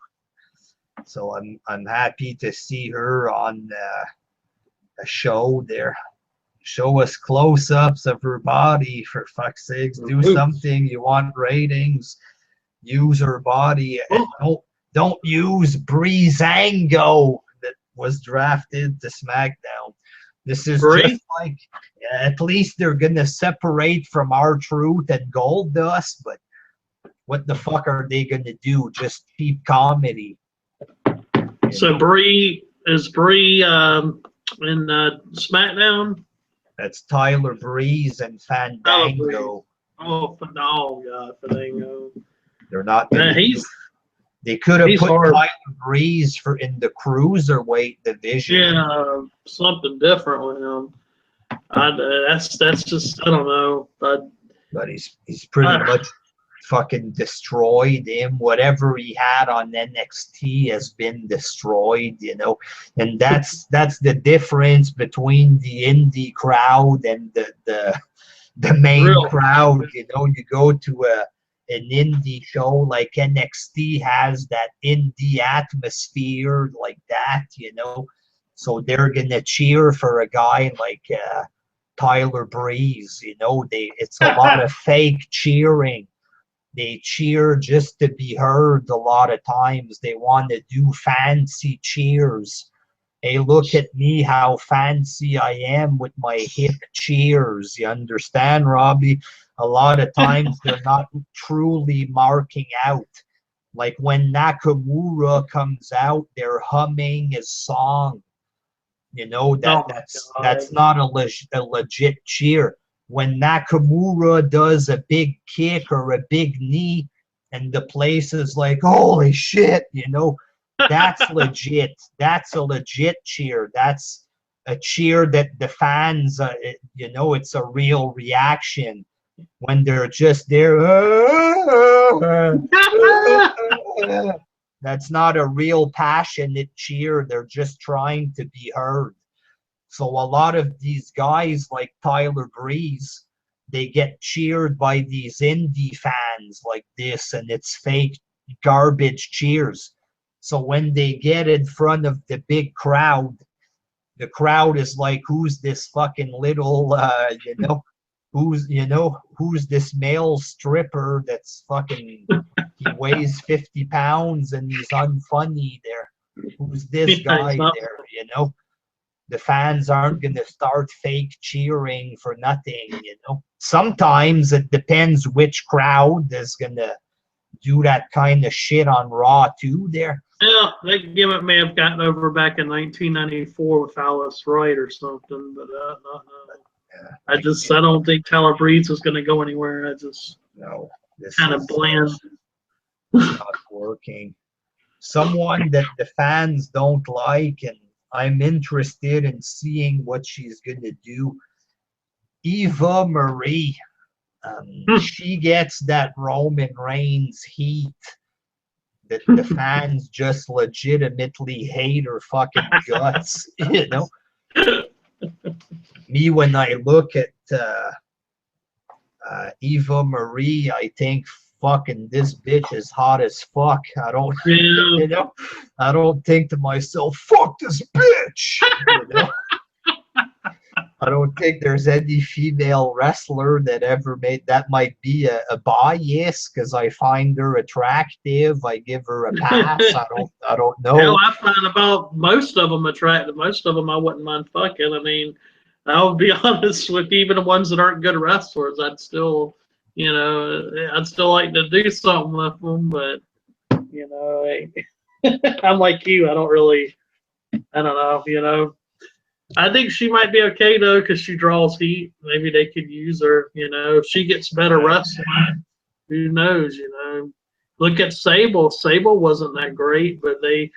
So I'm happy to see her on a show there. Show us close-ups of her body, for fuck's sakes. Do something. You want ratings, use her body. And don't use Breezango that was drafted to SmackDown. This is just like, at least they're gonna separate from R-Truth and Goldust, but what the fuck are they gonna do? Just cheap comedy. So Bree in SmackDown? That's Tyler Breeze and Fandango. Oh God, Fandango. They're not. They could have put hard. Tyler Breeze in the cruiserweight division. Yeah, something different with him. That's just, I don't know. But he's pretty much fucking destroyed him. Whatever he had on NXT has been destroyed, you know. And that's the difference between the indie crowd and the main crowd. You know, you go to an indie show like NXT has that indie atmosphere like that, you know. So they're gonna cheer for a guy like Tyler Breeze, you know. It's a lot of fake cheering. They cheer just to be heard a lot of times. They want to do fancy cheers. Hey, look at me, how fancy I am with my hip cheers. You understand, Robbie? A lot of times they're not truly marking out. Like when Nakamura comes out, they're humming his song. You know, that's not a legit cheer. When Nakamura does a big kick or a big knee and the place is like, holy shit, you know, that's legit. That's a legit cheer. That's a cheer that the fans, you know, it's a real reaction. When they're just there, that's not a real passionate cheer. They're just trying to be heard. So a lot of these guys like Tyler Breeze, they get cheered by these indie fans like this, and it's fake garbage cheers. So when they get in front of the big crowd, the crowd is like, who's this fucking little, who's this male stripper that's fucking, he weighs 50 pounds and he's unfunny there. Who's this guy there, you know? The fans aren't going to start fake cheering for nothing, you know. Sometimes it depends which crowd is going to do that kind of shit on Raw too there. Yeah, they may have gotten over back in 1994 with Alice Wright or something, but no. Yeah, I don't think Tyler Breeze is going to go anywhere. no, this kind of is bland. not working. Someone that the fans don't like, and I'm interested in seeing what she's going to do. Eva Marie. She gets that Roman Reigns heat that the fans just legitimately hate her fucking guts, you know? Me, when I look at Eva Marie, I think fucking this bitch is hot as fuck. I don't, Yeah. you know, I don't think to myself, fuck this bitch, you know? I don't think there's any female wrestler that ever made that. Might be a bias because I find her attractive. I give her a pass. I don't know. Hell, I find about most of them attractive. Most of them I wouldn't mind fucking. I mean, I'll be honest with you, even the ones that aren't good wrestlers, I'd still like to do something with them. But I'm like you. I don't know. I think she might be okay though, because she draws heat. Maybe they could use her. If she gets better wrestling, who knows? Look at Sable. Sable wasn't that great, but the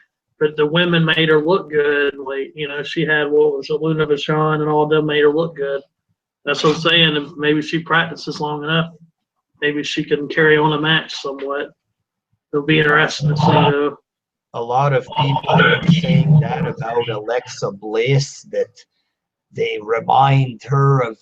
women made her look good. Like she had what was it, Luna Vachon and all of them made her look good. That's what I'm saying. And maybe she practices long enough. Maybe she can carry on a match somewhat. It'll be interesting to see though. A lot of people are saying that about Alexa Bliss, that they remind her of,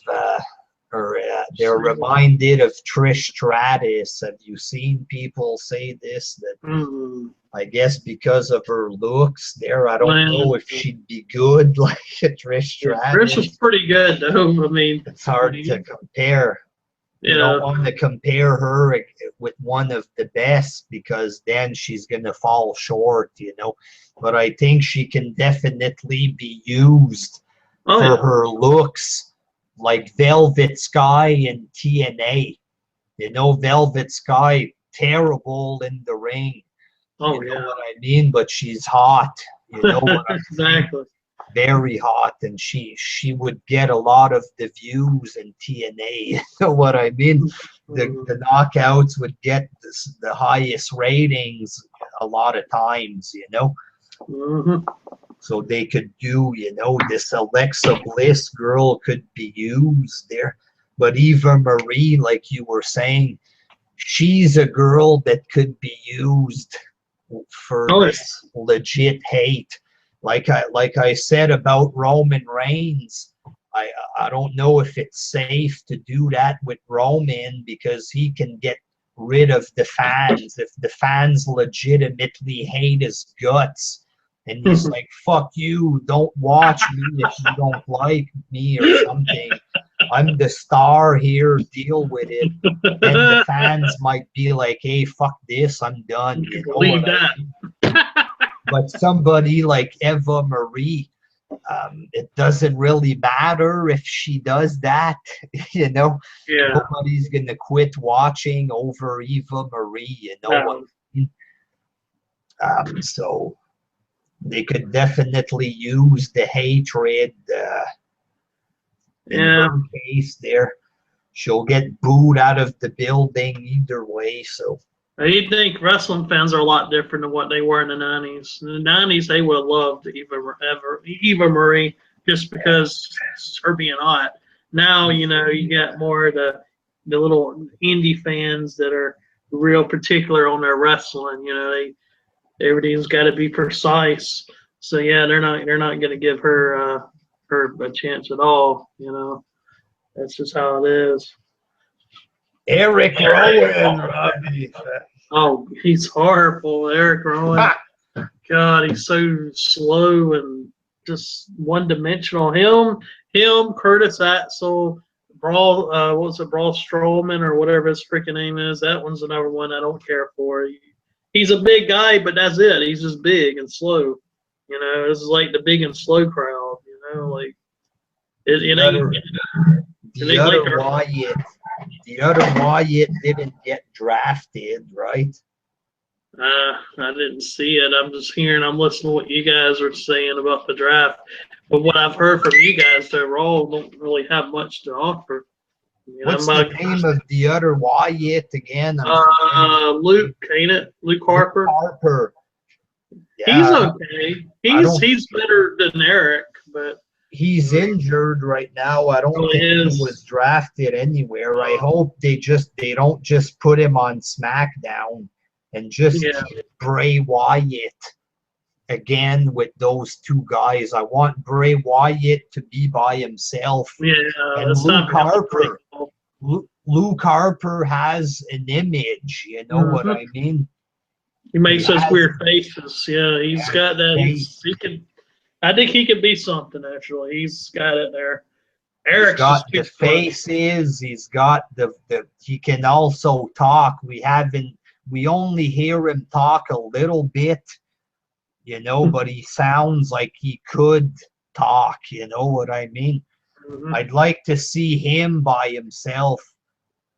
they're reminded of Trish Stratus. Have you seen people say this? That I guess because of her looks there, I don't know if she'd be good like Trish Stratus. Trish is pretty good though. I mean, it's hard to compare. You don't want to compare her with one of the best because then she's going to fall short, But I think she can definitely be used for her looks, like Velvet Sky in TNA. Velvet Sky, terrible in the ring. You know what I mean? But she's hot. You know what I mean? Exactly. Very hot, and she would get a lot of the views in TNA. You know what I mean? The knockouts would get the highest ratings a lot of times, So they could do, this Alexa Bliss girl could be used there. But Eva Marie, like you were saying, she's a girl that could be used for this legit hate. Like I said about Roman Reigns, I don't know if it's safe to do that with Roman because he can get rid of the fans. If the fans legitimately hate his guts and he's like, fuck you, don't watch me if you don't like me or something. I'm the star here, deal with it. And the fans might be like, hey, fuck this, I'm done. You know Believe that. But somebody like Eva Marie, it doesn't really matter if she does that, Yeah. Nobody's gonna quit watching over Eva Marie, So they could definitely use the hatred. In her case, there, she'll get booed out of the building either way. So. You think wrestling fans are a lot different than what they were in the 90s. In the 90s, they would have loved Eva Marie just because her being hot. Now, you got more of the little indie fans that are real particular on their wrestling. Everything's got to be precise. So yeah, they're not going to give her a chance at all. That's just how it is. Eric Rowan, Robbie. Oh, he's horrible, Eric Rowan. God, he's so slow and just one-dimensional. Him, Curtis Axel, Brawl Strowman or whatever his freaking name is. That one's another one I don't care for. He's a big guy, but that's it. He's just big and slow. This is like the big and slow crowd. Like it ain't. The other Wyatt didn't get drafted, right? I didn't see it. I'm listening to what you guys are saying about the draft. But what I've heard from you guys, the Raw don't really have much to offer. I mean, What's the name of the other Wyatt again? Luke, ain't it? Luke Harper. Luke Harper. Yeah, He's okay. He's better than Eric, but he's injured right now. I don't think he was drafted anywhere. I hope they don't just put him on SmackDown and just keep Bray Wyatt again with those two guys. I want Bray Wyatt to be by himself. Yeah, and Luke Harper has an image. You know what I mean? He makes those weird faces. Yeah, he's got that. I think he could be something. Actually, he's got it there. Eric's got the faces. He's got the. He can also talk. We only hear him talk a little bit, you know, but he sounds like he could talk. You know what I mean? Mm-hmm. I'd like to see him by himself.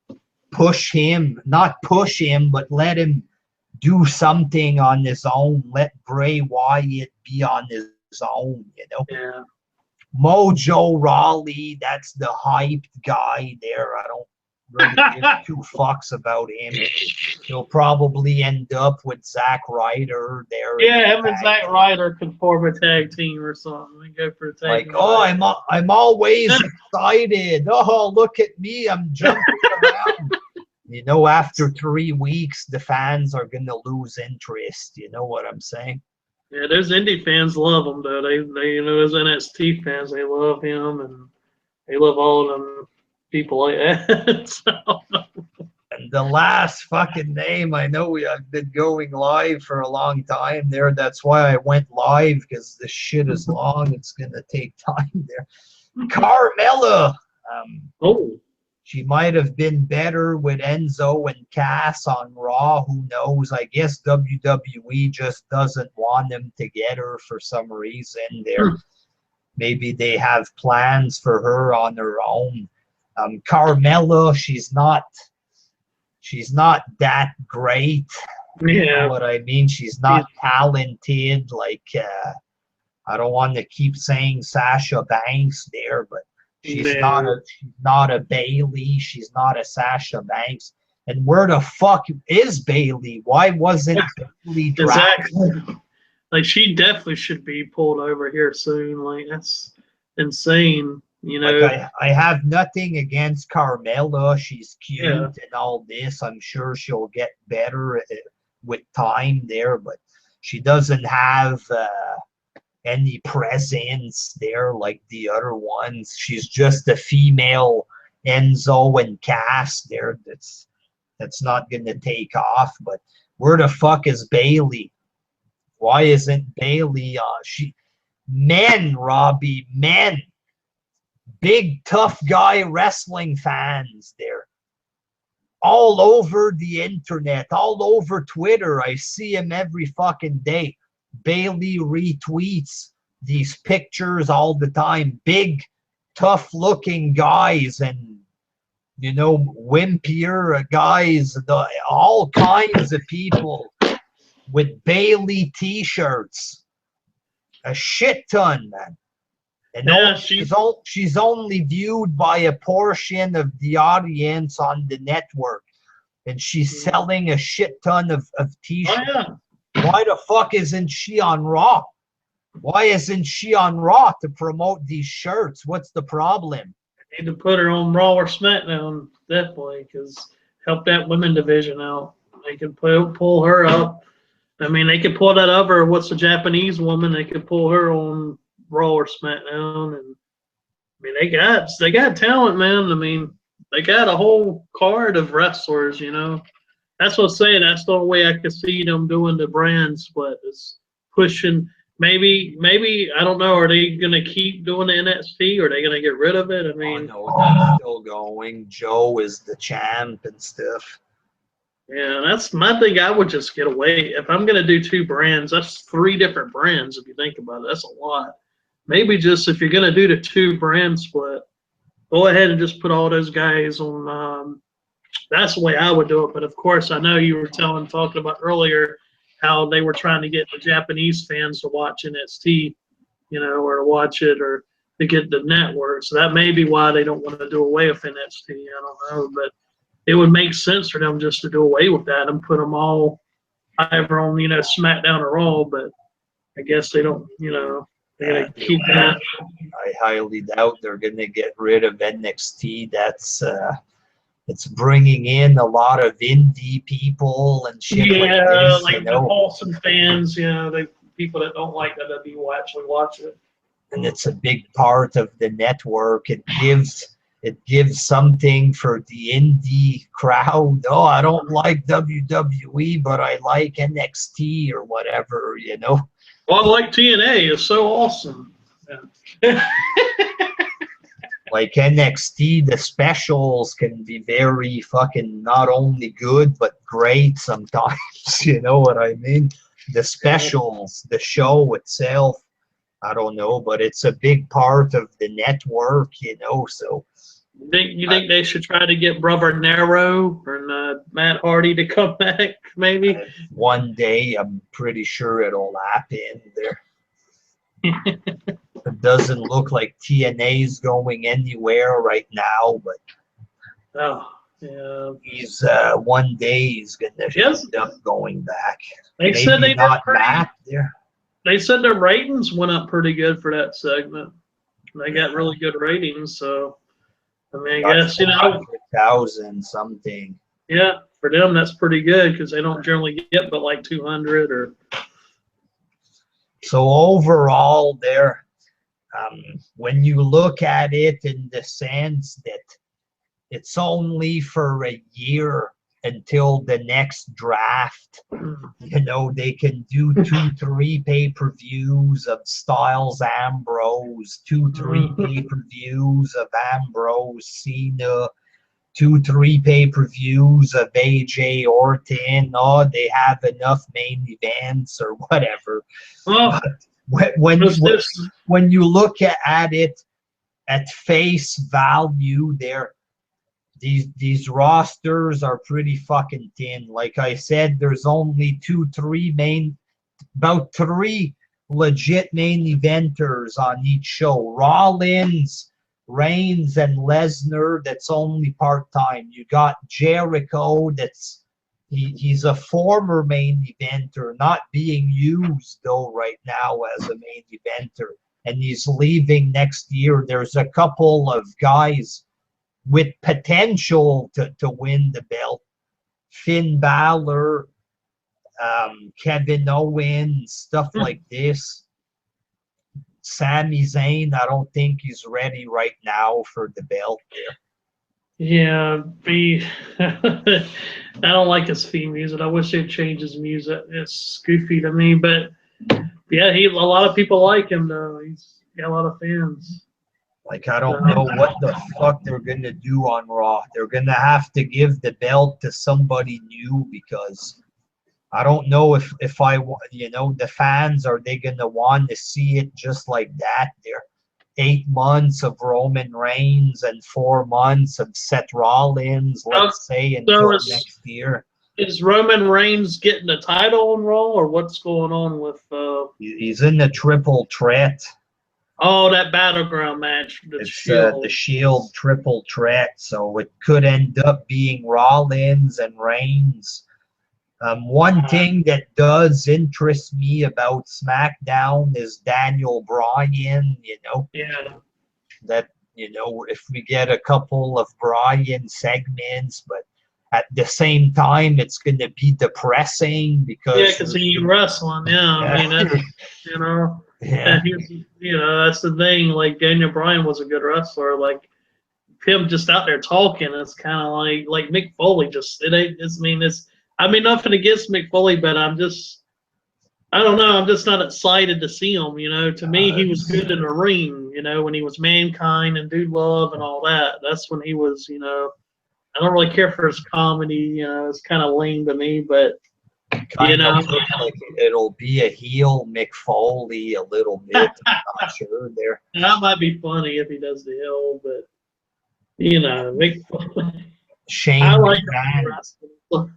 Not push him, but let him do something on his own. Let Bray Wyatt be on his own, you know. Yeah. Mojo Rawley, that's the hyped guy there. I don't really give two fucks about him. He'll probably end up with Zack Ryder there. Yeah, him and Zack Ryder could form a tag team or something and go for a tag team. I'm always excited. Oh, look at me, I'm jumping around. You know, after 3 weeks, the fans are gonna lose interest. You know what I'm saying? Yeah, those indie fans love him though. They those NXT fans, they love him and they love all of them people like that. So. And the last fucking name, I know I've been going live for a long time there. That's why I went live, because the shit is long. It's gonna take time there. Carmella. She might have been better with Enzo and Cass on Raw. Who knows? I guess WWE just doesn't want them together for some reason. Maybe they have plans for her on their own. Carmella, she's not that great. Yeah. You know what I mean? She's not talented. Like, I don't want to keep saying Sasha Banks there, but she's not a Bailey. She's not a Sasha Banks. And where the fuck is Bailey? Why wasn't Bailey drafted? Exactly. Like, she definitely should be pulled over here soon. Like, that's insane. You know, like I have nothing against Carmella. She's cute and all this. I'm sure she'll get better with time there, but she doesn't have any presence there like the other ones. She's just a female Enzo and Cass there. That's not gonna take off. But where the fuck is Bailey? Why isn't Bailey? Robbie, men. Big tough guy wrestling fans there. All over the internet, all over Twitter. I see him every fucking day. Bailey retweets these pictures all the time. Big, tough-looking guys and, you know, wimpier guys. All kinds of people with Bailey T-shirts. A shit ton, man. And she's only viewed by a portion of the audience on the network. And she's selling a shit ton of T-shirts. Oh, yeah. Why the fuck isn't she on Raw? Why isn't she on Raw to promote these shirts? What's the problem? Need to put her on Raw or SmackDown, definitely, because help that women division out. They can pull her up. I mean, they could pull that over. What's the Japanese woman? They could pull her on Raw or SmackDown, and I mean, they got talent, man. I mean, they got a whole card of wrestlers. You know, that's what I'm saying. That's the only way I could see them doing the brand split is pushing. Maybe I don't know. Are they gonna keep doing the NXT, or are they gonna get rid of it? I mean, no, that's still going. Joe is the champ and stuff. Yeah, that's my thing. I would just get away. If I'm gonna do 2 brands, that's 3 different brands. If you think about it, that's a lot. Maybe just if you're going to do the 2 brand split, go ahead and just put all those guys on. That's the way I would do it. But, of course, I know you were talking about earlier, how they were trying to get the Japanese fans to watch NXT, you know, or to watch it, or to get the network. So that may be why they don't want to do away with NXT. I don't know, but it would make sense for them just to do away with that and put them all either on, you know, SmackDown or Raw. But I guess they don't, you know, they're gonna keep that. I highly doubt they're gonna get rid of NXT. That's it's bringing in a lot of indie people and shit like this. Like you the know, wholesome fans, you know, they people that don't like WWE will actually watch it. and it's a big part of the network. It gives something for the indie crowd. Oh, I don't like WWE, but I like NXT or whatever, you know. Well, I like TNA. It's so awesome. Yeah. Like NXT, the specials can be very fucking not only good but great sometimes. You know what I mean? The specials, the show itself, I don't know, but it's a big part of the network, you know. So You think they should try to get Brother Nero or Matt Hardy to come back, maybe? one day, I'm pretty sure it'll happen there. It doesn't look like TNA's going anywhere right now, but Oh, yeah. he's one day he's gonna Yes. end up going back. They Maybe said they did not pretty. Matt there. They said their ratings went up pretty good for that segment. They got really good ratings, so I mean, I guess, you know, 100,000 something. yeah, for them that's pretty good because they don't generally get but like 200 or. So overall, there, when you look at it in the sense that it's only for a year until the next draft, you know, they can do 2-3 pay-per-views of Styles Ambrose, 2-3 pay-per-views of Ambrose Cena, 2-3 pay-per-views of AJ Orton. Oh, they have enough main events or whatever. Well, When you look at it at face value, these rosters are pretty fucking thin. Like I said, there's only about three legit main eventers on each show. Rollins, Reigns, and Lesnar, that's only part-time. You got Jericho, he's a former main eventer, not being used though right now as a main eventer, and he's leaving next year. There's a couple of guys with potential to win the belt. Finn Balor, Kevin Owens, stuff like this. Sami Zayn, I don't think he's ready right now for the belt there. yeah, I don't like his theme music. I wish they'd change his music. It's goofy to me, but yeah, a lot of people like him though. He's got a lot of fans. Like, I don't know what the fuck they're going to do on Raw. They're going to have to give the belt to somebody new because I don't know if you know, the fans, are they going to want to see it just like that? They're 8 months of Roman Reigns and 4 months of Seth Rollins, let's say, until next year. Is Roman Reigns getting the title on Raw, or what's going on with? He's in the triple threat. Oh, that battleground match. It's the Shield triple threat, so it could end up being Rollins and Reigns. One thing that does interest me about SmackDown is Daniel Bryan, you know. Yeah. That, you know, if we get a couple of Bryan segments, but at the same time, it's going to be depressing because... Yeah, because he ain't wrestling, yeah. I mean, that's, you know... Yeah. And you know, that's the thing. Like, Daniel Bryan was a good wrestler. Like, him just out there talking, it's kind of like Mick Foley. I mean, nothing against Mick Foley, but I don't know. I'm just not excited to see him. You know, to me, he was good in the ring. You know, when he was Mankind and Dude Love and all that. That's when he was. You know, I don't really care for his comedy. You know, it's kind of lame to me, but. You know, like it'll be a heel Mick Foley a little bit. I'm not sure there. That might be funny if he does the heel, but you know, Mick Foley. Shane I like McMahon.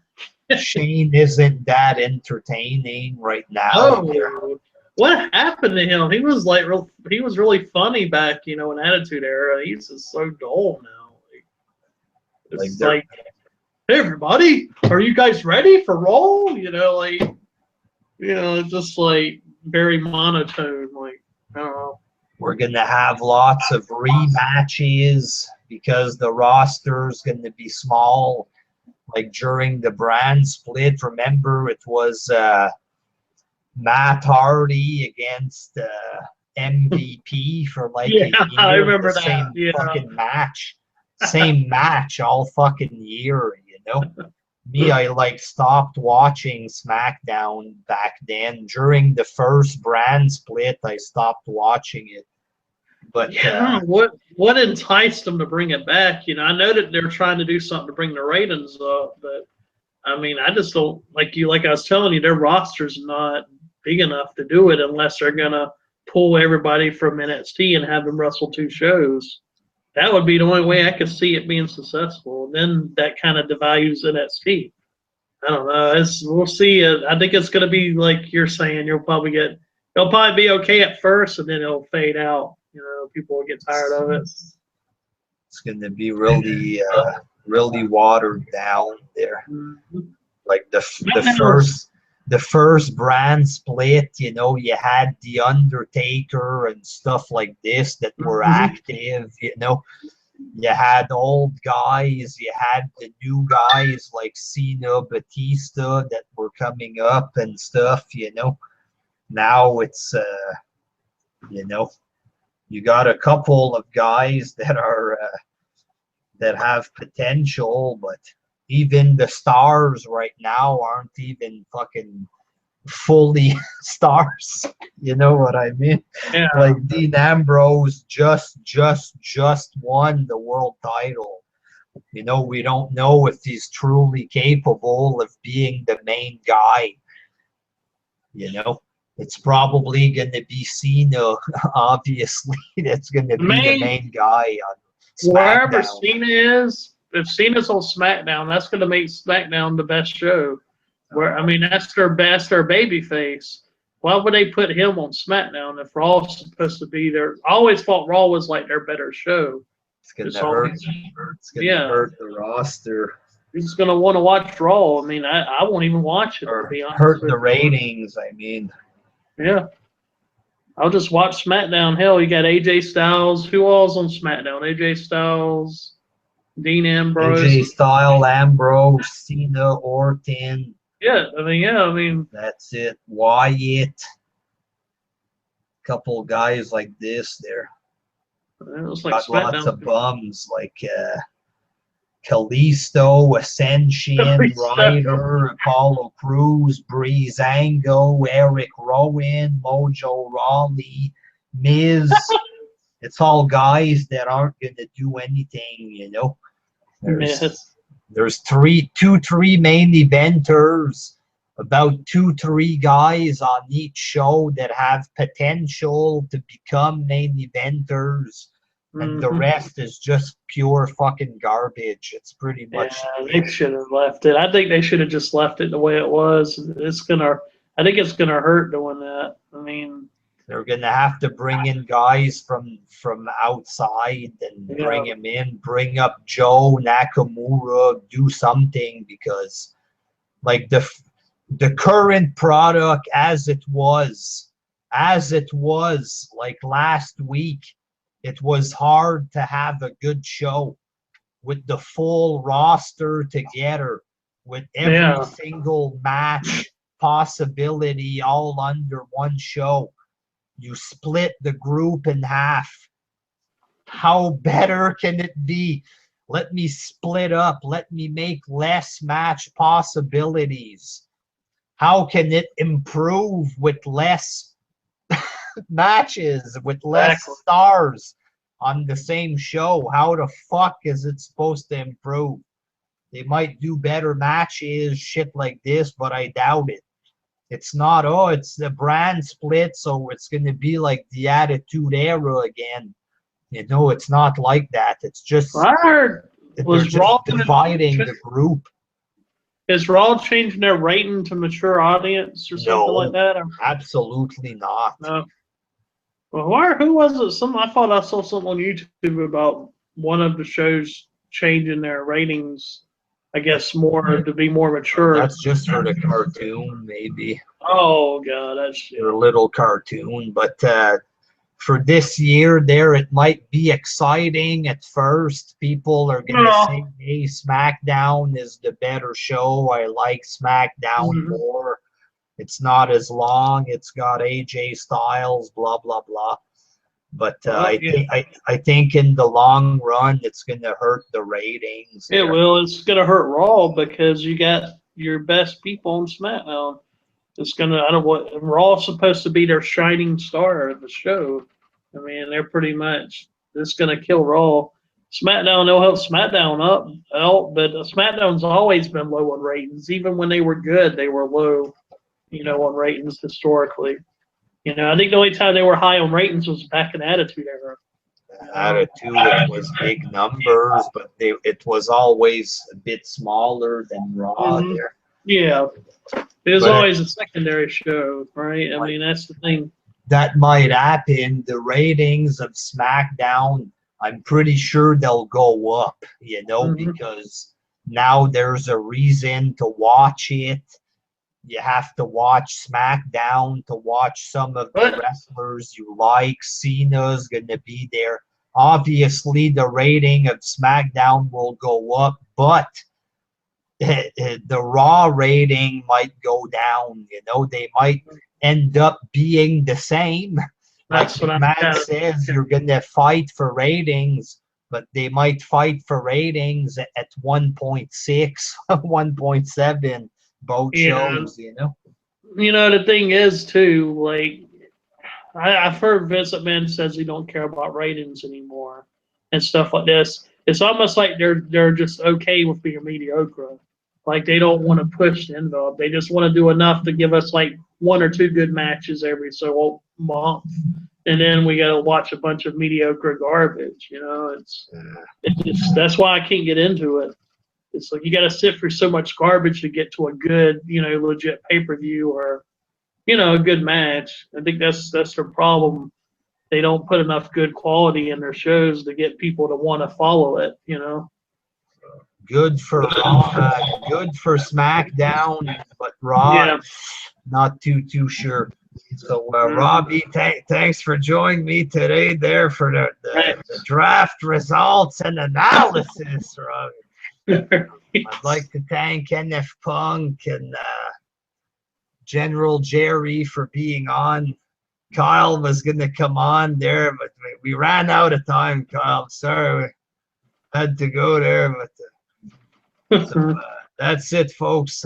Shane isn't that entertaining right now. Oh, what happened to him? He was like, he was really funny back, in Attitude Era. He's just so dull now. It's like, hey everybody, are you guys ready for Raw? Just like very monotone. Like, I don't know. We're gonna have lots of rematches because the roster's gonna be small. Like during the brand split, remember it was Matt Hardy against MVP for like a year. I remember the that. Same fucking match. Same match all fucking year, Me, I stopped watching SmackDown back then. During the first brand split, I stopped watching it. But what enticed them to bring it back? I know that they're trying to do something to bring the ratings up, but I mean, I just don't like I was telling you, their roster's not big enough to do it unless they're gonna pull everybody from NXT and have them wrestle 2 shows. That would be the only way I could see it being successful. Then that kind of devalues NXT. I don't know. We'll see. I think it's going to be like you're saying. It'll probably be okay at first, and then it'll fade out. People will get tired of it. It's going to be really, really watered down there. Mm-hmm. Like the first brand split, you had the Undertaker and stuff like this that were active. You had old guys, you had the new guys like Cena, Batista that were coming up and stuff. Now it's you got a couple of guys that are that have potential, but even the stars right now aren't even fucking fully stars. You know what I mean? Yeah. Like Dean Ambrose just won the world title. We don't know if he's truly capable of being the main guy. It's probably going to be Cena, obviously. That's going to be the main guy on SmackDown. Wherever Cena is, if Cena's on SmackDown, that's going to make SmackDown the best show. That's their baby face. Why would they put him on SmackDown if Raw's supposed to be there? I always thought Raw was like their better show. It's going to hurt the roster. Who's going to want to watch Raw? I won't even watch it. Or to be honest hurt with the you. ratings, Yeah. I'll just watch SmackDown. Hell, you got AJ Styles. Who all's on SmackDown? AJ Styles, Dean Ambrose. AJ Styles, Ambrose, Cena, Orton. Yeah, That's it. Wyatt. Couple guys like this there. It was like got SmackDown. lots of bums like Kalisto, Ascension, Ryder, Apollo Crews, Breezango, Eric Rowan, Mojo Rawley, Miz. It's all guys that aren't going to do anything, There's three main eventers, about 2-3 guys on each show that have potential to become main eventers. And the rest is just pure fucking garbage. It's pretty much. Yeah, they should have left it. I think they should have just left it the way it was. I think it's gonna hurt doing that. They're gonna have to bring in guys from outside and bring him in, bring up Joe Nakamura, do something, because like the current product as it was like last week. It was hard to have a good show with the full roster together, with every single match possibility all under one show. You split the group in half. How better can it be? Let me split up. Let me make less match possibilities. How can it improve with less matches, with less stars on the same show? How the fuck is it supposed to improve? They might do better matches, shit like this, but I doubt it. It's not, it's the brand split, so it's going to be like the Attitude Era again. It's not like that. It's just, they're just dividing the group. Is Raw changing their rating to mature audience or something like that? Or, absolutely not. no. Well, who was it? I thought I saw something on YouTube about one of the shows changing their ratings. I guess more to be more mature. That's just for the cartoon, maybe. Oh god, that's Their little cartoon, but for this year, it might be exciting at first. People are gonna say, "Hey, SmackDown is the better show. I like SmackDown more. It's not as long. It's got AJ Styles, blah blah blah." But I think in the long run, it's gonna hurt the ratings. It will. It's gonna hurt Raw because you got your best people on SmackDown. It's gonna. I don't what Raw's supposed to be their shining star of the show. I mean, they're pretty much. It's gonna kill Raw. SmackDown, they'll help SmackDown up, but SmackDown's always been low on ratings. Even when they were good, they were low, on ratings historically. I think the only time they were high on ratings was back in Attitude Era. Attitude, it was big numbers, but it was always a bit smaller than Raw there. Yeah, it was always a secondary show, right? I mean, that's the thing. That might happen. The ratings of SmackDown, I'm pretty sure they'll go up, because now there's a reason to watch it. You have to watch SmackDown to watch some of the wrestlers you like. Cena's going to be there. Obviously, the rating of SmackDown will go up, but the Raw rating might go down. They might end up being the same. That's like Matt says, you're going to fight for ratings, but they might fight for ratings at 1.6, 1.7. Both shows, the thing is too, like I've heard Vince McMahon says he don't care about ratings anymore and stuff like this. It's almost like they're just okay with being mediocre. Like they don't want to push the envelope. They just want to do enough to give us like one or two good matches every so month, and then we got to watch a bunch of mediocre garbage. It's just that's why I can't get into it. It's like you got to sit through so much garbage to get to a good, legit pay-per-view or, a good match. I think that's their problem. They don't put enough good quality in their shows to get people to want to follow it. Good for Raw, good for SmackDown, but Raw, not too sure. So, Robbie, thanks for joining me today there for the draft results and analysis, Robbie. I'd like to thank NF Punk and General Jerry for being on. Kyle was going to come on there, but we ran out of time, Kyle. Sorry, we had to go there. But so, that's it, folks.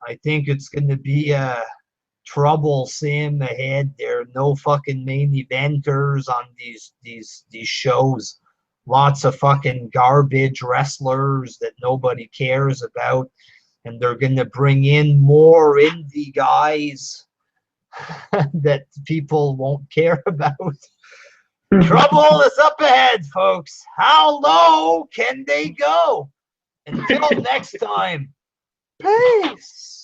I think it's going to be a troublesome ahead. There are no fucking main eventers on these shows. Lots of fucking garbage wrestlers that nobody cares about. And they're going to bring in more indie guys that people won't care about. Trouble is up ahead, folks. How low can they go? Until next time, peace.